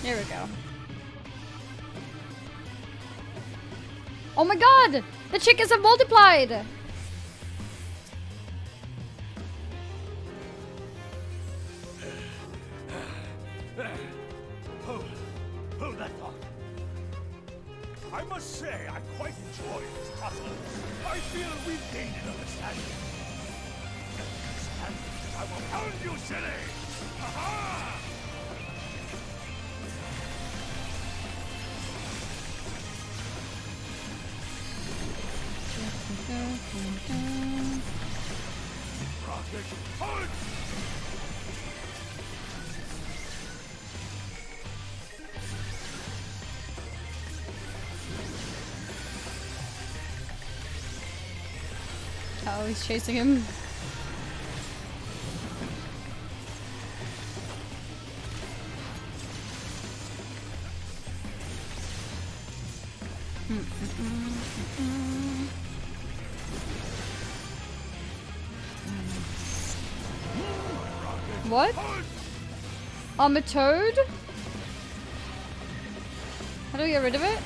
There we go. Oh my god! The chickens have multiplied! Hold that thought. I must say, I quite enjoy this tussle. I feel we've gained an understanding. Stand, I will pound you, silly! Aha! Rocket punch! Oh, he's chasing him. What? I'm a toad? How do we get rid of it?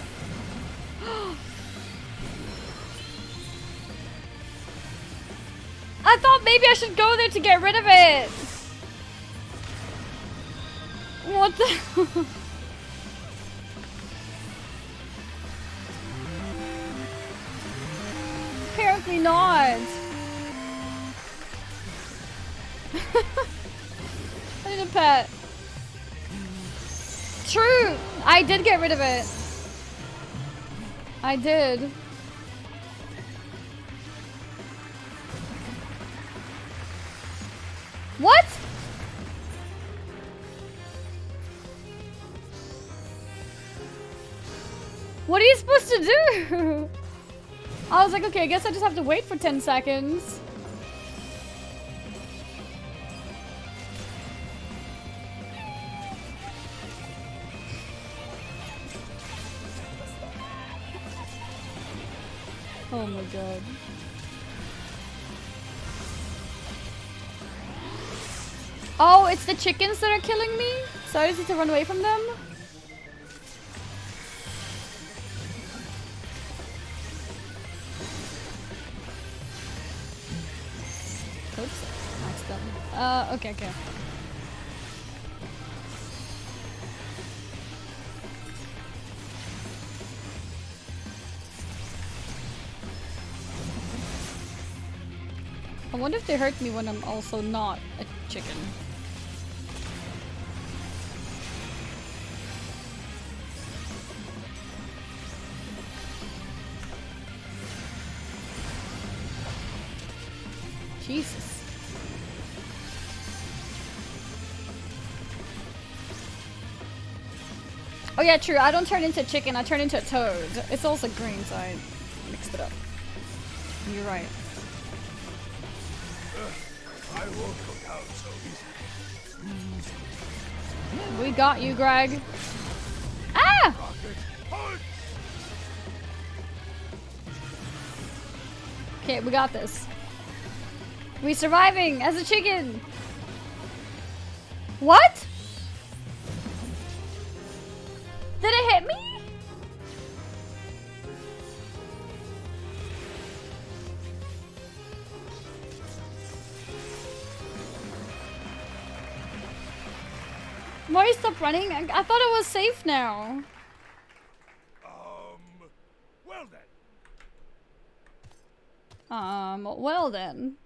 I thought maybe I should go there to get rid of it. What the? Apparently not. I need a pet. True. I did get rid of it. I did. What? What are you supposed to do? I was like, okay, I guess I just have to wait for 10 seconds. Oh my god. Oh, it's the chickens that are killing me? So I just need to run away from them? Oops. Accident. Okay, okay. I wonder if they hurt me when I'm also not a chicken. Jesus. Oh yeah, true. I don't turn into a chicken, I turn into a toad. It's also green, so I mixed it up. You're right. I won't go down so easy. We got you, Greg. Ah! Rocket punch! Okay, we got this. We surviving as a chicken. What? Did it hit me? Why stop running? I thought it was safe now. Well then. Well then.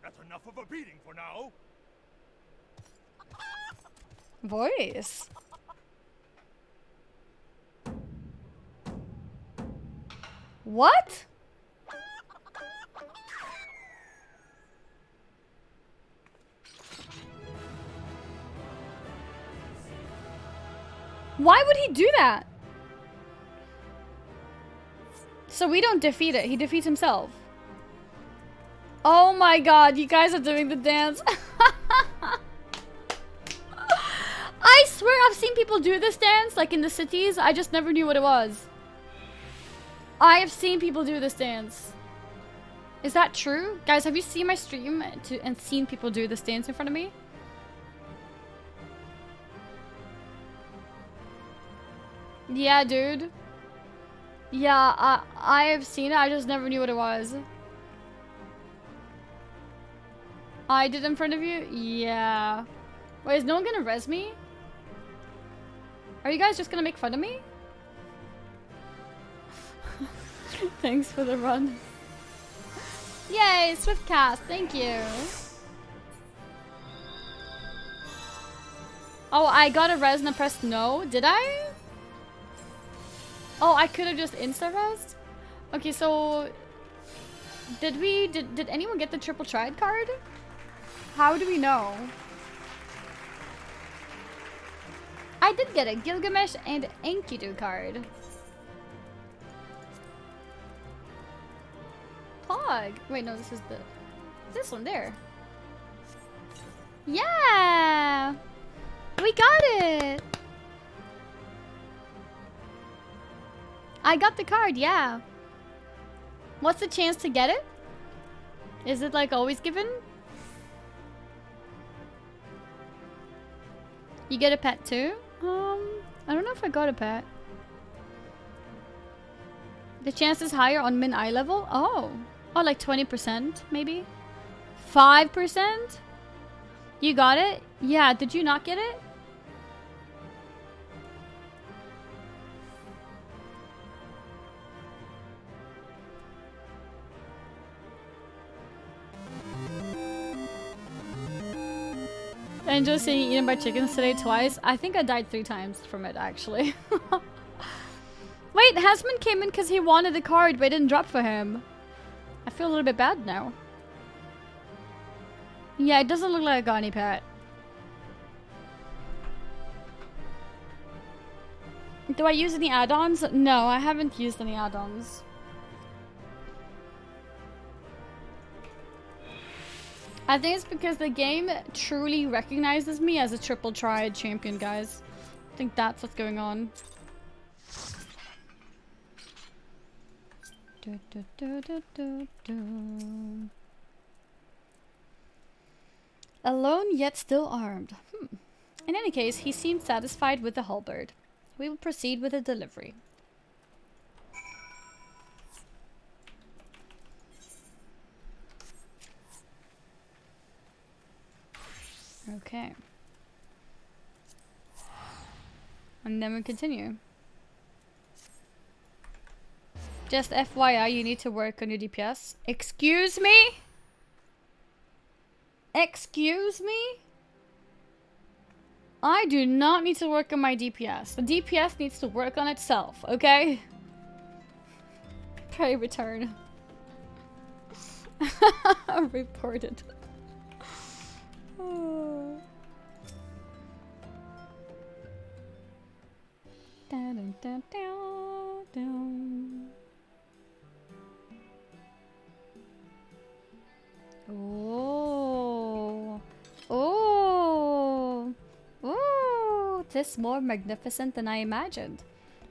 That's enough of a beating for now. Voice. What? Why would he do that? So we don't defeat it, he defeats himself. Oh my god, you guys are doing the dance. I swear I've seen people do this dance, like in the cities. I just never knew what it was. I have seen people do this dance. Is that true? Guys, have you seen my stream and seen people do this dance in front of me? Yeah, dude. Yeah, I have seen it. I just never knew what it was. I did in front of you? Yeah. Wait, is no one gonna res me? Are you guys just gonna make fun of me? Thanks for the run. Yay, Swiftcast, thank you. Oh, I got a res and I pressed no. Did I? Oh, I could have just insta-resed? Okay, so... Did anyone get the triple tried card? How do we know? I did get a Gilgamesh and Enkidu card. Pog. Wait, no, this is this one there. Yeah! We got it! I got the card, yeah. What's the chance to get it? Is it like always given? You get a pet too? I don't know if I got a pet. The chance is higher on min eye level? Oh, like 20% maybe? 5%? You got it? Yeah, did you not get it? I enjoy seeing eaten by chickens today twice. I think I died 3 times from it, actually. Wait, Hasman came in because he wanted the card, but it didn't drop for him. I feel a little bit bad now. Yeah, it doesn't look like I got any pet. Do I use any add-ons? No, I haven't used any add-ons. I think it's because the game truly recognizes me as a triple tried champion, guys. I think that's what's going on. Du, du, du, du, du, du. Alone yet still armed. In any case, he seemed satisfied with the halberd. We will proceed with the delivery. Okay. And then we continue. Just FYI, you need to work on your DPS. Excuse me? Excuse me? I do not need to work on my DPS. The DPS needs to work on itself, okay? Pray return. Reported. Oh. Dun, dun, dun, dun. Oh. Oh. Oh. This more magnificent than I imagined.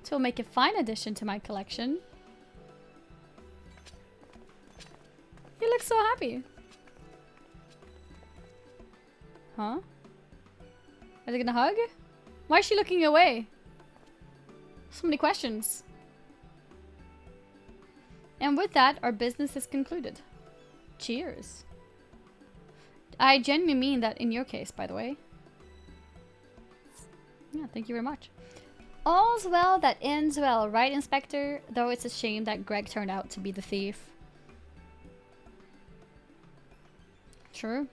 It will make a fine addition to my collection. You look so happy. Huh? Are they gonna hug? Why is she looking away? So many questions. And with that, our business is concluded. Cheers. I genuinely mean that in your case, by the way. Yeah, thank you very much. All's well that ends well, right, Inspector? Though it's a shame that Greg turned out to be the thief. True.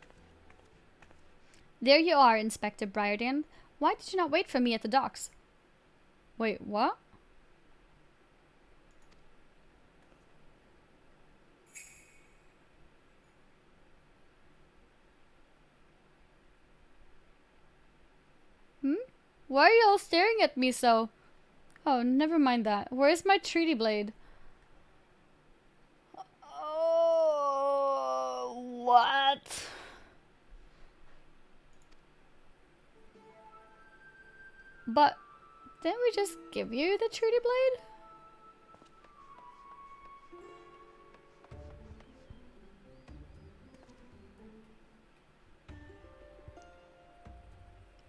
There you are, Inspector Briarden. Why did you not wait for me at the docks? Wait, what? Why are you all staring at me so? Oh, never mind that. Where's my treaty blade? Oh, what? But didn't we just give you the treaty blade?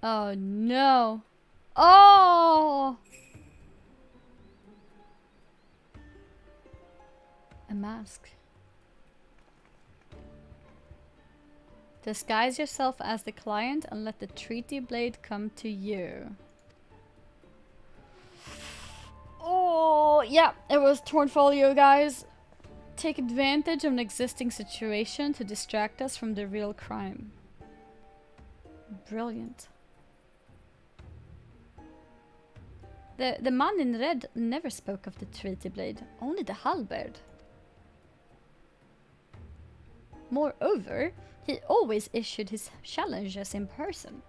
Oh no. Oh! A mask. Disguise yourself as the client and let the treaty blade come to you. Oh, yeah, it was Tornfolio, guys. Take advantage of an existing situation to distract us from the real crime. Brilliant. The man in red never spoke of the treaty blade, only the halberd. Moreover, he always issued his challenges in person.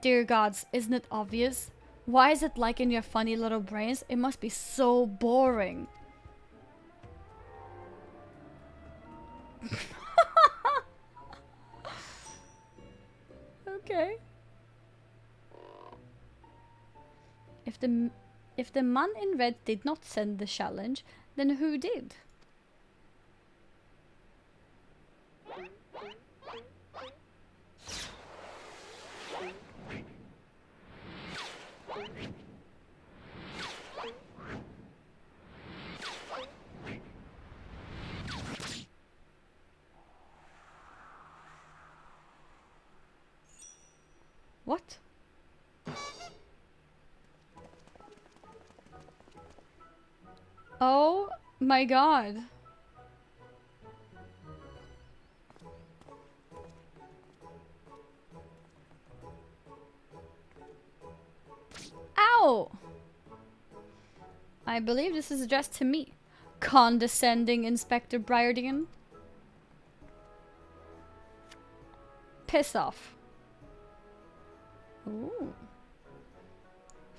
Dear gods, isn't it obvious? Why is it like in your funny little brains? It must be so boring. Okay. If the man in red did not send the challenge, then who did? What? Oh my god. Ow! I believe this is addressed to me. Condescending Inspector Briarden. Piss off. Ooh.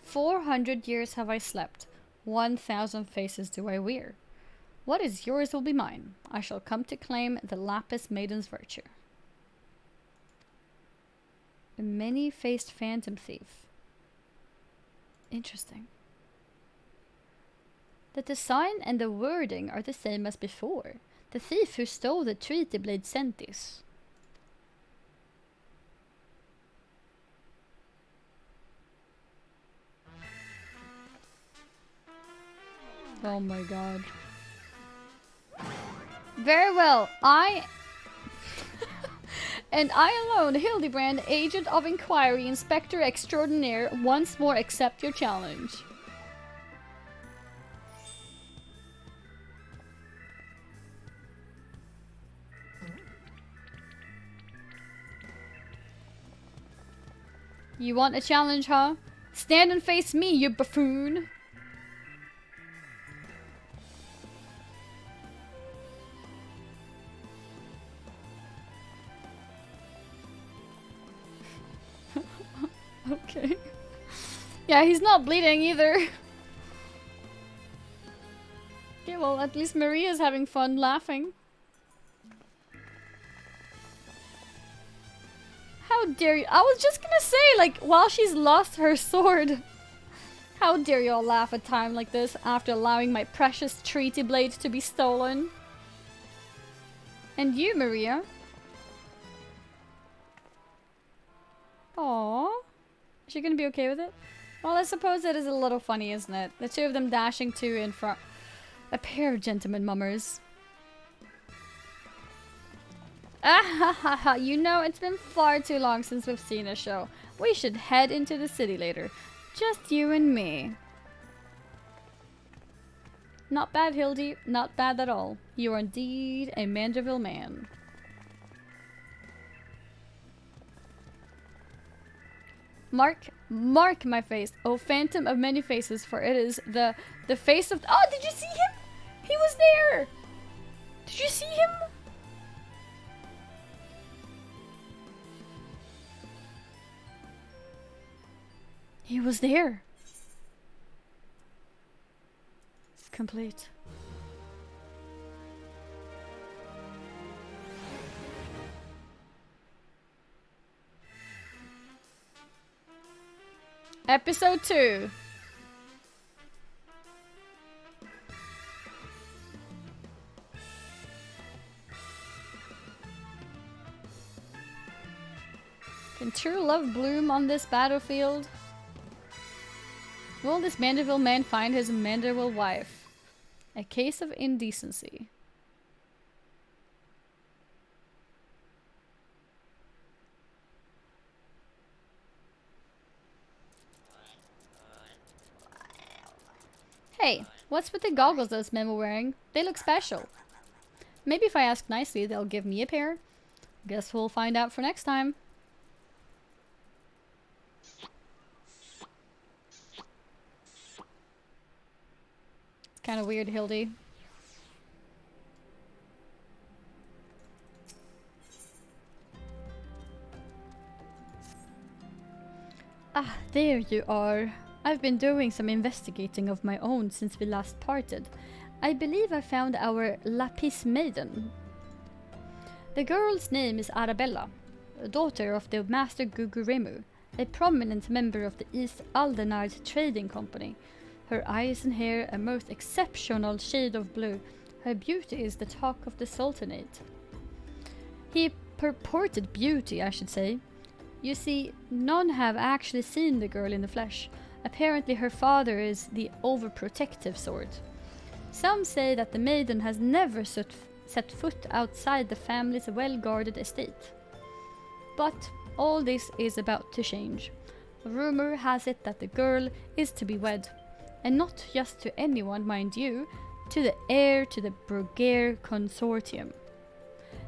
400 years have I slept. 1,000 faces do I wear. What is yours will be mine. I shall come to claim the Lapis Maiden's virtue. A many-faced phantom thief. Interesting. The design and the wording are the same as before. The thief who stole the treaty blade sent this. Oh my god. Very well, and I alone, Hildebrand, Agent of Inquiry, Inspector Extraordinaire, once more accept your challenge. You want a challenge, huh? Stand and face me, you buffoon! Okay. Yeah, he's not bleeding either. Okay, well, at least Maria's having fun laughing. How dare you? I was just gonna say, like, while she's lost her sword. How dare you all laugh at time like this after allowing my precious treaty blade to be stolen? And you, Maria? Aww. Is she gonna be okay with it? Well, I suppose it is a little funny, isn't it? The two of them dashing to and fro. A pair of gentlemen mummers. Ah ha ha ha, you know, it's been far too long since we've seen a show. We should head into the city later. Just you and me. Not bad, Hildy. Not bad at all. You are indeed a Mandeville man. Mark my face, oh phantom of many faces, for it is the face of— Oh, did you see him? He was there! Did you see him? He was there. It's complete. Episode 2. Can true love bloom on this battlefield? Will this Mandeville man find his Mandeville wife? A case of indecency. Hey, what's with the goggles those men were wearing? They look special. Maybe if I ask nicely, they'll give me a pair. Guess we'll find out for next time. It's kind of weird, Hildy. Ah, there you are. I've been doing some investigating of my own since we last parted. I believe I found our Lapis Maiden. The girl's name is Arabella, daughter of the Master Guguremu, a prominent member of the East Aldenard Trading Company. Her eyes and hair a most exceptional shade of blue. Her beauty is the talk of the Sultanate. He purported beauty, I should say. You see, none have actually seen the girl in the flesh. Apparently her father is the overprotective sort. Some say that the maiden has never set foot outside the family's well-guarded estate. But all this is about to change. Rumor has it that the girl is to be wed. And not just to anyone, mind you, to the heir to the Bruguiere Consortium.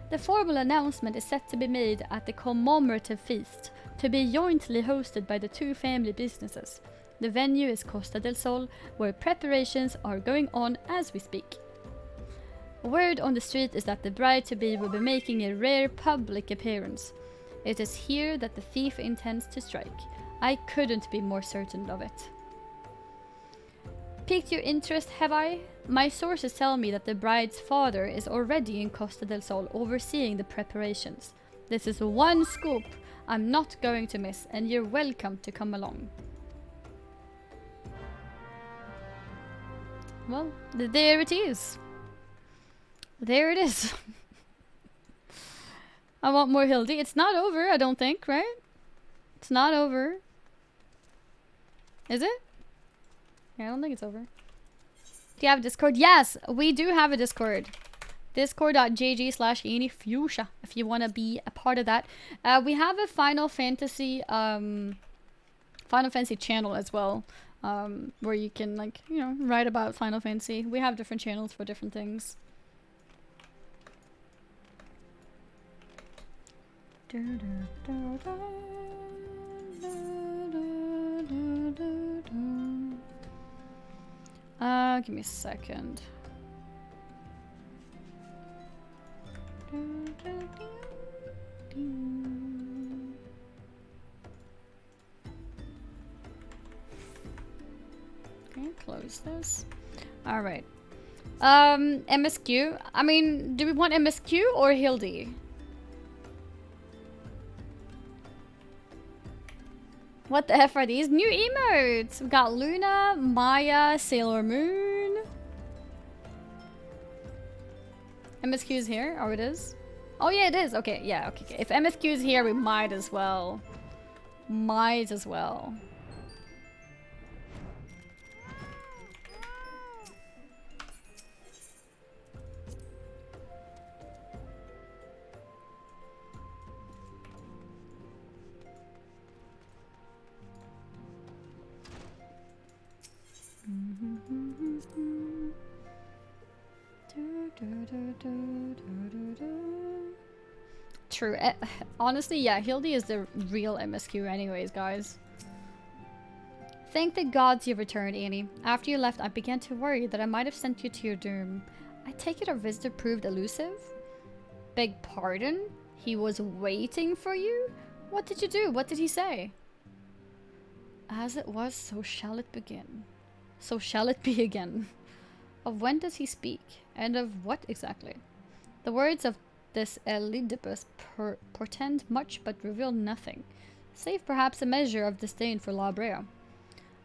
The formal announcement is set to be made at the commemorative feast, to be jointly hosted by the two family businesses. The venue is Costa del Sol, where preparations are going on as we speak. Word on the street is that the bride-to-be will be making a rare public appearance. It is here that the thief intends to strike. I couldn't be more certain of it. Piqued your interest, have I? My sources tell me that the bride's father is already in Costa del Sol overseeing the preparations. This is one scoop I'm not going to miss, and you're welcome to come along. well, there it is. There it is. I want more Hildy. It's not over, I don't think, right? It's not over. Is it? Yeah, I don't think it's over. Do you have a Discord? Yes, we do have a Discord. Discord.gg/EnieFuchsia if you want to be a part of that. We have a Final Fantasy channel as well, where you can, like, you know, write about Final Fantasy. We have different channels for different things. Give me a second. Okay, close this. All right. MSQ. I mean, do we want MSQ or Hildy? What the F are these? New emotes! We've got Luna, Maya, Sailor Moon. MSQ is here? Oh, it is? Oh, yeah, it is. Okay, yeah, okay. If MSQ is here, we might as well. Might as well. True. Honestly, yeah, Hildy is the real MSQ anyways, guys. Thank the gods you returned, Annie. After you left, I began to worry that I might have sent you to your doom. I take it our visitor proved elusive? Beg pardon? He was waiting for you? What did you do? What did he say? As it was, so shall it begin. So shall it be again. Of when does he speak? And of what exactly? The words of this Elidipus portend much but reveal nothing, save perhaps a measure of disdain for La Brea.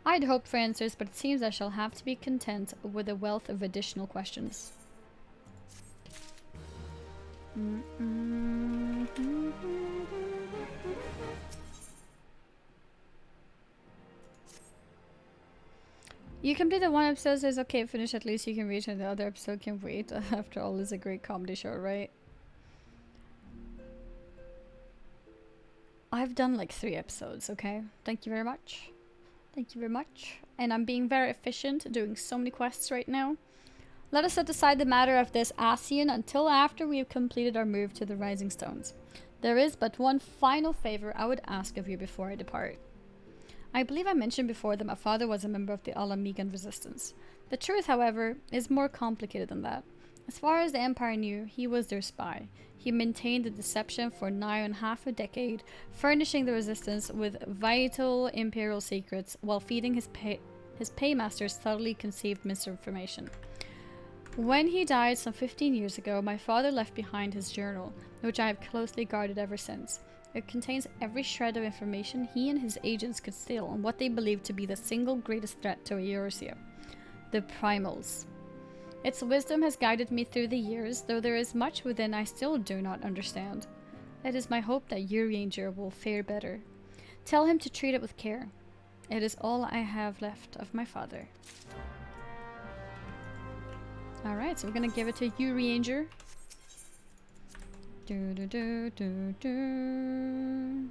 I'd hoped for answers, but it seems I shall have to be content with a wealth of additional questions. You completed one episode, so it's okay, finish at least you can reach, and the other episode can wait. After all, it's a great comedy show, right? I've done like 3 episodes, okay? Thank you very much. Thank you very much. And I'm being very efficient, doing so many quests right now. Let us set aside the matter of this ASEAN until after we have completed our move to the Rising Stones. There is but one final favor I would ask of you before I depart. I believe I mentioned before that my father was a member of the Alamigan resistance. The truth, however, is more complicated than that. As far as the Empire knew, he was their spy. He maintained the deception for nigh on half a decade, furnishing the resistance with vital imperial secrets while feeding his paymasters thoroughly conceived misinformation. When he died some 15 years ago, my father left behind his journal, which I have closely guarded ever since. It contains every shred of information he and his agents could steal on what they believed to be the single greatest threat to Eorzea: the Primals. Its wisdom has guided me through the years, though there is much within I still do not understand. It is my hope that Urianger will fare better. Tell him to treat it with care. It is all I have left of my father. Alright, so we're gonna give it to Urianger. Do do do do do.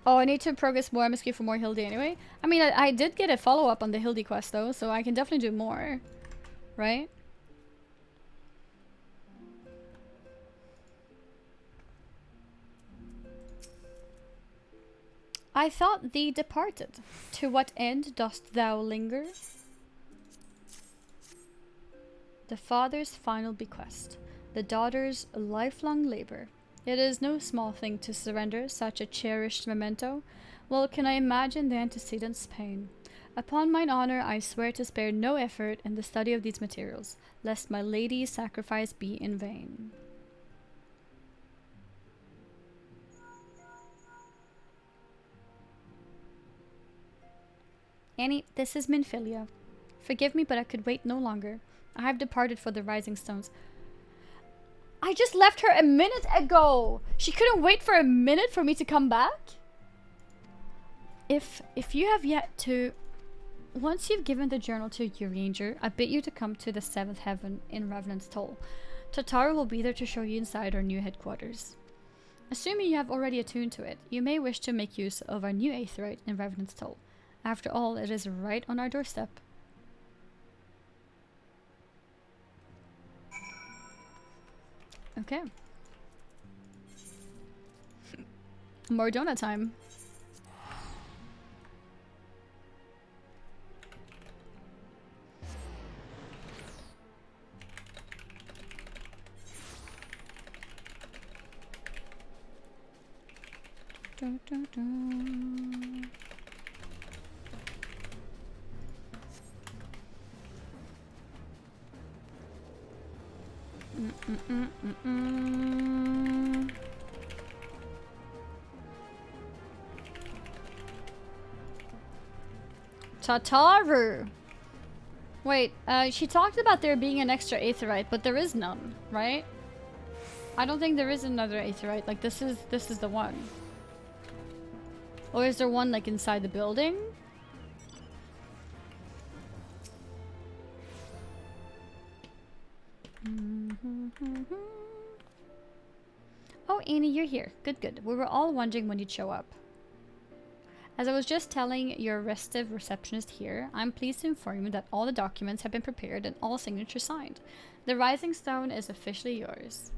Oh, I need to progress more MSQ for more Hildy anyway. I mean, I did get a follow-up on the Hildy quest though, so I can definitely do more. Right? I thought thee departed. To what end dost thou linger? The father's final bequest. The daughter's lifelong labor. It is no small thing to surrender such a cherished memento. Well, can I imagine the antecedents' pain? Upon mine honor, I swear to spare no effort in the study of these materials, lest my lady's sacrifice be in vain. Annie, this is Minfilia. Forgive me, but I could wait no longer. I have departed for the Rising Stones. I just left her a minute ago! She couldn't wait for a minute for me to come back? If you have yet to... Once you've given the journal to Urianger, I bid you to come to the 7th heaven in Revenant's Toll. Tataru will be there to show you inside our new headquarters. Assuming you have already attuned to it, you may wish to make use of our new Aetheryte in Revenant's Toll. After all, it is right on our doorstep. Okay. More donut time. Dun, dun, dun. Tataru! Wait, she talked about there being an extra Aetheryte, but there is none, right? I don't think there is another Aetheryte. Like, this is the one. Or is there one, like, inside the building? Oh, Annie, you're here. Good, good. We were all wondering when you'd show up. As I was just telling your restive receptionist here, I'm pleased to inform you that all the documents have been prepared and all signatures signed. The Rising Stone is officially yours.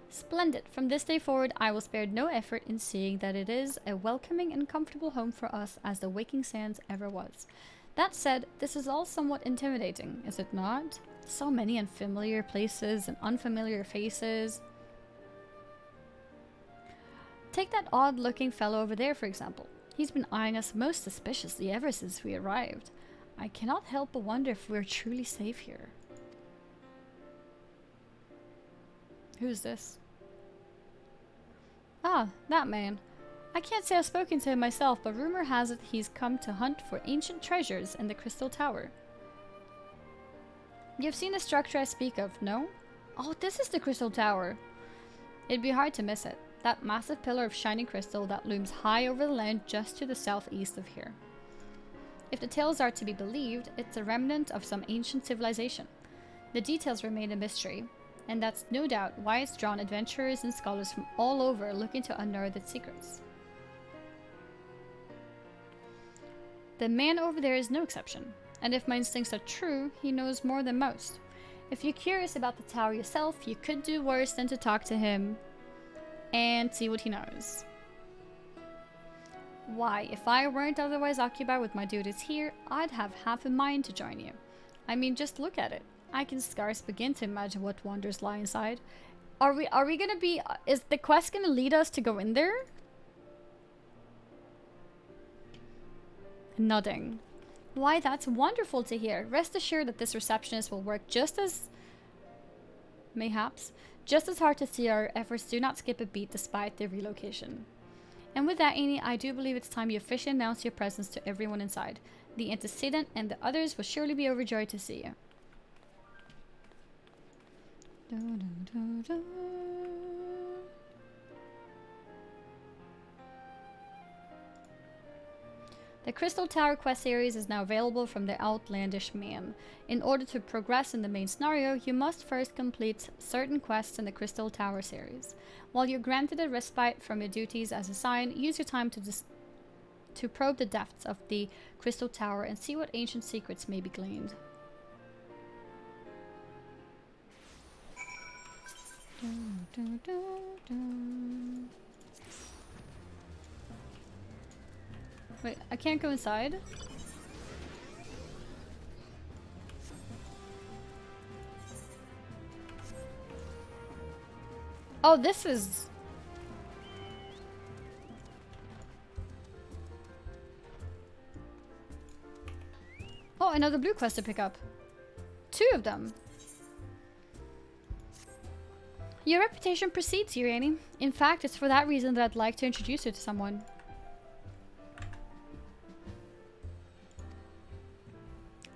Splendid. From this day forward, I will spare no effort in seeing that it is a welcoming and comfortable home for us as the Waking Sands ever was. That said, this is all somewhat intimidating, is it not? So many unfamiliar places and unfamiliar faces. Take that odd-looking fellow over there, for example. He's been eyeing us most suspiciously ever since we arrived. I cannot help but wonder if we're truly safe here. Who's this? Ah, that man. I can't say I've spoken to him myself, but rumor has it he's come to hunt for ancient treasures in the Crystal Tower. You've seen the structure I speak of, no? Oh, this is the Crystal Tower. It'd be hard to miss it. That massive pillar of shining crystal that looms high over the land just to the southeast of here. If the tales are to be believed, it's a remnant of some ancient civilization. The details remain a mystery, and that's no doubt why it's drawn adventurers and scholars from all over looking to unearth its secrets. The man over there is no exception, and if my instincts are true, he knows more than most. If you're curious about the tower yourself, you could do worse than to talk to him and see what he knows. Why, if I weren't otherwise occupied with my duties here, I'd have half a mind to join you. I mean, just look at it. I can scarce begin to imagine what wonders lie inside. Are we gonna be... is the quest gonna lead us to go in there? Nodding. Why, that's wonderful to hear. Rest assured that this receptionist will work just as... mayhaps just as hard to see our efforts do not skip a beat despite the relocation. And with that, Annie, I do believe it's time you officially announce your presence to everyone inside. The antecedent and the others will surely be overjoyed to see you. The Crystal Tower quest series is now available from the Outlandish Man. In order to progress in the main scenario, you must first complete certain quests in the Crystal Tower series. While you're granted a respite from your duties as a sign, use your time to probe the depths of the Crystal Tower and see what ancient secrets may be gleaned. Wait, I can't go inside? Oh, this is... Oh, another blue quest to pick up. 2 of them. Your reputation precedes you, Annie. In fact, it's for that reason that I'd like to introduce you to someone.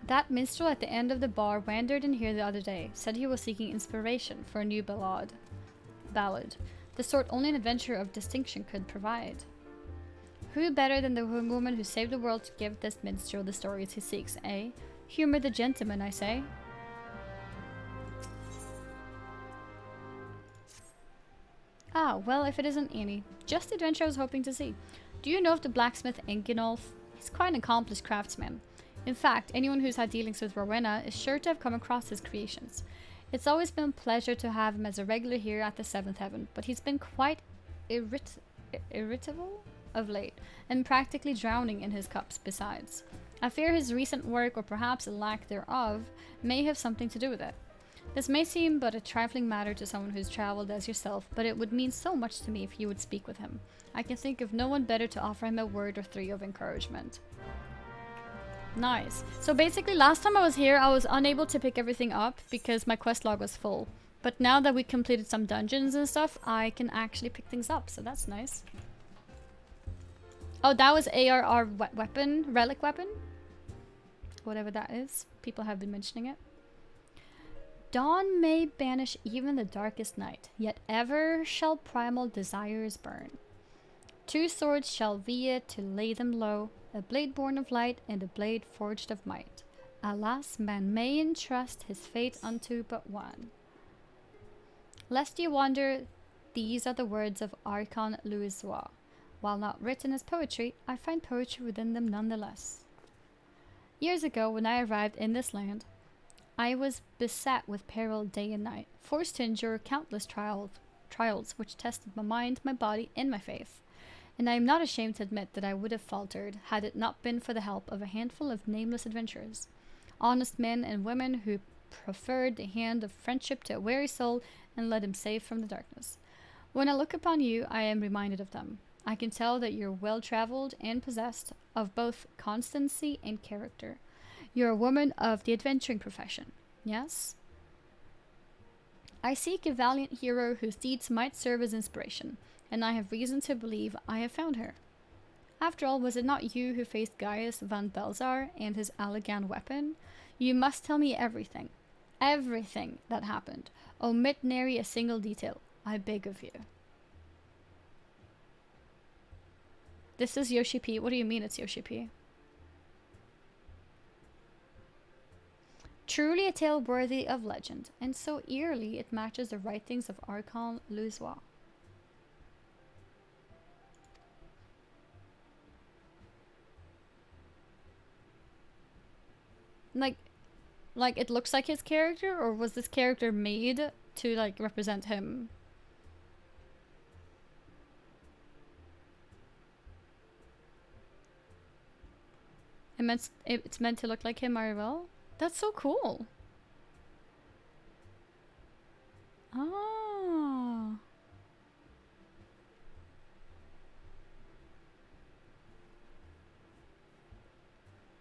That minstrel at the end of the bar wandered in here the other day. Said he was seeking inspiration for a new ballad. The sort only an adventurer of distinction could provide. Who better than the woman who saved the world to give this minstrel the stories he seeks, eh? Humor the gentleman, I say. Ah, well, if it isn't Annie. Just the adventure I was hoping to see. Do you know of the blacksmith Enginolf? He's quite an accomplished craftsman. In fact, anyone who's had dealings with Rowena is sure to have come across his creations. It's always been a pleasure to have him as a regular here at the 7th Heaven, but he's been quite irritable of late, and practically drowning in his cups besides. I fear his recent work, or perhaps a lack thereof, may have something to do with it. This may seem but a trifling matter to someone who's traveled as yourself, but it would mean so much to me if you would speak with him. I can think of no one better to offer him a word or 3 of encouragement. Nice. So basically last time I was here, I was unable to pick everything up because my quest log was full. But now that we completed some dungeons and stuff, I can actually pick things up, so that's nice. Oh, that was ARR weapon, relic weapon? Whatever that is. People have been mentioning it. Dawn may banish even the darkest night, yet ever shall primal desires burn. 2 swords shall vie it to lay them low, a blade born of light and a blade forged of might. Alas, man may entrust his fate unto but one. Lest you wonder, these are the words of Archon Louisois. While not written as poetry, I find poetry within them nonetheless. Years ago, when I arrived in this land, I was beset with peril day and night, forced to endure countless trials which tested my mind, my body, and my faith. And I am not ashamed to admit that I would have faltered had it not been for the help of a handful of nameless adventurers, honest men and women who proffered the hand of friendship to a weary soul and led him safe from the darkness. When I look upon you, I am reminded of them. I can tell that you're well-traveled and possessed of both constancy and character. You're a woman of the adventuring profession, yes? I seek a valiant hero whose deeds might serve as inspiration, and I have reason to believe I have found her. After all, was it not you who faced Gaius van Belzar and his Allegan weapon? You must tell me everything. Everything that happened. Omit nary a single detail, I beg of you. This is Yoshi P. What do you mean it's Yoshi P? Truly a tale worthy of legend, and so eerily it matches the writings of Archon Louisois. Like it looks like his character, or was this character made to like represent him? It's meant to look like him very well. That's so cool. Ah.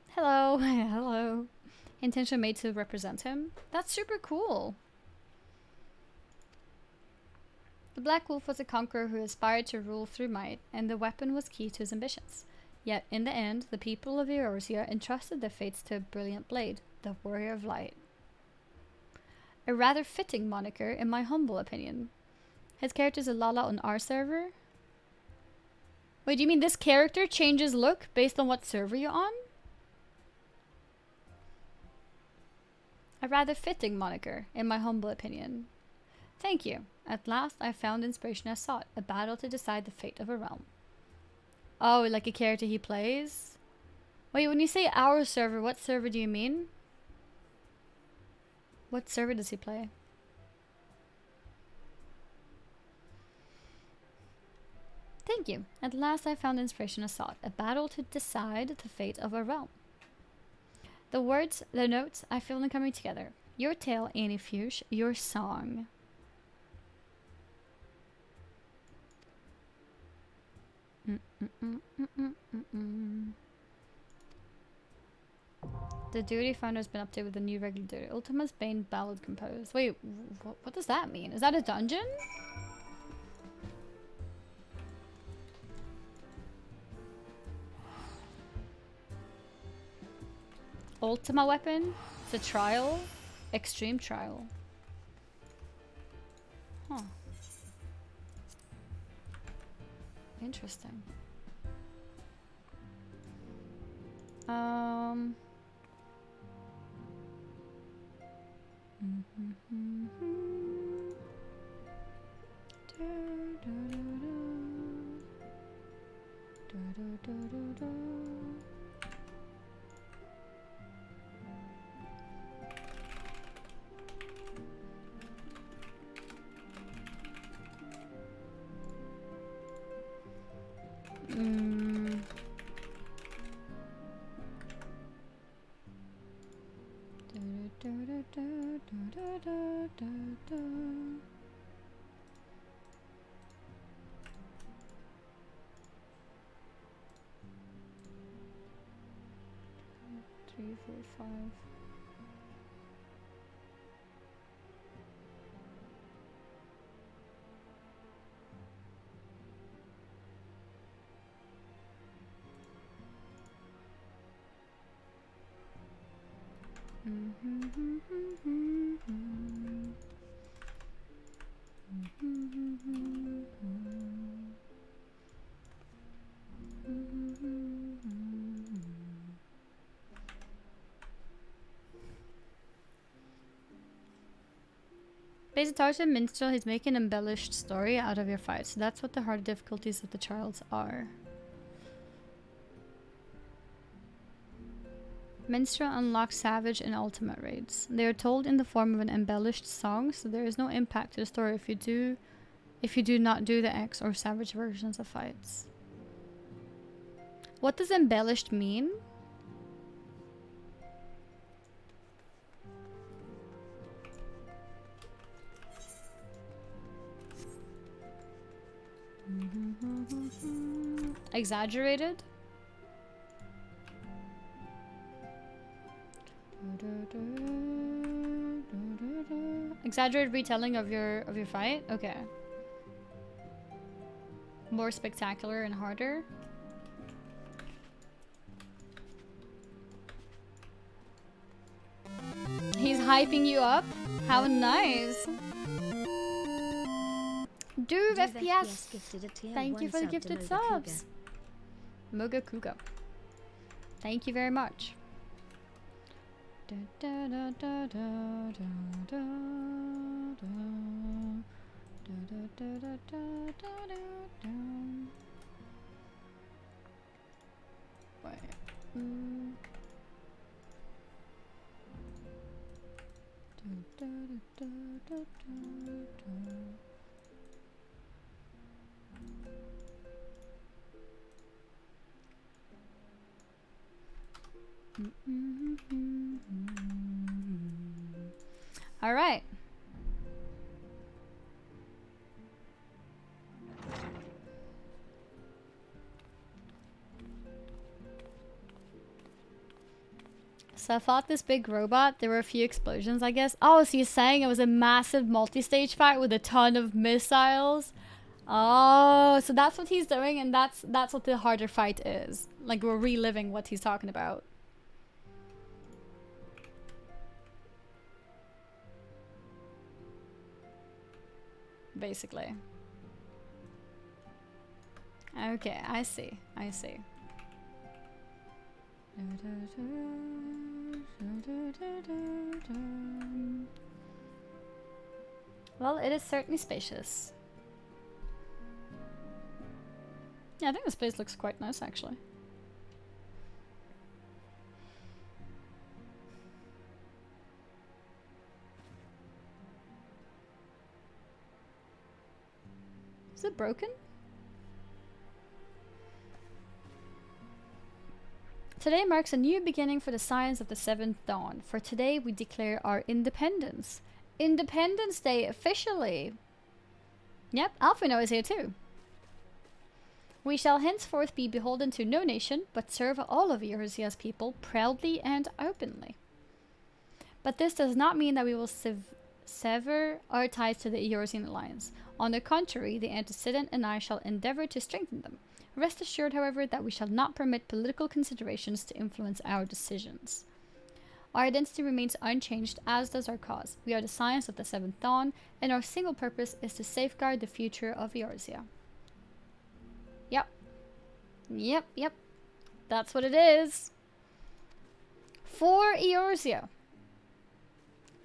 Hello. Hello. Intention made to represent him. That's super cool. The Black Wolf was a conqueror who aspired to rule through might, and the weapon was key to his ambitions. Yet, in the end, the people of Eorzea entrusted their fates to a brilliant blade, the Warrior of Light. A rather fitting moniker, in my humble opinion. His character's a Lala on our server? Wait, do you mean this character changes look based on what server you're on? A rather fitting moniker, in my humble opinion. Thank you. At last I found inspiration I sought, a battle to decide the fate of a realm. Oh, like a character he plays? Wait, when you say our server, what server do you mean? What server does he play? Thank you. At last I found inspiration I sought, a battle to decide the fate of a realm. The words, the notes, I feel them coming together. Your tale, Annie Fuchs, your song. The duty finder has been updated with a new regular duty. Ultima's Bane ballad composed. Wait, what does that mean? Is that a dungeon? Ultima weapon? It's a trial? Extreme trial. Huh. Interesting. Three, four, five. Based on Tarshan Minstrel, he's making an embellished story out of your fight. So that's what the hard difficulties of the trials are. Minstrel unlocks Savage and Ultimate raids. They are told in the form of an embellished song, so there is no impact to the story if you do not do the X or Savage versions of fights. What does embellished mean? Exaggerated? Exaggerated retelling of your fight? Okay. More spectacular and harder? He's hyping you up? How nice! Dude, FPS! Thank you for the gifted subs! Moga Kuga. Thank you very much. All right. So I fought this big robot. There were a few explosions, I guess. Oh, so you're saying it was a massive multi-stage fight with a ton of missiles? Oh, so that's what he's doing, and that's what the harder fight is. Like, we're reliving what he's talking about. Basically. Okay, I see. I see. Well, it is certainly spacious. Yeah, I think this place looks quite nice, actually. Is it broken? Today marks a new beginning for the science of the seventh dawn. For today, we declare our independence. Independence Day officially. Yep, Alphino is here too. We shall henceforth be beholden to no nation, but serve all of Eorzea's people proudly and openly. But this does not mean that we will sever our ties to the Eorzean alliance. On the contrary, the antecedent and I shall endeavor to strengthen them. Rest assured, however, that we shall not permit political considerations to influence our decisions. Our identity remains unchanged, as does our cause. We are the Scions of the Seventh Dawn, and our single purpose is to safeguard the future of Eorzea. Yep. Yep. That's what it is. For Eorzea.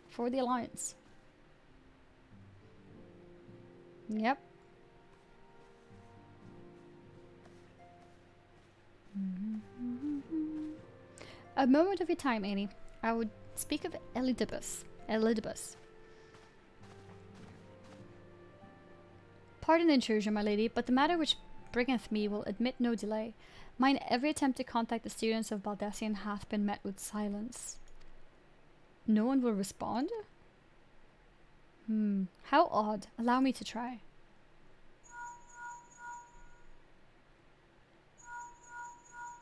For the Alliance. Yep. A moment of your time, Annie. I would speak of Elidibus. Pardon the intrusion, my lady, but the matter which bringeth me will admit no delay. Mine every attempt to contact the students of Baldesion hath been met with silence. No one will respond? How odd. Allow me to try.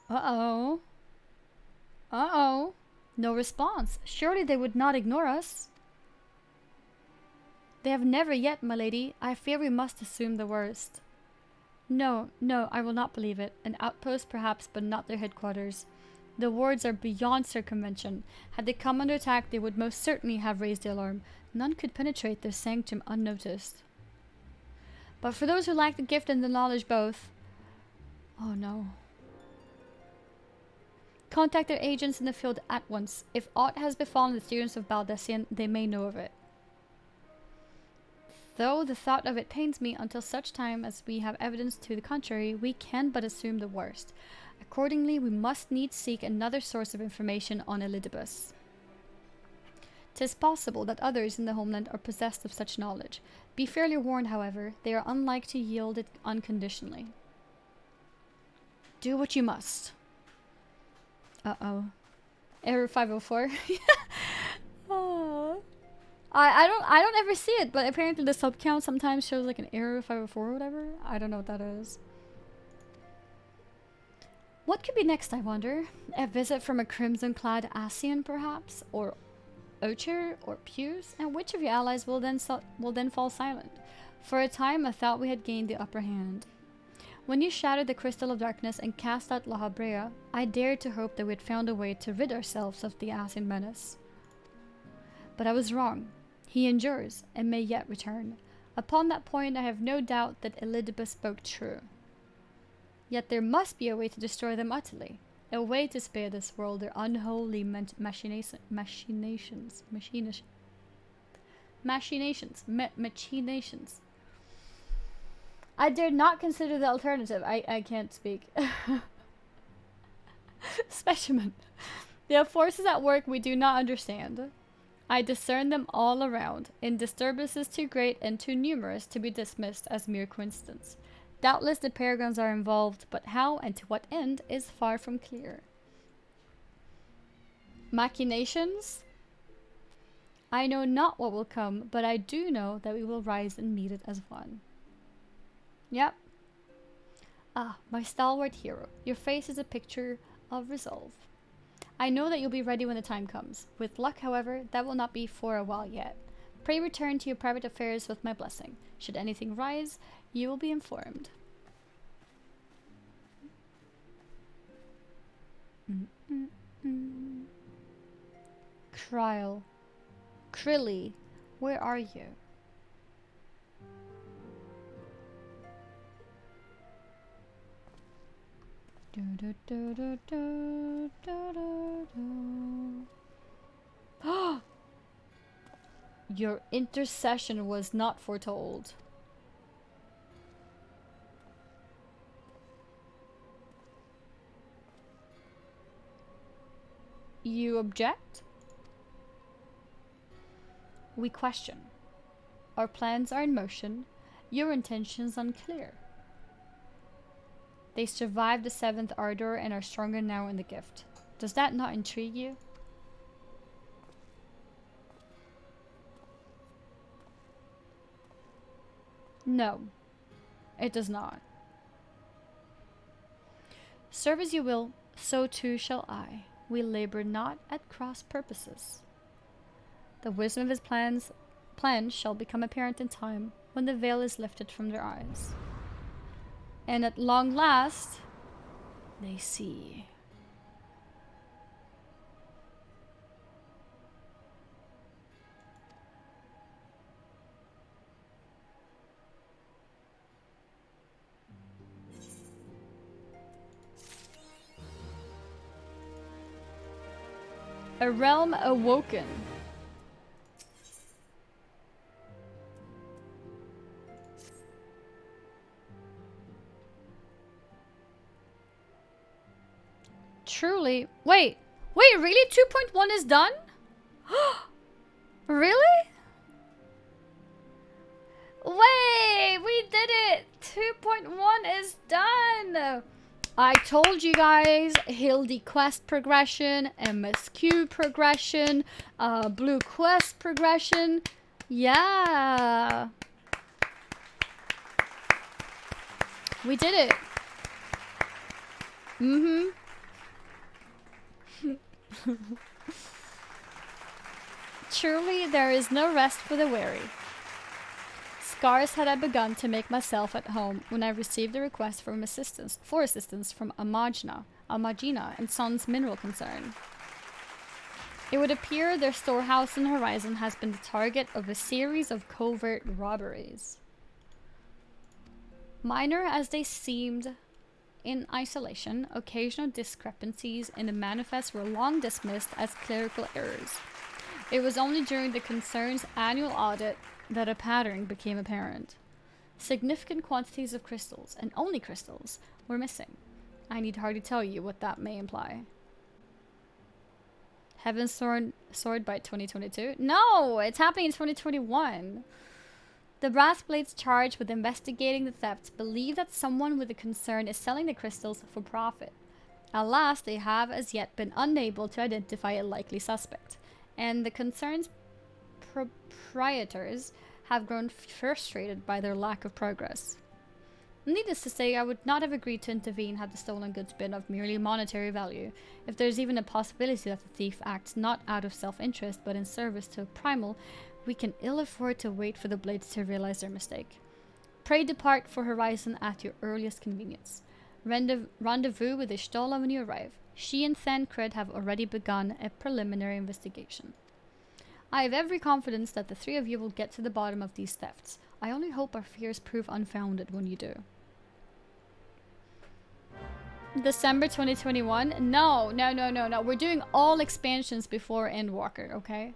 Uh-oh. No response. Surely they would not ignore us. They have never yet, my lady. I fear we must assume the worst. No, I will not believe it. An outpost perhaps, but not their headquarters. The wards are beyond circumvention. Had they come under attack, they would most certainly have raised the alarm. None could penetrate their sanctum unnoticed. But for those who lack the gift and the knowledge both... Oh no. Contact their agents in the field at once. If aught has befallen the students of Baldesion, they may know of it. Though the thought of it pains me, until such time as we have evidence to the contrary, we can but assume the worst. Accordingly, we must needs seek another source of information on Elidibus. 'Tis possible that others in the homeland are possessed of such knowledge. Be fairly warned, however, they are unlike to yield it unconditionally. Do what you must. Uh-oh. Error 504. Oh. I don't ever see it, but apparently the sub count sometimes shows like an error 504 or whatever. I don't know what that is. What could be next, I wonder? A visit from a crimson-clad Asian, perhaps? Or Ocher? Or Puce? And which of your allies will then fall silent? For a time, I thought we had gained the upper hand. When you shattered the Crystal of Darkness and cast out La Habrea, I dared to hope that we had found a way to rid ourselves of the Asian menace. But I was wrong. He endures, and may yet return. Upon that point, I have no doubt that Elidibus spoke true. Yet there must be a way to destroy them utterly. A way to spare this world their unholy machinations. I dare not consider the alternative. I can't speak. Specimen. There are forces at work we do not understand. I discern them all around, in disturbances too great and too numerous to be dismissed as mere coincidence. Doubtless the paragons are involved, but how and to what end is far from clear. Machinations? I know not what will come, but I do know that we will rise and meet it as one. Yep. Ah, my stalwart hero, your face is a picture of resolve. I know that you'll be ready when the time comes. With luck, however, that will not be for a while yet. Pray return to your private affairs with my blessing. Should anything rise, you will be informed. Kryl. Krilly, where are you? Your intercession was not foretold. You object? We question. Our plans are in motion, your intentions unclear. They survived the seventh ardor and are stronger now in the gift. Does that not intrigue you? No, it does not. Serve as you will, so too shall I. We labor not at cross purposes. The wisdom of his plans shall become apparent in time, when the veil is lifted from their eyes. And at long last, they see. A realm awoken. Truly. Wait, really? 2.1 is done? Really? Wait, we did it! 2.1 is done! I told you guys, Hildy quest progression, MSQ progression, blue quest progression. Yeah. We did it. Mm-hmm. Truly, there is no rest for the weary. Scarce had I begun to make myself at home when I received a request for assistance from Amagina and Sons Mineral Concern. It would appear their storehouse in Horizon has been the target of a series of covert robberies. Minor as they seemed in isolation, occasional discrepancies in the manifest were long dismissed as clerical errors. It was only during the concern's annual audit that a pattern became apparent. Significant quantities of crystals, and only crystals, were missing. I need hardly tell you what that may imply. Heaven's Sword by 2022? No! It's happening in 2021! The Brassblades charged with investigating the thefts believe that someone with a concern is selling the crystals for profit. Alas, they have as yet been unable to identify a likely suspect, and the concern's proprietors have grown frustrated by their lack of progress. Needless to say, I would not have agreed to intervene had the stolen goods been of merely monetary value, if there is even a possibility that the thief acts not out of self-interest but in service to a primal. We can ill afford to wait for the blades to realize their mistake. Pray depart for Horizon at your earliest convenience. Rendezvous with Ishtola when you arrive. She and Thancred have already begun a preliminary investigation. I have every confidence that the three of you will get to the bottom of these thefts. I only hope our fears prove unfounded when you do. December 2021? No. We're doing all expansions before Endwalker, okay?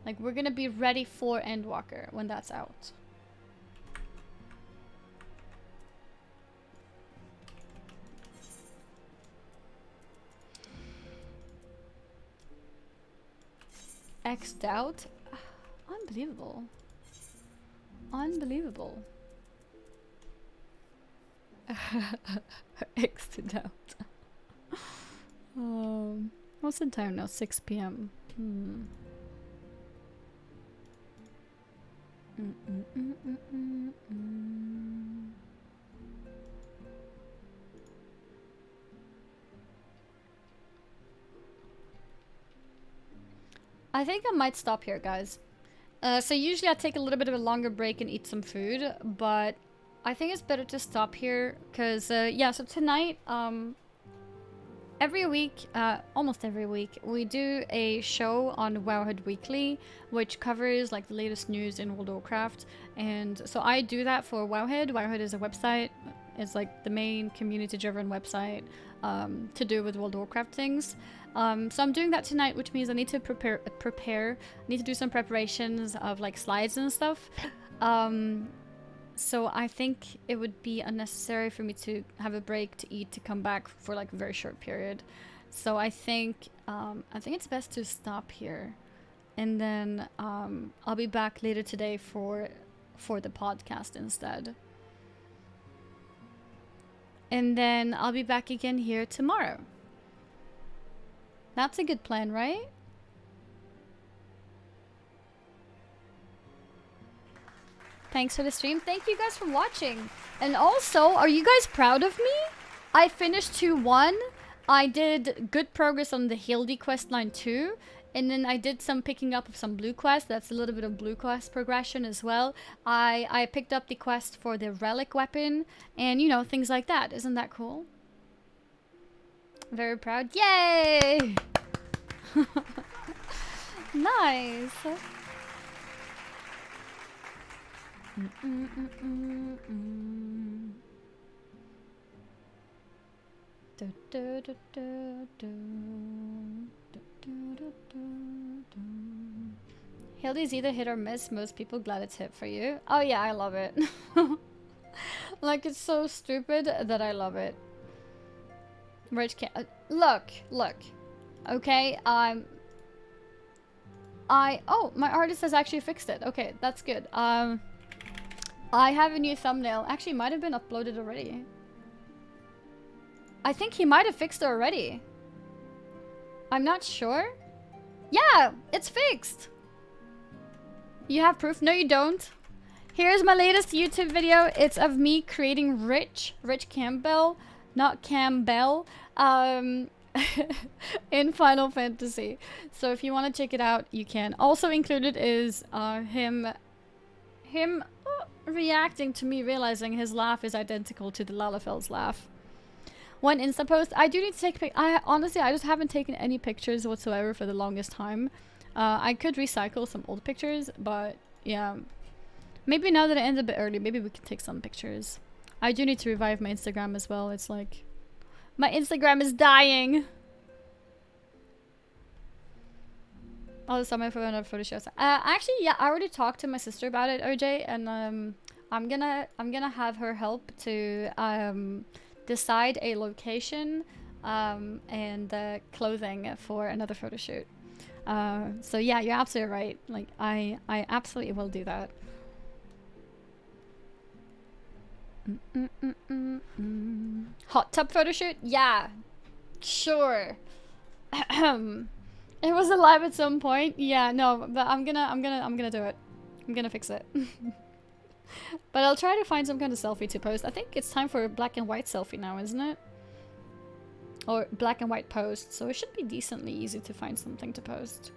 Like, we're gonna be ready for Endwalker when that's out. X'd out? Unbelievable. Unbelievable. X'd out. What's the time now? 6 p.m. I think I might stop here, guys. So usually I take a little bit of a longer break and eat some food, but I think it's better to stop here because, yeah, so tonight, every week, almost every week, we do a show on Wowhead Weekly, which covers like the latest news in World of Warcraft. And so I do that for Wowhead. Wowhead is a website. It's like the main community-driven website to do with World of Warcraft things. So I'm doing that tonight, which means I need to prepare. I need to do some preparations of like slides and stuff. So I think it would be unnecessary for me to have a break to eat to come back for like a very short period. So I think it's best to stop here, and then I'll be back later today for the podcast instead. And then I'll be back again here tomorrow. That's a good plan, right? Thanks for the stream. Thank you guys for watching. And also, are you guys proud of me? I finished 2-1. I did good progress on the Hildy quest line 2. And then I did some picking up of some blue quests. That's a little bit of blue quest progression as well. I picked up the quest for the relic weapon. And, you know, things like that. Isn't that cool? Very proud. Yay! Nice. Hildy's either hit or miss. Most people glad it's hit for you. Oh yeah, I love it. Like, it's so stupid that I love it. Rich can't look. Okay, oh, my artist has actually fixed it. Okay, that's good. I have a new thumbnail. Actually, it might have been uploaded already. I think he might have fixed it already. I'm not sure. Yeah, it's fixed. You have proof? No, you don't. Here's my latest YouTube video. It's of me creating Rich Campbell, not Campbell, in Final Fantasy. So if you want to check it out, you can. Also included is him reacting to me realizing his laugh is identical to the Lalafeld's laugh. One Insta post. I do need to take honestly, I just haven't taken any pictures whatsoever for the longest time. I could recycle some old pictures, but yeah. Maybe now that it ends a bit early, maybe we can take some pictures. I do need to revive my Instagram as well. It's like, my Instagram is dying. Oh, summer for another photo shows. Actually, yeah, I already talked to my sister about it, OJ, and I'm gonna have her help to decide a location and clothing for another photo shoot. So yeah, you're absolutely right. Like, I absolutely will do that. Hot tub photo shoot? Yeah, sure. It was alive at some point. Yeah, no, but I'm gonna do it. I'm gonna fix it. But I'll try to find some kind of selfie to post. I think it's time for a black and white selfie now, isn't it? Or black and white post. So it should be decently easy to find something to post.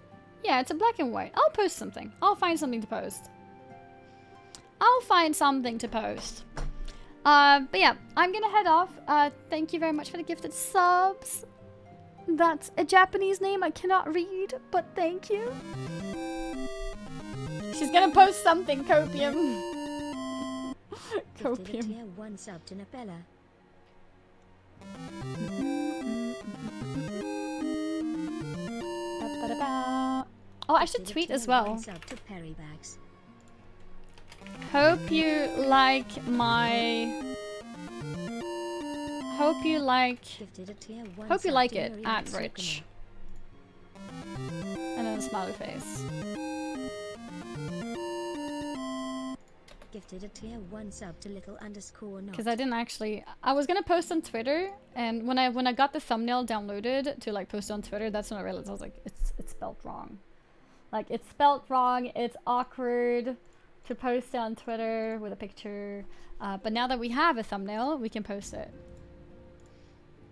Yeah, it's a black and white. I'll post something. I'll find something to post. I'll find something to post. But yeah, I'm gonna head off. Thank you very much for the gifted subs. That's a Japanese name I cannot read, but thank you. She's gonna post something, Copium. Copium. Tier 1 sub to Napella. Oh, I should tweet as well. Sub to Perrybags. Hope you like my... Hope you like it at Rich. And then a smiley face. Gifted a tier 1 sub to little underscore not. Because I didn't actually... I was gonna post on Twitter, and when I got the thumbnail downloaded to like post on Twitter, that's when I realized I was like, it's spelled wrong. Like, it's spelled wrong, it's awkward to post on Twitter with a picture. But now that we have a thumbnail, we can post it.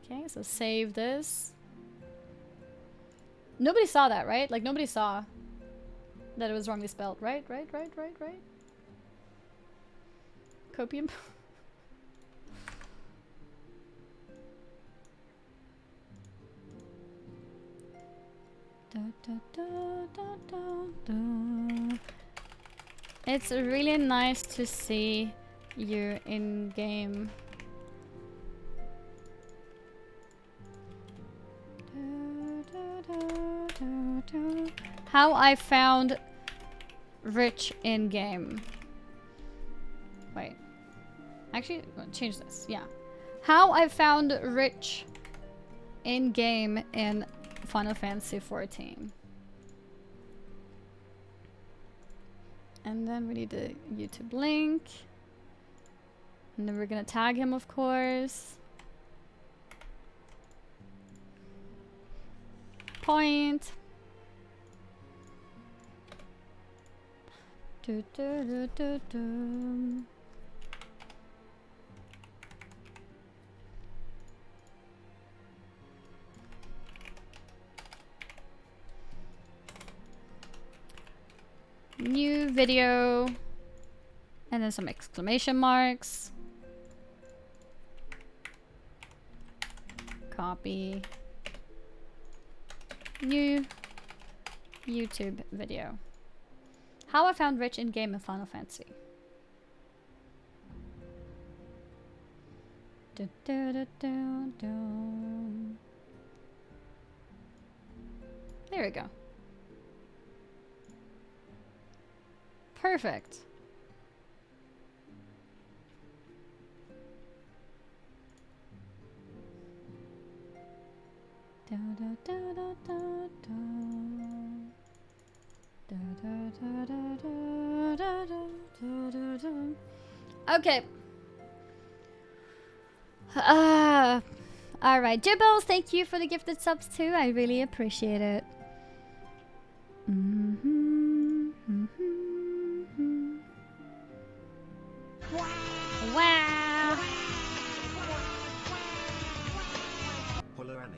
Okay, so save this. Nobody saw that, right? Like, nobody saw that it was wrongly spelled, right? Right? Copium. It's really nice to see you in game. How I found Rich in game. Wait. Actually, change this. Yeah. How I found Rich in game in Final Fantasy XIV. And then we need the YouTube link. And then we're gonna tag him, of course. Point. Do, do, do, do, do. New video. And then some exclamation marks. Copy. New YouTube video. How I found rich in game in Final Fantasy. Dun, dun, dun, dun, dun. There we go. Perfect. Da, da, da, da, da, da. Da, da, da, da, da, da, da, da. Okay. Alright, Jibbles, thank you for the gifted subs too. I really appreciate it. Wow. Hello Annie.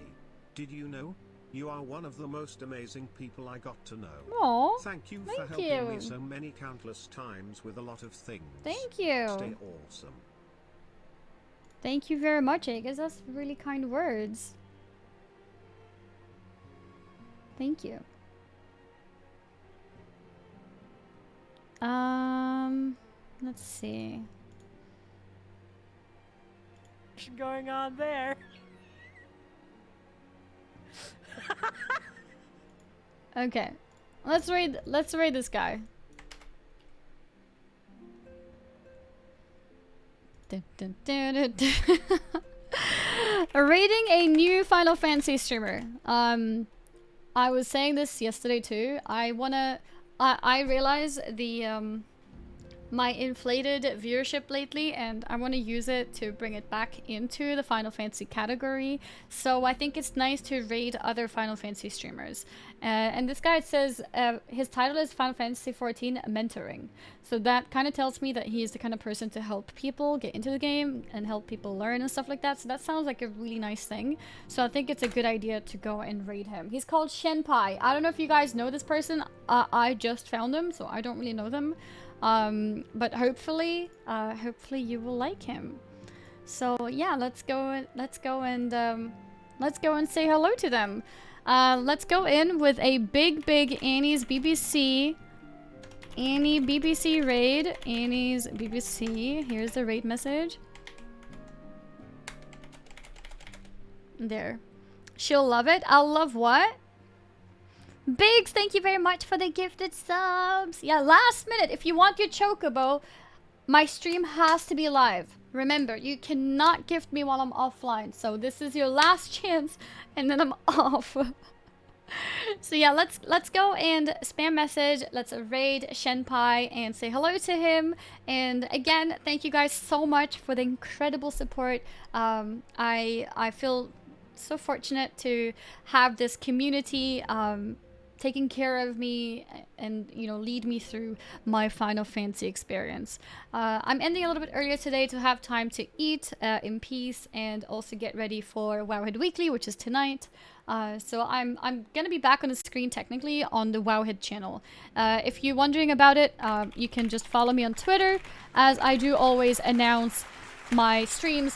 Did you know? You are one of the most amazing people I got to know. Aw, Thank you for thank helping you. me so many countless times with a lot of things. Thank you. Stay awesome. Thank you very much, Aegis. That's really kind words. Thank you. Let's see. What's going on there? Okay. Let's read this guy. Dun, dun, dun, dun, dun. Rating a new Final Fantasy streamer. I was saying this yesterday too. I realize the my inflated viewership lately, and I want to use it to bring it back into the Final Fantasy category. So I think it's nice to raid other Final Fantasy streamers. And this guy says his title is Final Fantasy XIV Mentoring. So that kind of tells me that he's the kind of person to help people get into the game and help people learn and stuff like that. So that sounds like a really nice thing. So I think it's a good idea to go and raid him. He's called Shenpai. I don't know if you guys know this person. I just found him, so I don't really know them. But hopefully you will like him. So yeah, let's go and say hello to them. Let's go in with a big Annie's BBC. Annie BBC raid. Annie's BBC. Here's the raid message. There. She'll love it. I'll love what? Biggs, thank you very much for the gifted subs. Yeah, last minute. If you want your chocobo, my stream has to be live. Remember, you cannot gift me while I'm offline. So this is your last chance, and then I'm off. So yeah, let's go and spam message. Let's raid Shenpai and say hello to him. And again, thank you guys so much for the incredible support. I feel so fortunate to have this community taking care of me and, you know, lead me through my Final Fantasy experience. I'm ending a little bit earlier today to have time to eat in peace and also get ready for Wowhead Weekly, which is tonight. So I'm gonna be back on the screen technically on the Wowhead channel. If you're wondering about it, you can just follow me on Twitter, as I do always announce my streams